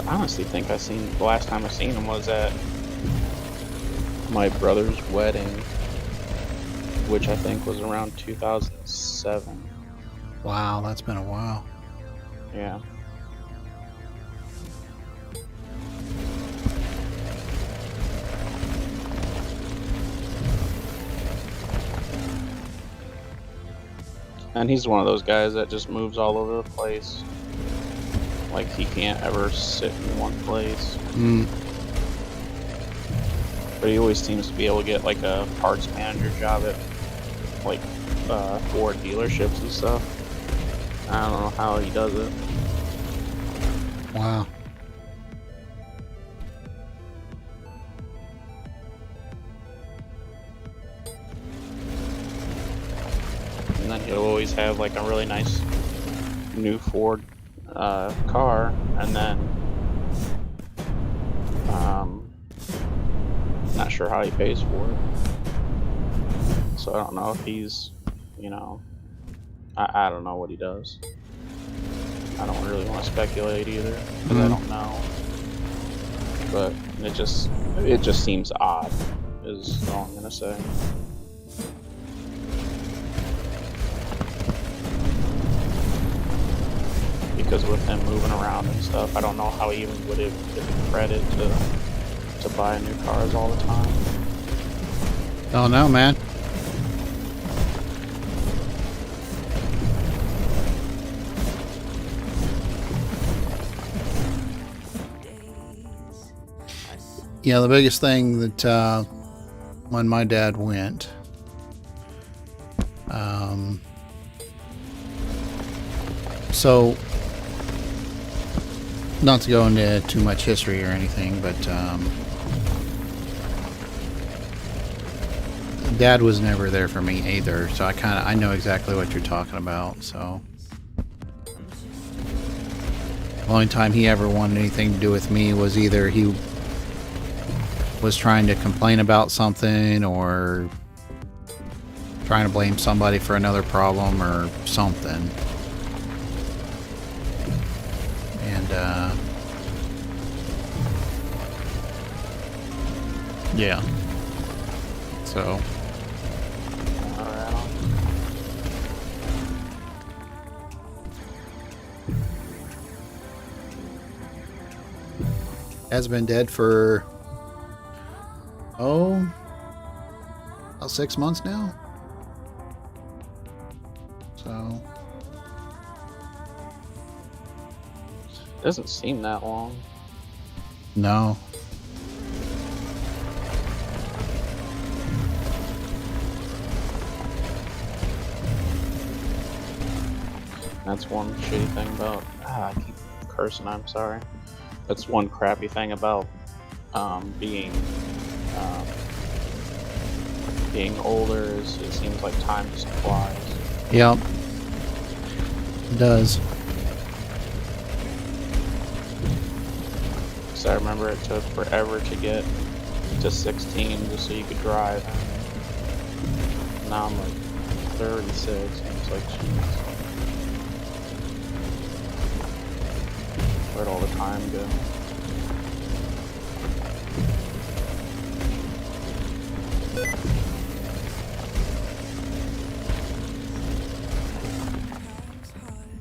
I honestly think the last time I seen him was at my brother's wedding, which I think was around 2007. Wow, that's been a while. Yeah. And he's one of those guys that just moves all over the place. Like, he can't ever sit in one place. But he always seems to be able to get like a parts manager job at like Ford dealerships and stuff. I don't know how he does it. Wow. And then he'll always have like a really nice new Ford car, and then not sure how he pays for it. So I don't know if he's, you know, I don't know what he does. I don't really want to speculate either because I don't know. But it just seems odd, is all I'm gonna say. Because with him moving around and stuff, I don't know how he even would have given credit to buy new cars all the time. Oh no, man. Yeah, the biggest thing that when my dad went, so not to go into too much history or anything, but Dad was never there for me either, so I know exactly what you're talking about. So the only time he ever wanted anything to do with me was either he was trying to complain about something or trying to blame somebody for another problem or something. And yeah. So has been dead for about 6 months now. So Doesn't seem that long. no. That's one shitty thing about. I keep cursing. I'm sorry. That's one crappy thing about being older. Is it seems like time just flies. Yep. It does. So I remember it took forever to get to 16 just so you could drive. Now I'm like 36, and it's like, jeez. Where'd all the time go?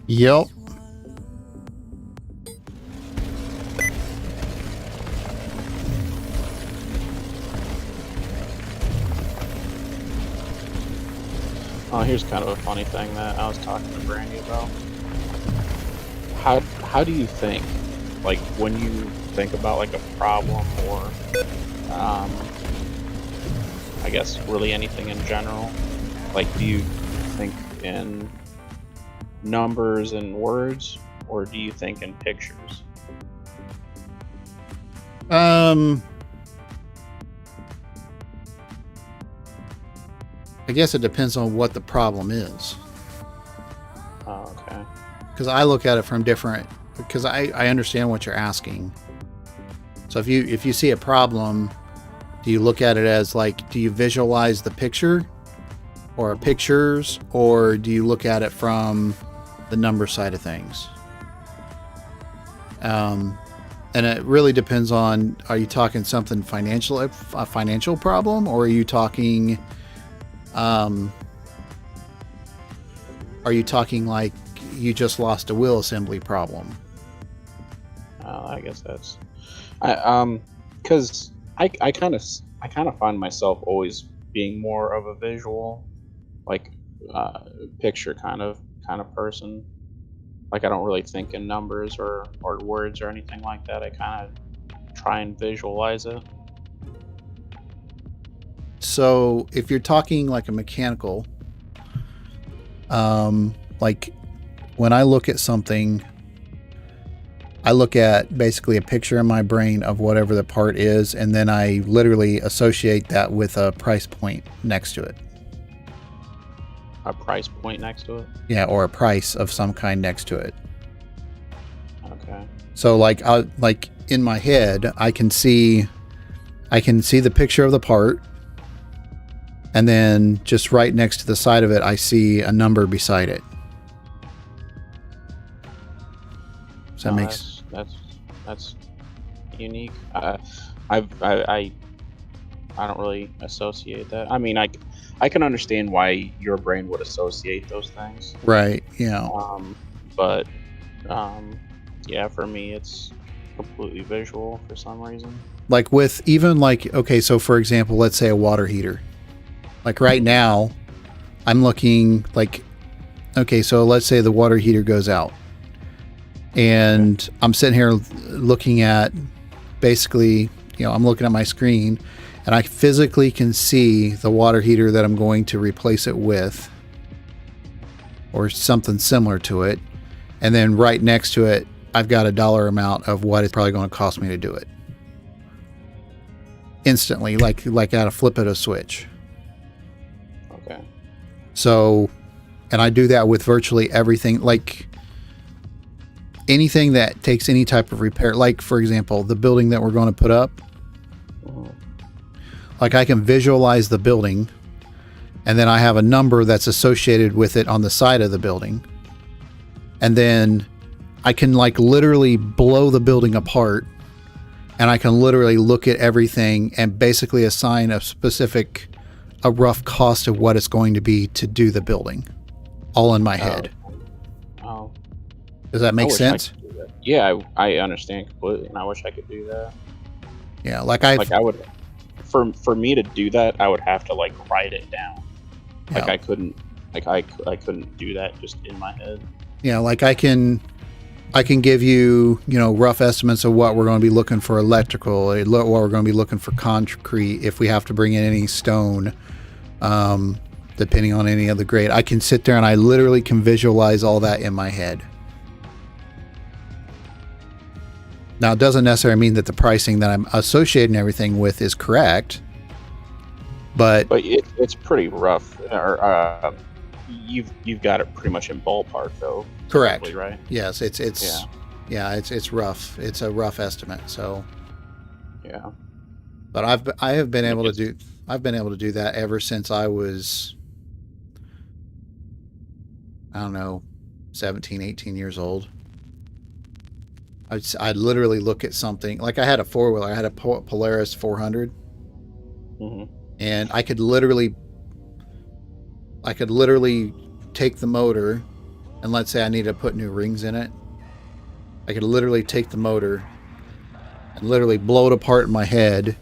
Yep. Oh, here's kind of a funny thing that I was talking to Brandy about. How do you think, like, when you think about like a problem or I guess really anything in general, like, do you think in numbers and words, or do you think in pictures? I guess it depends on what the problem is. Oh, okay. Because I look at it from different, because I understand what you're asking. So if you see a problem, do you look at it as like, do you visualize the picture or pictures, or do you look at it from the number side of things? And it really depends on, are you talking something financial, a financial problem, or are you talking like you just lost a wheel assembly problem? I guess that's because I kind of find myself always being more of a visual, like picture kind of person. Like, I don't really think in numbers or words or anything like that. I kind of try and visualize it. So if you're talking like a mechanical, Like when I look at something, I look at basically a picture in my brain of whatever the part is, and then I literally associate that with a price point next to it. A price point next to it? Yeah, or a price of some kind next to it. Okay. So like in my head, I can see the picture of the part, and then just right next to the side of it, I see a number beside it. Does that make sense? That's unique. I don't really associate that. I mean, I can understand why your brain would associate those things. Right. Yeah. But yeah, for me, it's completely visual for some reason. Like with even like, okay, so for example, let's say a water heater. Like right now, I'm looking like, okay, so let's say the water heater goes out. And I'm sitting here looking at basically, I'm looking at my screen, and I physically can see the water heater that I'm going to replace it with, or something similar to it. And then right next to it, I've got a dollar amount of what it's probably going to cost me to do it. Instantly, like at a flip of a switch. Okay. So, and I do that with virtually everything, like anything that takes any type of repair. Like, for example, the building that we're going to put up. Like, I can visualize the building, and then I have a number that's associated with it on the side of the building. And then I can like literally blow the building apart, and I can literally look at everything and basically assign a rough cost of what it's going to be to do the building, all in my head. Oh. Does that make sense? Yeah, I understand completely, and I wish I could do that. Yeah, like I would. For me to do that, I would have to like write it down. Yeah. Like I couldn't do that just in my head. Yeah, like I can give you, rough estimates of what we're going to be looking for electrical, what we're going to be looking for concrete, if we have to bring in any stone, depending on any of the grade. I can sit there and I literally can visualize all that in my head. Now, it doesn't necessarily mean that the pricing that I'm associating everything with is correct, but it's pretty rough. Or you've got it pretty much in ballpark though. Correct. Probably, right? Yes, it's rough. It's a rough estimate. So yeah. But I have been able to do that ever since I was, I don't know, 17, 18 years old. I'd literally look at something like I had a four-wheeler. I had a Polaris 400, and I could literally take the motor, and let's say I need to put new rings in it. I could literally take the motor and literally blow it apart in my head,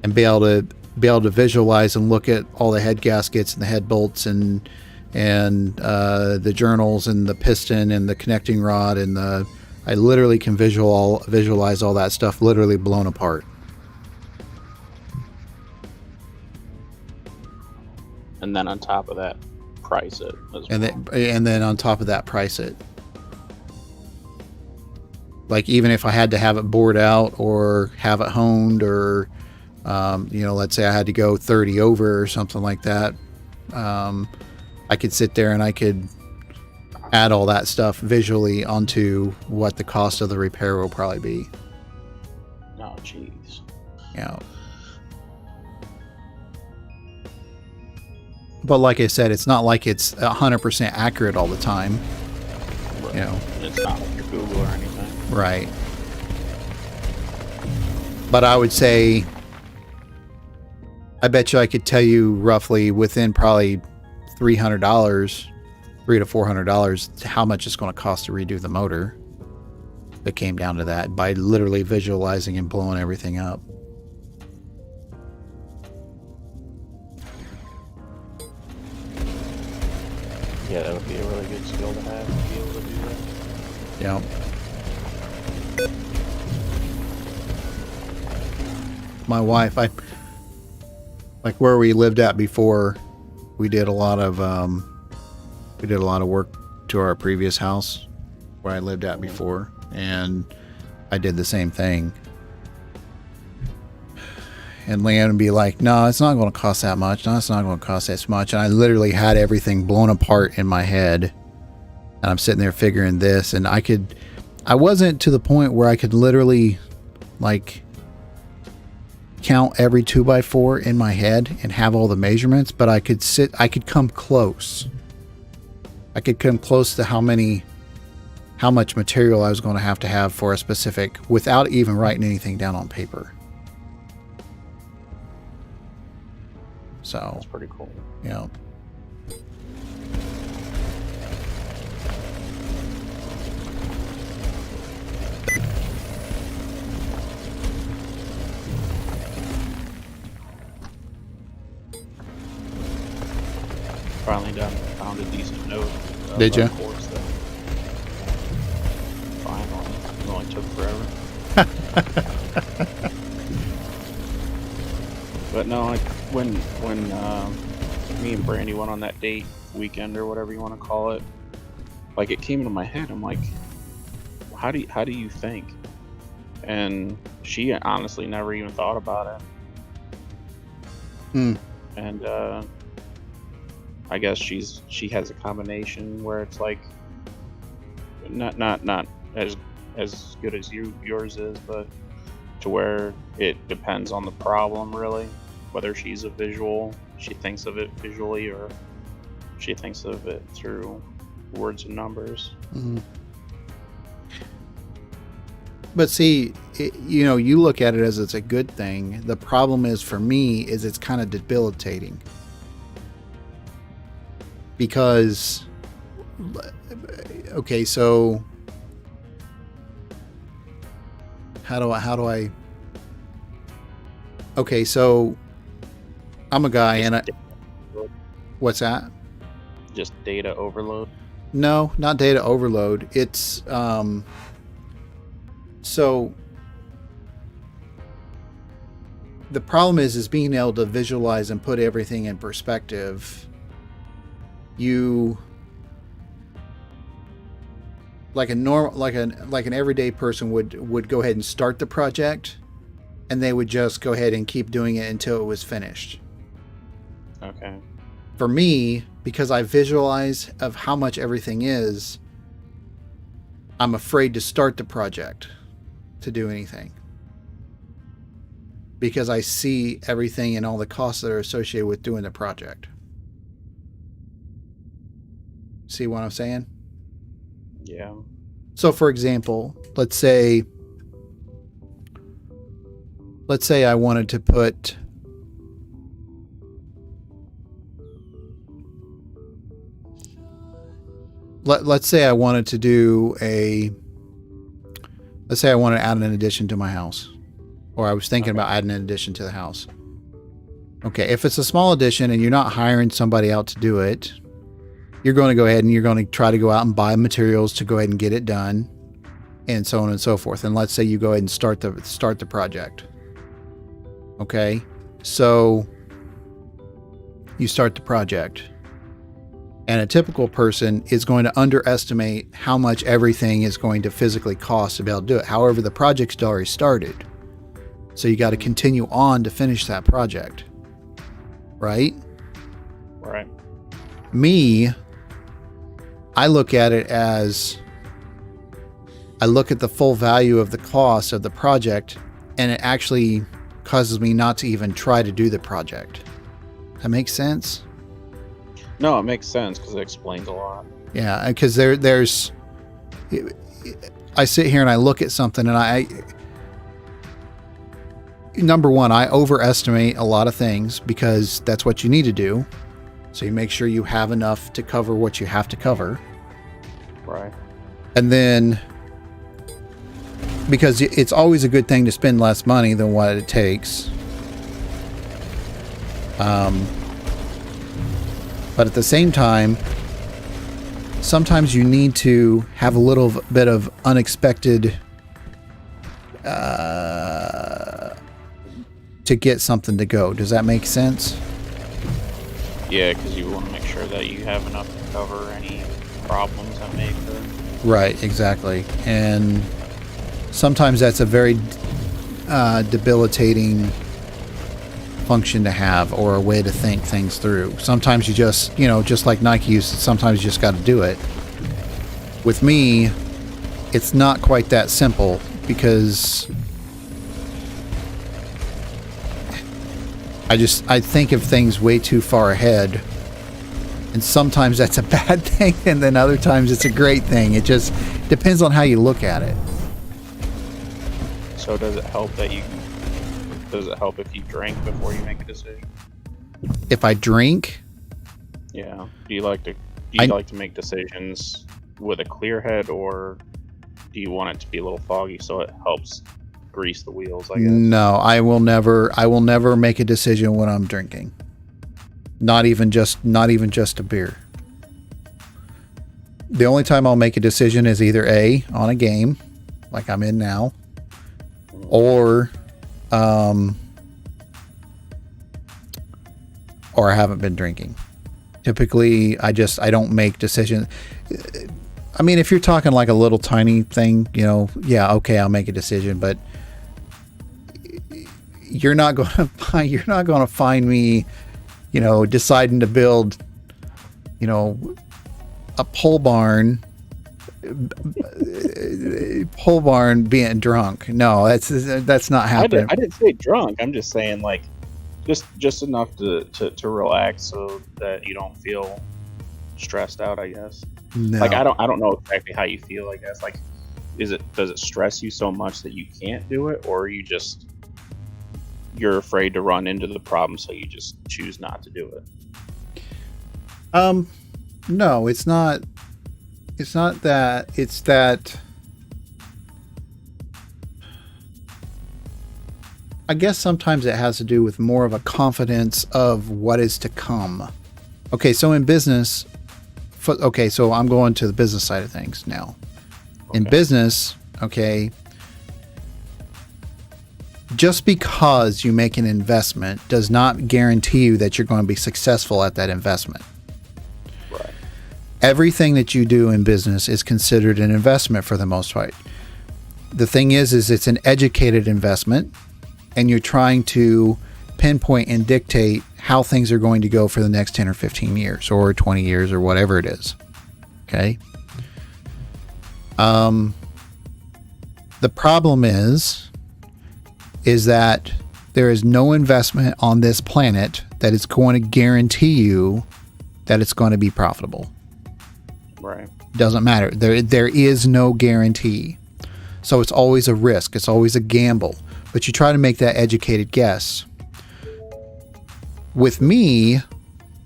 and be able to visualize and look at all the head gaskets and the head bolts and the journals and the piston and the connecting rod and I literally can visualize all that stuff literally blown apart. And then on top of that, price it as and well. then on top of that, price it. Like even if I had to have it bored out or have it honed or, let's say I had to go 30 over or something like that, I could sit there and I could add all that stuff visually onto what the cost of the repair will probably be. Oh, jeez. Yeah. But like I said, it's not like it's 100% accurate all the time. Right. It's not like your Google or anything. Right. But I would say, I bet you I could tell you roughly within probably $300, $300 to $400, how much it's going to cost to redo the motor. It came down to that by literally visualizing and blowing everything up. Yeah, that would be a really good skill to have to be able to do that. Yeah. My wife, like where we lived at before, we did a lot of We did a lot of work to our previous house where I lived at before, and I did the same thing. And Leanne would be like, no, it's not going to cost that much. No, it's not going to cost that much. And I literally had everything blown apart in my head. And I'm sitting there figuring this, and I wasn't to the point where I could literally like count every 2x4 in my head and have all the measurements, but I could come close. I could come close to how much material I was going to have for a specific, without even writing anything down on paper. So That's pretty cool. yeah. Finally found a decent note. Did ya? Course that finally. It only took forever. But no, like when me and Brandy went on that date weekend or whatever you want to call it, like it came into my head. I'm like, how do you think? And she honestly never even thought about it. And I guess she has a combination where it's like not as good as yours is, but to where it depends on the problem really, whether she thinks of it visually or she thinks of it through words and numbers. Mm-hmm. But see, you look at it as it's a good thing. The problem is for me is it's kind of debilitating. Because, okay, so how do I? Okay, so I'm a guy, and what's that? Just data overload. No, not data overload. It's so the problem is being able to visualize and put everything in perspective. You like an everyday person would go ahead and start the project, and they would just go ahead and keep doing it until it was finished. Okay. For me, because I visualize of how much everything is, I'm afraid to start the project to do anything. Because I see everything and all the costs that are associated with doing the project. See what I'm saying? Yeah. So for example, let's say I wanted to put let's say I wanted to add an addition to my house, or I was thinking about adding an addition to the house. Okay, if it's a small addition and you're not hiring somebody out to do it, you're going to go ahead and you're going to try to go out and buy materials to go ahead and get it done, and so on and so forth. And let's say you go ahead and start the project. Okay, so you start the project, and a typical person is going to underestimate how much everything is going to physically cost to be able to do it. However, the project's already started, so you got to continue on to finish that project, right? Right. Me, I look at it as I look at the full value of the cost of the project, and it actually causes me not to even try to do the project. That makes sense? No, it makes sense because it explains a lot. Yeah, because there's I sit here and I look at something, and number one, I overestimate a lot of things because that's what you need to do. So you make sure you have enough to cover what you have to cover. Right. And then, because it's always a good thing to spend less money than what it takes. But at the same time, sometimes you need to have a little bit of unexpected to get something to go. Does that make sense? Yeah, because you want to make sure that you have enough cover any problems that may occur. Right, exactly. And sometimes that's a very debilitating function to have, or a way to think things through. Sometimes you just, just like Nike used, sometimes you just got to do it. With me, it's not quite that simple, because I think of things way too far ahead. And sometimes that's a bad thing, and then other times it's a great thing. It just depends on how you look at it. So does it help if you drink before you make a decision? If I drink, Yeah. Do you like to make decisions with a clear head, or do you want it to be a little foggy so it helps grease the wheels, I guess? no, I will never make a decision when I'm drinking. Not even just a beer. The only time I'll make a decision is either A, on a game, like I'm in now, or I haven't been drinking. Typically, I don't make decisions. I mean, if you're talking like a little tiny thing, yeah, okay, I'll make a decision, but you're not going to find me, deciding to build, a pole barn being drunk. No, that's not happening. I didn't say drunk. I'm just saying, like, just enough to relax so that you don't feel stressed out, I guess. No. Like, I don't know exactly how you feel, I guess. Like, does it stress you so much that you can't do it, or you're afraid to run into the problem, so you just choose not to do it? No, it's not that. It's that I guess sometimes it has to do with more of a confidence of what is to come. Okay, so in business, so I'm going to the business side of things now. Okay. In business, okay, just because you make an investment does not guarantee you that you're going to be successful at that investment. Right. Everything that you do in business is considered an investment for the most part. The thing is it's an educated investment, and you're trying to pinpoint and dictate how things are going to go for the next 10 or 15 years or 20 years or whatever it is. Okay. The problem is that there is no investment on this planet that is going to guarantee you that it's going to be profitable. Right. Doesn't matter. There is no guarantee. So it's always a risk. It's always a gamble. But you try to make that educated guess. With me,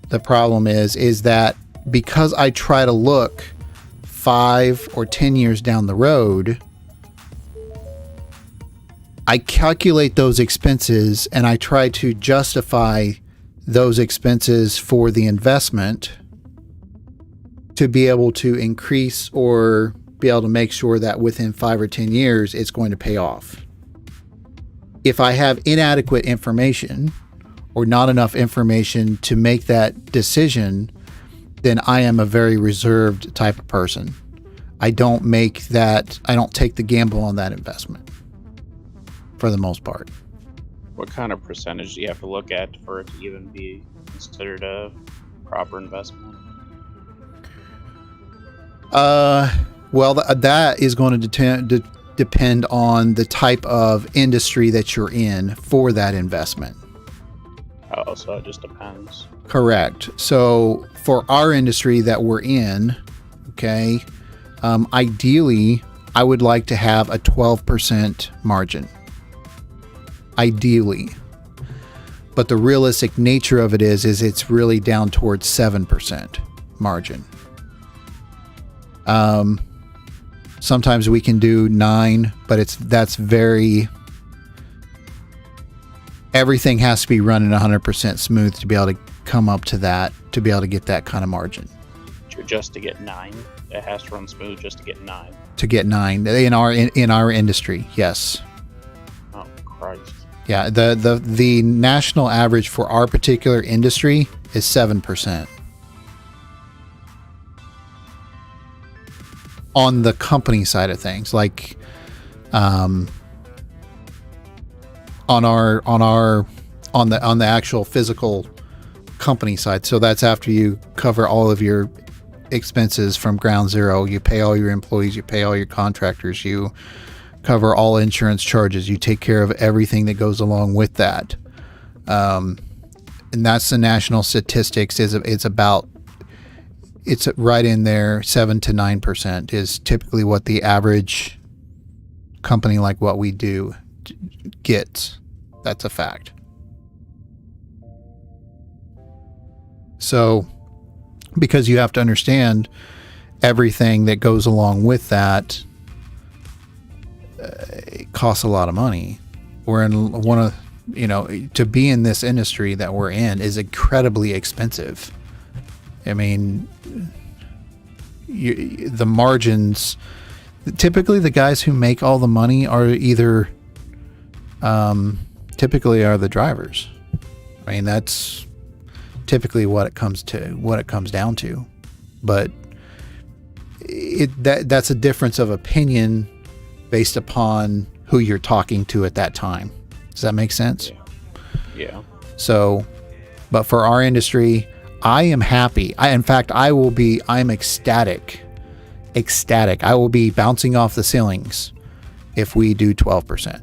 the problem is that because I try to look 5 or 10 years down the road, I calculate those expenses and I try to justify those expenses for the investment to be able to increase or be able to make sure that within 5 or 10 years it's going to pay off. If I have inadequate information or not enough information to make that decision, then I am a very reserved type of person. I don't take the gamble on that investment for the most part. What kind of percentage do you have to look at for it to even be considered a proper investment? Well, that is going to depend on the type of industry that you're in for that investment. Oh, so it just depends. Correct. So for our industry that we're in, okay, ideally, I would like to have a 12% margin. Ideally. But the realistic nature of it is it's really down towards 7% margin. Sometimes we can do 9, but that's very, everything has to be running 100% smooth to be able to come up to that, to be able to get that kind of margin. Just to get 9, it has to run smooth just to get 9. To get 9 in our industry, yes. Oh Christ! Yeah, the national average for our particular industry is 7%. on the company side of things, like on the actual physical company side. So that's after you cover all of your expenses from ground zero. You pay all your employees, you pay all your contractors, you cover all insurance charges, you take care of everything that goes along with that. And that's the national statistics. It's right in there. 7 to 9% is typically what the average company like what we do gets. That's a fact. So, because you have to understand everything that goes along with that, it costs a lot of money. We're in one of, to be in this industry that we're in is incredibly expensive. I mean, the margins, typically the guys who make all the money are either, typically are the drivers. I mean, that's typically what it comes down to. But that's a difference of opinion based upon who you're talking to at that time. Does that make sense? Yeah. So, but for our industry, I am happy. I'm ecstatic. I will be bouncing off the ceilings if we do 12%.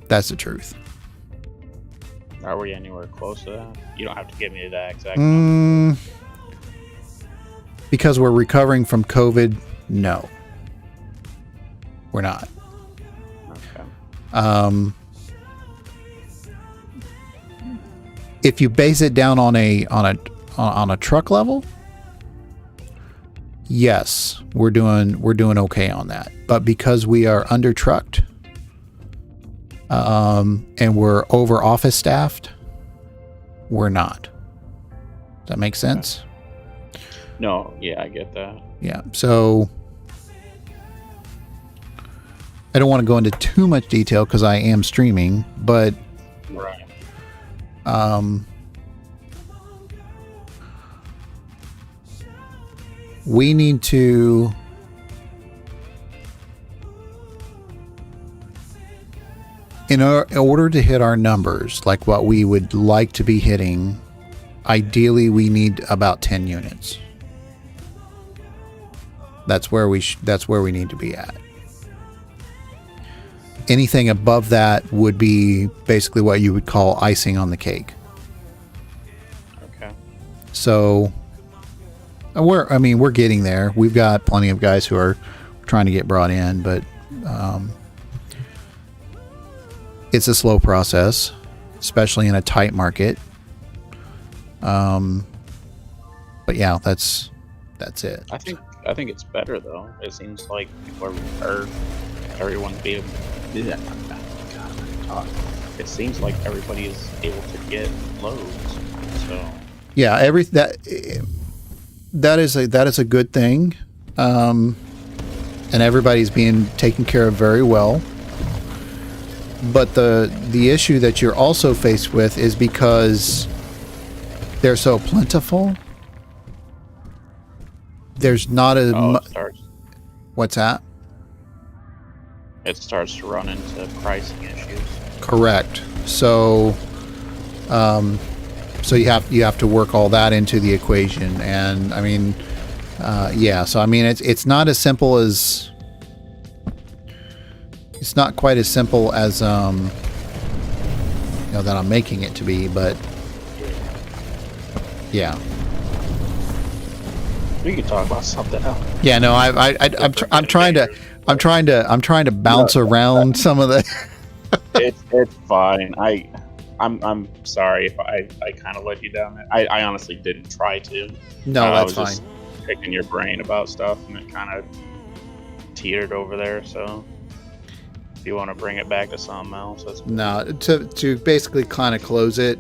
That's the truth. Are we anywhere close to that? You don't have to give me that exact number. Because we're recovering from COVID, no. We're not. Okay. If you base it down on a truck level, yes, we're doing okay on that. But because we are under trucked, and we're over office staffed, we're not. Does that make sense? No, yeah, I get that. Yeah. So I don't want to go into too much detail because I am streaming, but right. We need to in order to hit our numbers, like what we would like to be hitting, ideally we need about 10 units. That's where we need to be at. Anything above that would be basically what you would call icing on the cake. Okay. So we're getting there. We've got plenty of guys who are trying to get brought in, but it's a slow process, especially in a tight market. But yeah, that's it. I think it's better though. It seems like people are everyone's being. It seems like everybody is able to get loads. So yeah, that is a good thing, and everybody's being taken care of very well. But the issue that you're also faced with is because they're so plentiful. There's not as much. What's that? It starts to run into pricing issues. Correct. So you have to work all that into the equation, and I mean, yeah. So I mean, it's not as simple as. It's not quite as simple as that I'm making it to be, but yeah. We can talk about something else. Yeah, no, I'm trying to bounce around some of the. It's fine. I'm sorry if I kind of let you down. I honestly didn't try to. No, that's I was fine. Just picking your brain about stuff, and it kind of teetered over there. So if you want to bring it back to something else, that's cool. No, to basically kind of close it.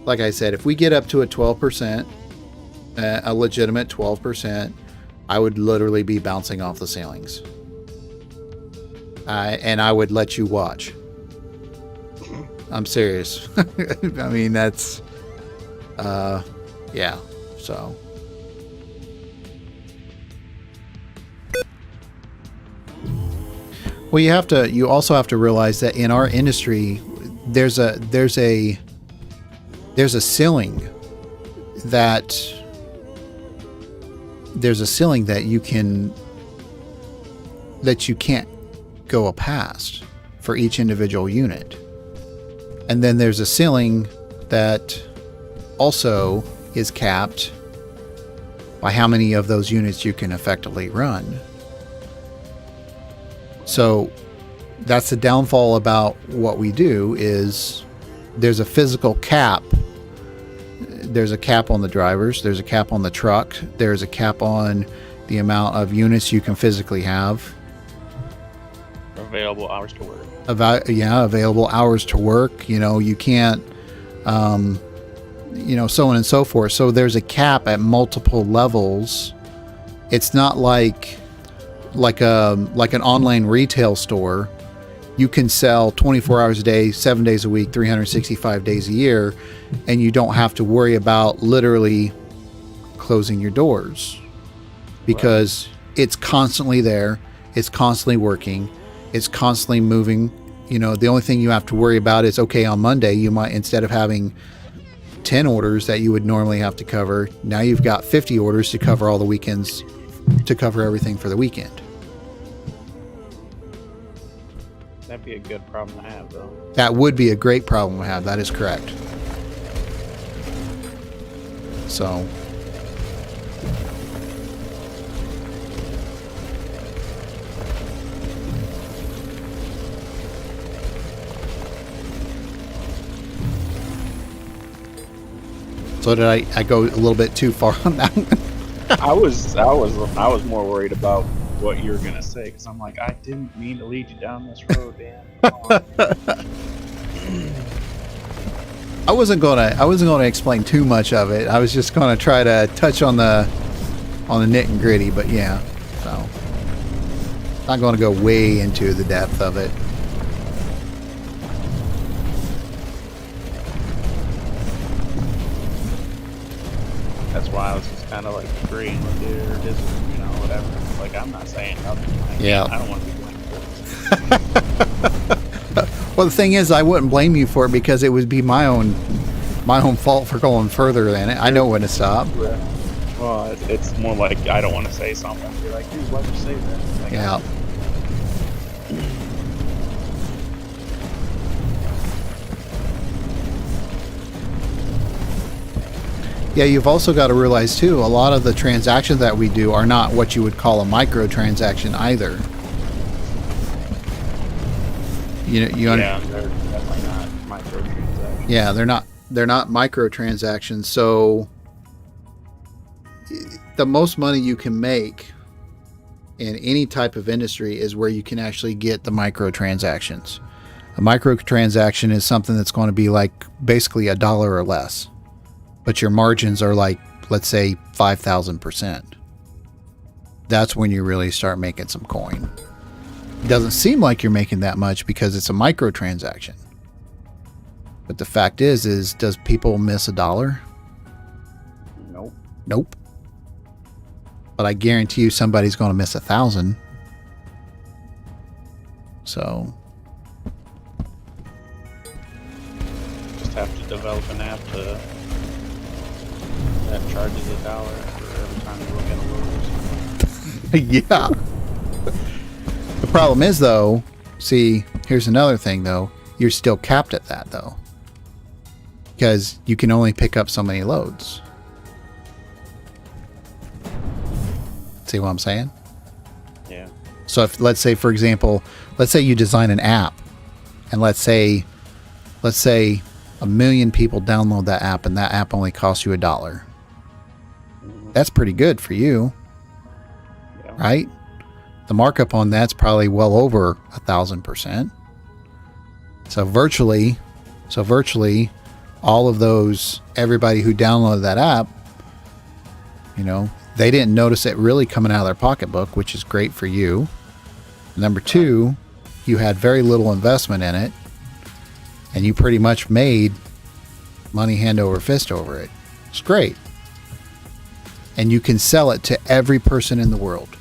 Like I said, if we get up to a 12%, a legitimate 12%, I would literally be bouncing off the ceilings. And I would let you watch. I'm serious. I mean, that's, yeah. So Well, you also have to realize that in our industry, there's a ceiling that you can't go past for each individual unit. And then there's a ceiling that also is capped by how many of those units you can effectively run. So that's the downfall about what we do is there's a physical cap. There's a cap on the drivers. There's a cap on the truck. There's a cap on the amount of units you can physically have. Available hours to work. Available hours to work. You can't, so on and so forth. So there's a cap at multiple levels. It's not like an online retail store. You can sell 24 hours a day, 7 days a week, 365 days a year, and you don't have to worry about literally closing your doors because it's constantly there. It's constantly working. It's constantly moving. The only thing you have to worry about is, okay, on Monday, you might, instead of having 10 orders that you would normally have to cover, now you've got 50 orders to cover all the weekends, to cover everything for the weekend. That'd be a good problem to have, though. That would be a great problem to have. That is correct. So. So did I go a little bit too far on that one? I was more worried about what you were gonna say because I'm like, I didn't mean to lead you down this road, Dan. I wasn't gonna explain too much of it. I was just gonna try to touch on the nit and gritty, but yeah. So not gonna go way into the depth of it. That's why I was just kind of like agreeing with you or just, whatever. Like, I'm not saying nothing. I don't want to be blamed for this. Well, the thing is, I wouldn't blame you for it because it would be my own fault for going further than it. I know when to stop. Yeah. Well, it's more like I don't want to say something. You're like, dude, why'd you say that? Like, yeah. Yeah, you've also got to realize too, a lot of the transactions that we do are not what you would call a microtransaction either. They're definitely not microtransactions. Yeah, they're not microtransactions. So the most money you can make in any type of industry is where you can actually get the microtransactions. A microtransaction is something that's going to be like basically $1 or less. But your margins are like, let's say, 5,000%. That's when you really start making some coin. It doesn't seem like you're making that much because it's a microtransaction. But the fact is does people miss $1? Nope. But I guarantee you somebody's going to miss 1,000. So. Just have to develop an app that charges $1 for every time you look at a load. Yeah. The problem is, though, here's another thing, though. You're still capped at that, though. Because you can only pick up so many loads. See what I'm saying? Yeah. So if, let's say, for example, let's say you design an app, and let's say 1 million people download that app, and that app only costs you $1. That's pretty good for you, right? The markup on that's probably well over 1,000%. So virtually, all of those, everybody who downloaded that app, they didn't notice it really coming out of their pocketbook, which is great for you. Number two, you had very little investment in it, and you pretty much made money hand over fist over it. It's great. And you can sell it to every person in the world.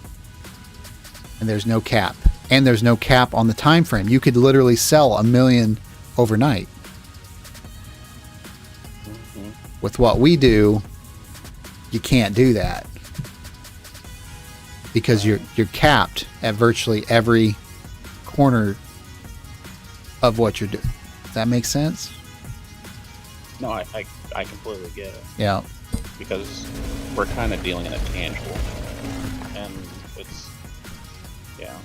And there's no cap. and there's no cap on the time frame. You could literally sell 1 million overnight. With what we do, you can't do that because you're capped at virtually every corner of what you're doing. Does that make sense? No, I completely get it. Yeah. Because we're kind of dealing in a tangible, and it's, yeah.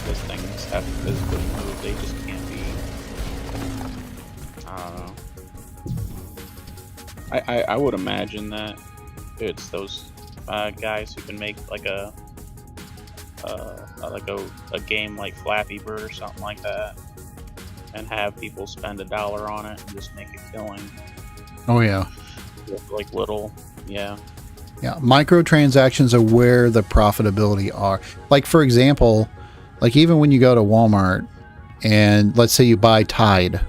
Those things have to physically move. They just can't be. I don't know. I would imagine that it's those guys who can make like a game like Flappy Bird or something like that, and have people spend $1 on it and just make a killing. Oh yeah. With like little, yeah. Yeah, microtransactions are where the profitability are. Like for example, like even when you go to Walmart and let's say you buy Tide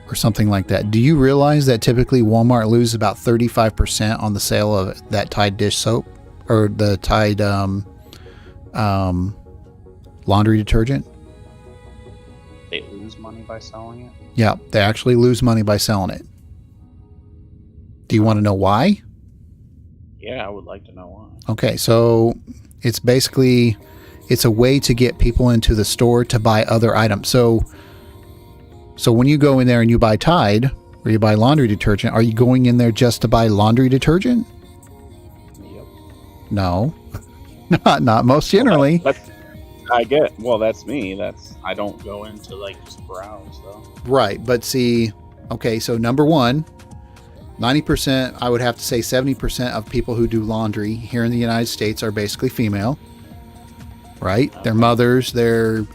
or something like that, do you realize that typically Walmart loses about 35% on the sale of that Tide dish soap or the Tide laundry detergent? They lose money by selling it? Yeah, they actually lose money by selling it. Do you want to know why? Yeah, I would like to know why. Okay, so it's basically, it's a way to get people into the store to buy other items. So when you go in there and you buy Tide or you buy laundry detergent, are you going in there just to buy laundry detergent? Yep. No, not most generally. I get. Well, that's me. I don't go into like just browse though. Right, but see, okay, so number one, 90%, I would have to say 70% of people who do laundry here in the United States are basically female, right? Okay. Their mothers, their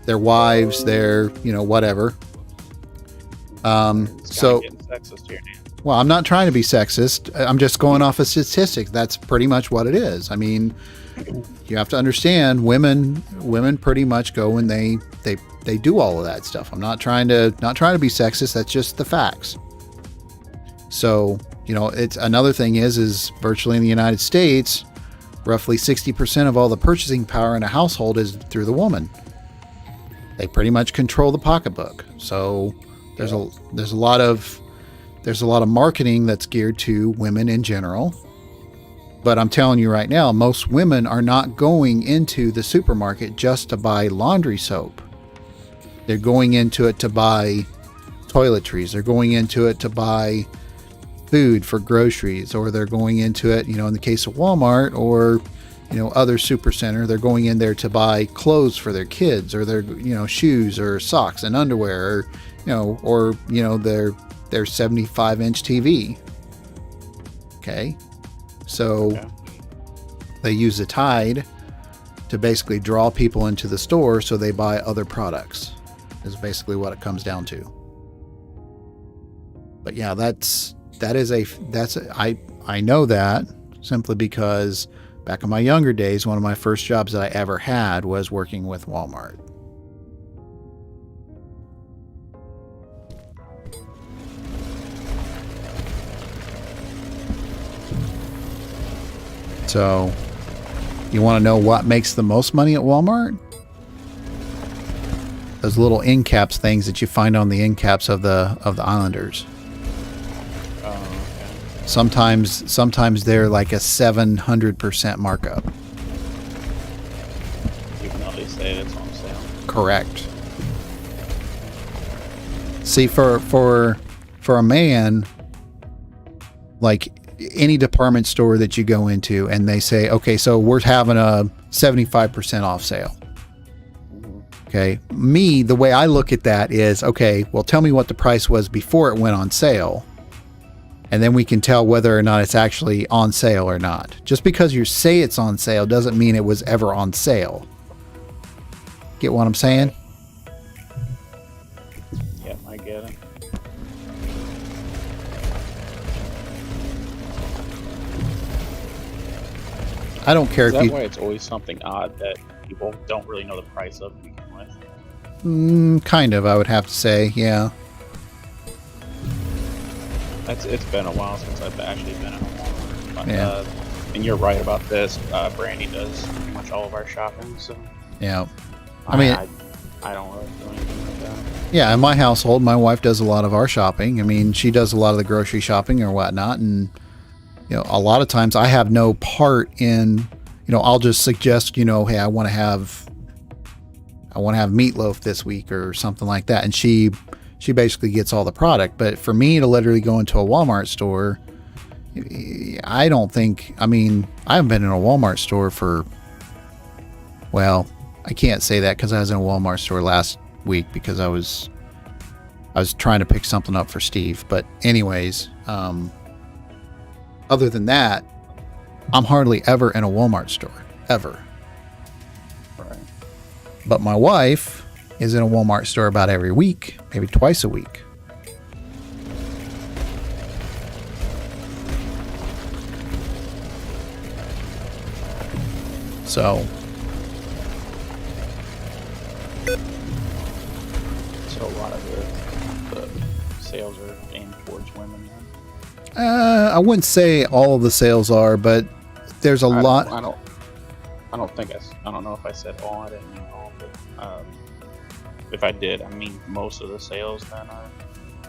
wives, their, whatever. So, getting sexist here, Dan. well, I'm not trying to be sexist. I'm just going off of statistics. That's pretty much what it is. I mean, you have to understand women pretty much go and they do all of that stuff. I'm not trying to be sexist. That's just the facts. So, it's another thing is virtually in the United States, roughly 60% of all the purchasing power in a household is through the woman. They pretty much control the pocketbook. So there's a lot of marketing that's geared to women in general. But I'm telling you right now, most women are not going into the supermarket just to buy laundry soap. They're going into it to buy toiletries. They're going into it to buy food for groceries, or they're going into it, in the case of Walmart or, other super center, they're going in there to buy clothes for their kids or their, shoes or socks and underwear, or their 75-inch TV. Okay. So they use the Tide to basically draw people into the store so they buy other products is basically what it comes down to. But yeah, I know that simply because back in my younger days, one of my first jobs that I ever had was working with Walmart. So, you want to know what makes the most money at Walmart? Those little end caps things that you find on the end caps of the Islanders. Sometimes they're like a 700% markup. Even though they say it's on sale. Correct. See, for a man, like any department store that you go into and they say, okay, so we're having a 75% off sale. Okay. Me, the way I look at that is, okay, well, tell me what the price was before it went on sale. And then we can tell whether or not it's actually on sale or not. Just because you say it's on sale doesn't mean it was ever on sale. Get what I'm saying? Yeah, I get it. I don't care Is if that you... why it's always something odd that people don't really know the price of to begin with? Kind of, I would have to say, yeah. It's been a while since I've actually been in a Walmart. But, Yeah. and you're right about this. Brandy does pretty much all of our shopping, so Yeah. I mean, I don't really do anything like that. yeah, in my household, my wife does a lot of our shopping. I mean, she does a lot of the grocery shopping or whatnot. And, a lot of times I have no part in, I'll just suggest, hey, I want to have meatloaf this week or something like that. And she basically gets all the product. But for me to literally go into a Walmart store, I don't think, I haven't been in a Walmart store for, well, I can't say that because I was in a Walmart store last week because I was trying to pick something up for Steve. But anyways, other than that, I'm hardly ever in a Walmart store, ever. Right. But my wife is in a Walmart store about every week, maybe twice a week. So a lot of the sales are aimed towards women. Then. I wouldn't say all of the sales are, but there's a lot. I don't think I don't know if I said all. I didn't mean all, but if I did, I mean most of the sales then are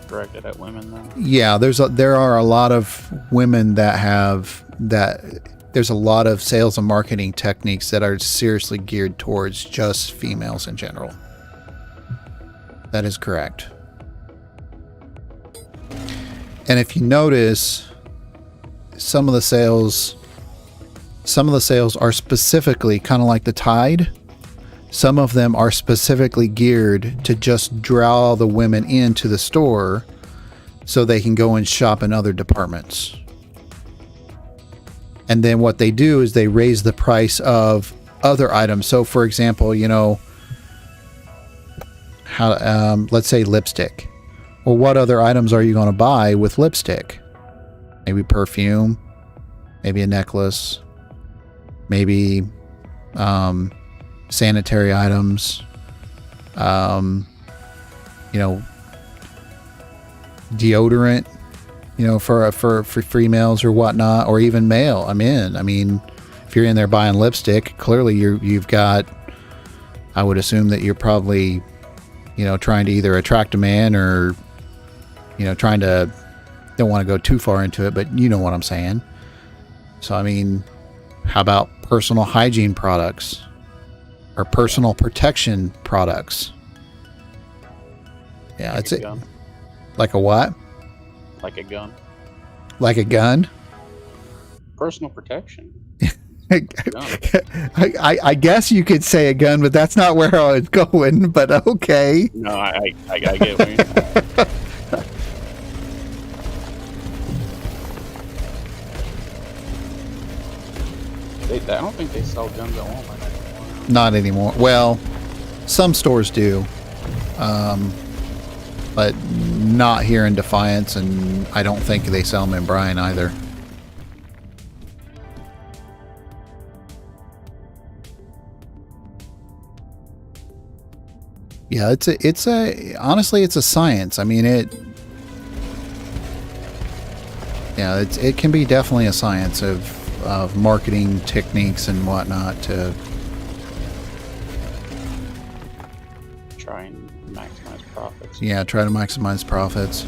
directed at women. Then. Yeah, there are a lot of women that have that. There's a lot of sales and marketing techniques that are seriously geared towards just females in general. That is correct. And if you notice, some of the sales are specifically kind of like the Tide. Some of them are specifically geared to just draw the women into the store so they can go and shop in other departments. And then what they do is they raise the price of other items. So for example, let's say lipstick. Well, what other items are you going to buy with lipstick? Maybe perfume, maybe a necklace, maybe sanitary items, deodorant, for females or whatnot, or even male. If you're in there buying lipstick, clearly you've got, I would assume that you're probably, trying to either attract a man or, trying to, don't want to go too far into it, but you know what I'm saying. So, how about personal hygiene products or personal protection products? Yeah, Like it's a gun. like a what? Like a gun. Like a gun? Personal protection. I guess you could say a gun, but that's not where I was going. But okay. No, I get what you mean. I don't think they sell guns at Walmart anymore. Not anymore. Well, some stores do, but not here in Defiance, and I don't think they sell them in Bryan either. Yeah, honestly, it's a science. It can be definitely a science of marketing techniques and whatnot to try and maximize profits. try to maximize profits.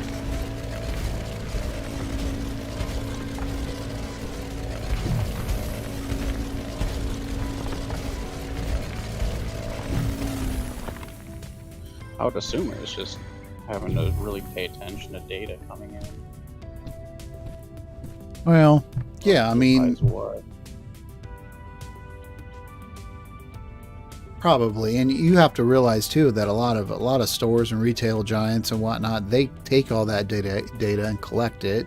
I would assume it's just having to really pay attention to data coming in. Well, yeah, Besides what? probably, and you have to realize too that a lot of stores and retail giants and whatnot, they take all that data and collect it,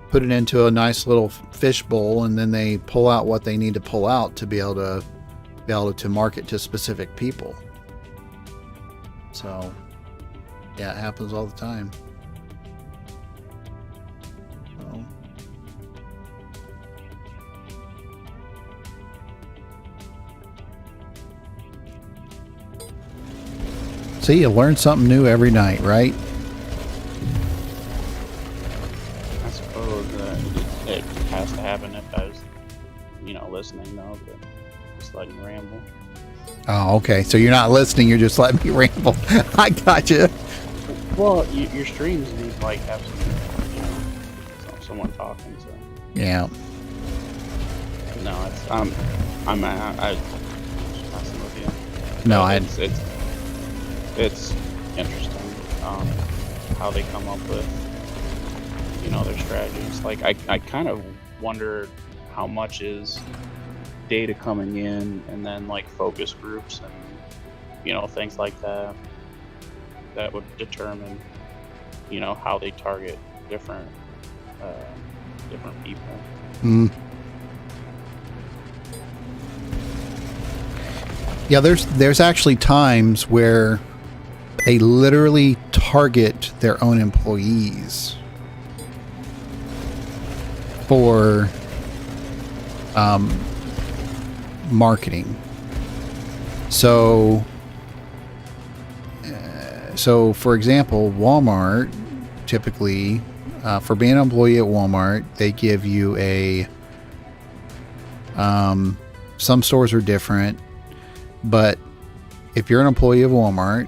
put it into a nice little fish bowl, and then they pull out what they need to pull out to be able to market to specific people. So, yeah, it happens all the time. So. See, you learn something new every night, right? it has to happen if I was, listening though. But just letting me ramble. Oh, okay. So you're not listening. You're just letting me ramble. I gotcha. Well, your streams need like have someone talking. So Yeah. no, it's I'm just messing with you. No, But it's interesting how they come up with their strategies. Like I kind of wonder how much is data coming in and then like focus groups and things like that would determine how they target different people. Mm. Yeah, there's actually times where they literally target their own employees for marketing. So for example, Walmart typically, for being an employee at Walmart, they give you some stores are different, but if you're an employee of Walmart,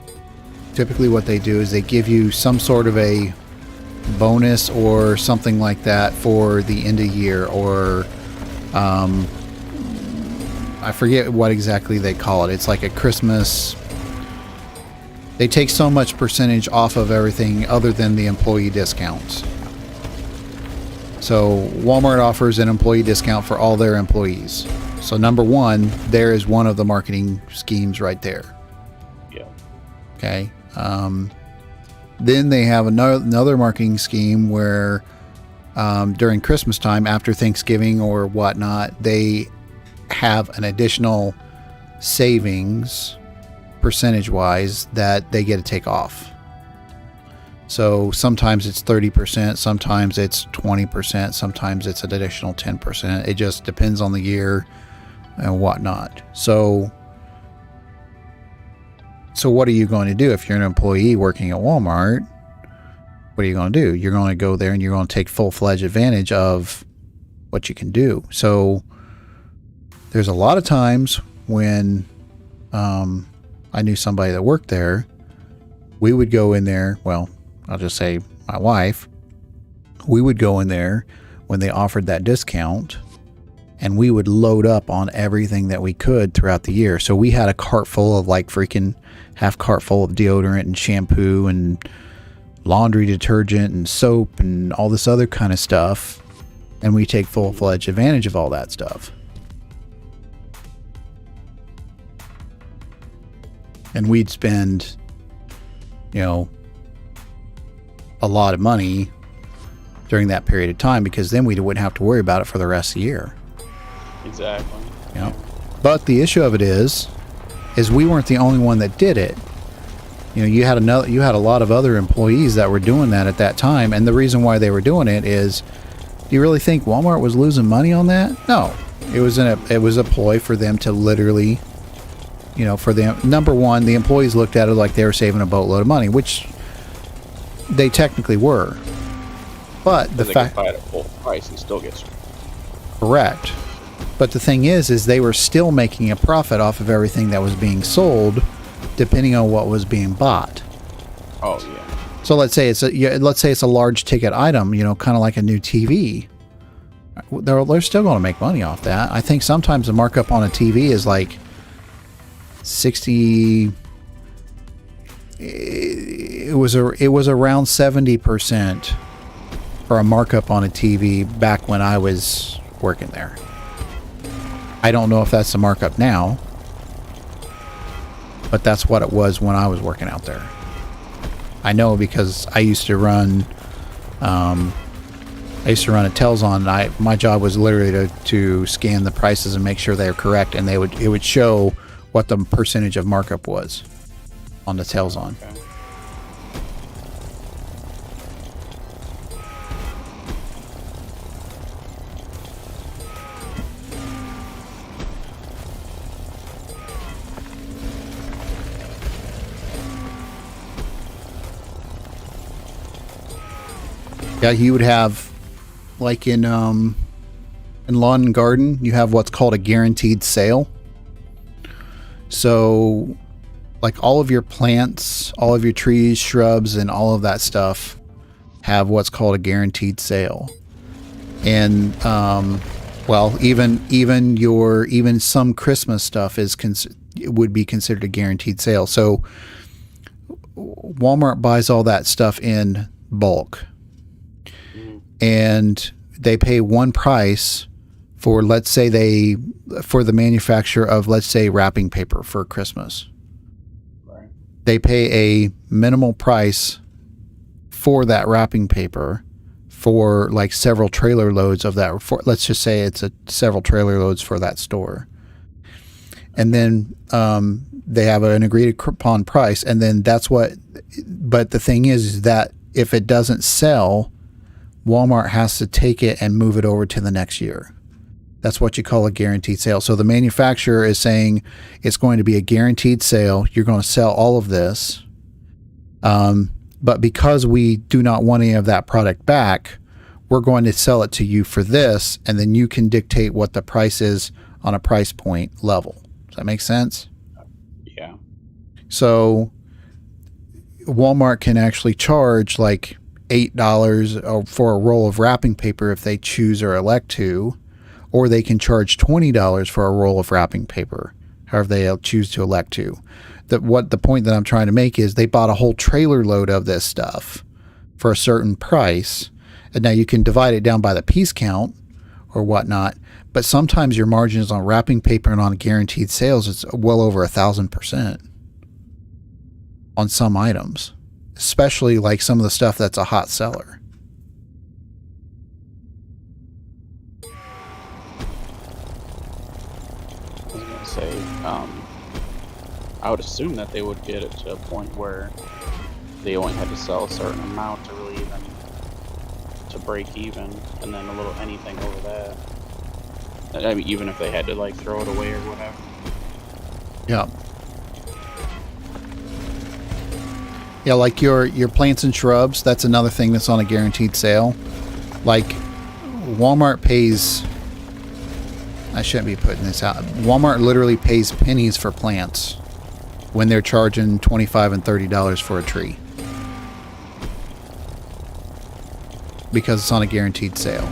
typically what they do is they give you some sort of a bonus or something like that for the end of year, or I forget what exactly they call it. It's like a Christmas. They take so much percentage off of everything other than the employee discounts. So Walmart offers an employee discount for all their employees. So number one, there is one of the marketing schemes right there. Yeah. Okay. Then they have another marketing scheme where during Christmas time, after Thanksgiving or whatnot, they have an additional savings percentage-wise that they get to take off. So sometimes it's 30%, sometimes it's 20%, sometimes it's an additional 10%. It just depends on the year and whatnot. So what are you going to do if you're an employee working at Walmart? What are you going to do? You're going to go there and you're going to take full-fledged advantage of what you can do. So there's a lot of times when I knew somebody that worked there, we would go in there. Well, I'll just say my wife. We would go in there when they offered that discount, and we would load up on everything that we could throughout the year. So we had a cart full of like freaking half cart full of deodorant and shampoo and laundry detergent and soap and all this other kind of stuff. And we take full-fledged advantage of all that stuff. And we'd spend, a lot of money during that period of time, because then we wouldn't have to worry about it for the rest of the year. Exactly. Yeah. But the issue of it is we weren't the only one that did it. You had a lot of other employees that were doing that at that time, and the reason why they were doing it is, do you really think Walmart was losing money on that? No. It was a ploy for them to literally, for them. Number one, the employees looked at it like they were saving a boatload of money, which they technically were. But the fact, they could buy it at full price and still get correct. But the thing is they were still making a profit off of everything that was being sold, depending on what was being bought. Oh yeah. So let's say it's a large ticket item, kind of like a new TV. They're still going to make money off that. I think sometimes the markup on a TV is like 60. It was around 70% for a markup on a TV back when I was working there. I don't know if that's the markup now, but that's what it was when I was working out there. I know because I used to run a Telzon, and my job was literally to scan the prices and make sure they were correct, and it would show what the percentage of markup was on the Telzon. Okay. Yeah, you would have like in lawn and garden, you have what's called a guaranteed sale. So like all of your plants, all of your trees, shrubs, and all of that stuff have what's called a guaranteed sale. And well, even some Christmas stuff would be considered a guaranteed sale. So Walmart buys all that stuff in bulk, and they pay one price for, let's say for the manufacturer of, let's say, wrapping paper for Christmas. Right. They pay a minimal price for that wrapping paper for like several trailer loads of that. Let's just say it's several trailer loads for that store. And then they have an agreed upon price, and then that's what. But the thing is that if it doesn't sell, Walmart has to take it and move it over to the next year. That's what you call a guaranteed sale. So the manufacturer is saying it's going to be a guaranteed sale. You're going to sell all of this. But because we do not want any of that product back, we're going to sell it to you for this, and then you can dictate what the price is on a price point level. Does that make sense? Yeah. So Walmart can actually charge like $8 for a roll of wrapping paper if they choose or elect to, or they can charge $20 for a roll of wrapping paper, however they choose to elect to. The point that I'm trying to make is they bought a whole trailer load of this stuff for a certain price, and now you can divide it down by the piece count or whatnot, but sometimes your margins on wrapping paper and on guaranteed sales is well over 1,000% on some items, especially like some of the stuff that's a hot seller. I was gonna say, I would assume that they would get it to a point where they only had to sell a certain amount to really even to break even, and then anything over that. I mean, even if they had to like throw it away or whatever. Yeah. Yeah, like your plants and shrubs, that's another thing that's on a guaranteed sale. Like Walmart pays, I shouldn't be putting this out. Walmart literally pays pennies for plants when they're charging $25 and $30 for a tree, because it's on a guaranteed sale.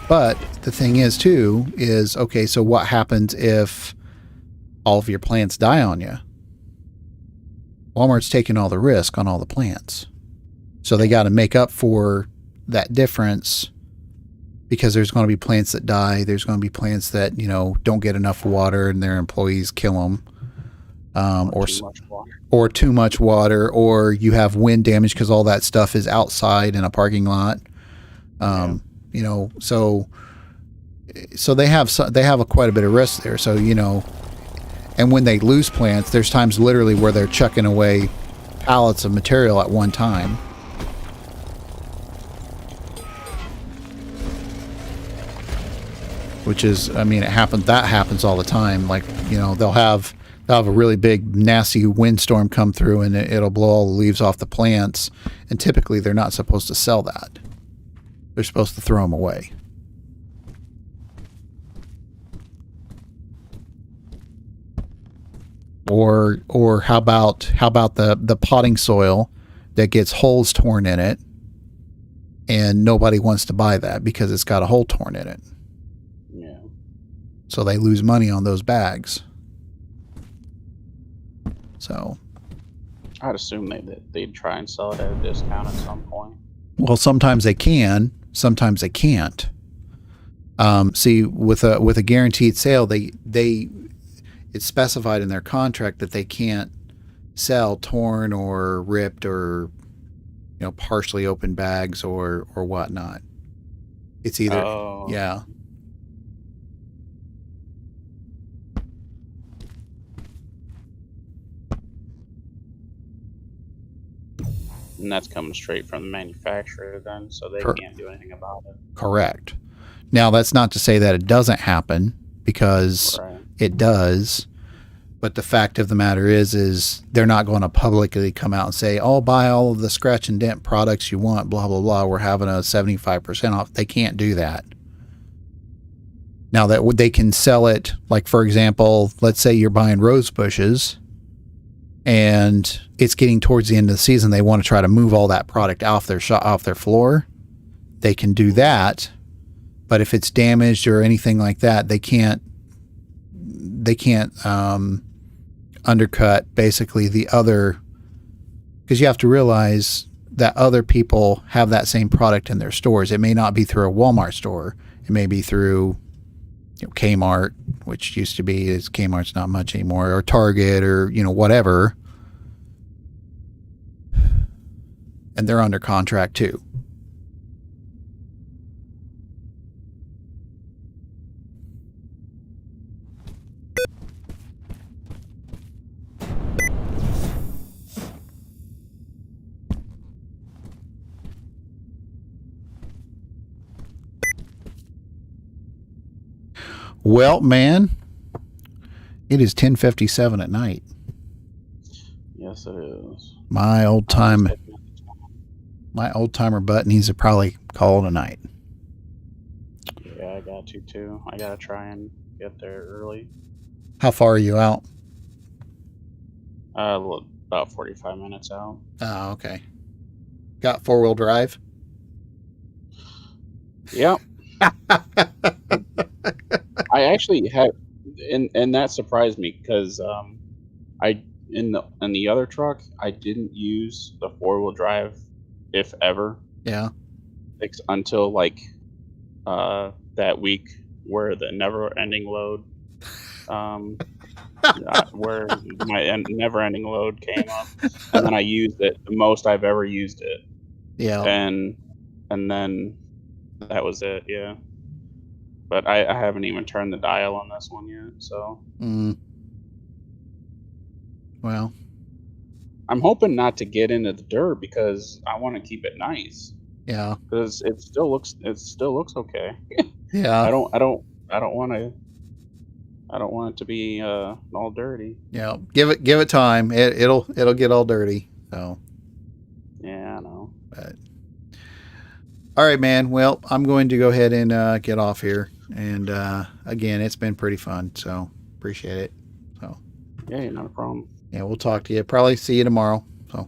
But the thing is too is, okay, so what happens if all of your plants die on you? Walmart's taking all the risk on all the plants. So they got to make up for that difference, because there's going to be plants that die. There's going to be plants that, don't get enough water and their employees kill them. Or too much water, or you have wind damage because all that stuff is outside in a parking lot. So they have quite a bit of risk there. So, and when they lose plants, there's times literally where they're chucking away pallets of material at one time. Which is, that happens all the time. Like, they'll have a really big, nasty windstorm come through, and it'll blow all the leaves off the plants. And typically they're not supposed to sell that. They're supposed to throw them away. Or how about the potting soil that gets holes torn in it, and nobody wants to buy that because it's got a hole torn in it. Yeah. So they lose money on those bags. So I'd assume they'd try and sell it at a discount at some point. Well, sometimes they can, sometimes they can't. See, with a guaranteed sale, it's specified in their contract that they can't sell torn or ripped or partially open bags or whatnot. It's either yeah. And that's coming straight from the manufacturer then, so they can't do anything about it. Correct. Now, that's not to say that it doesn't happen, because Right. it does. But the fact of the matter is they're not going to publicly come out and say, "Oh, buy all of the scratch and dent products you want." Blah blah blah. We're having a 75% off. They can't do that. Now that they can sell it, like for example, let's say you're buying rose bushes, and it's getting towards the end of the season. They want to try to move all that product off their off their floor. They can do that, but if it's damaged or anything like that, they can't. They can't undercut basically the other, because you have to realize that other people have that same product in their stores. It may not be through a Walmart store. It may be through Kmart, which used to be, is Kmart's not much anymore, or Target, or whatever, and they're under contract too. Well, man, it is 10:57 at night. Yes, it is. My old timer butt needs to probably call it a night. Yeah, I got to too. I gotta try and get there early. How far are you out? About 45 minutes out. Oh, okay. Got 4-wheel drive? Yep. I actually had, and that surprised me because I in the other truck I didn't use the 4-wheel drive, if ever, Yeah. until like that week where the never-ending load, where my never-ending load came up, and then I used it the most I've ever used it, Yeah. and then that was it. Yeah. But I haven't even turned the dial on this one yet, so Well, I'm hoping not to get into the dirt because I want to keep it nice. yeah. Because it still looks okay. Yeah. I don't want it to be all dirty. Yeah. Give it time. It'll get all dirty. So, Yeah, I know. but all right, man. Well, I'm going to go ahead and get off here. And again, it's been pretty fun. So appreciate it. So Yeah, not a problem. yeah, we'll talk to you. Probably see you tomorrow. So.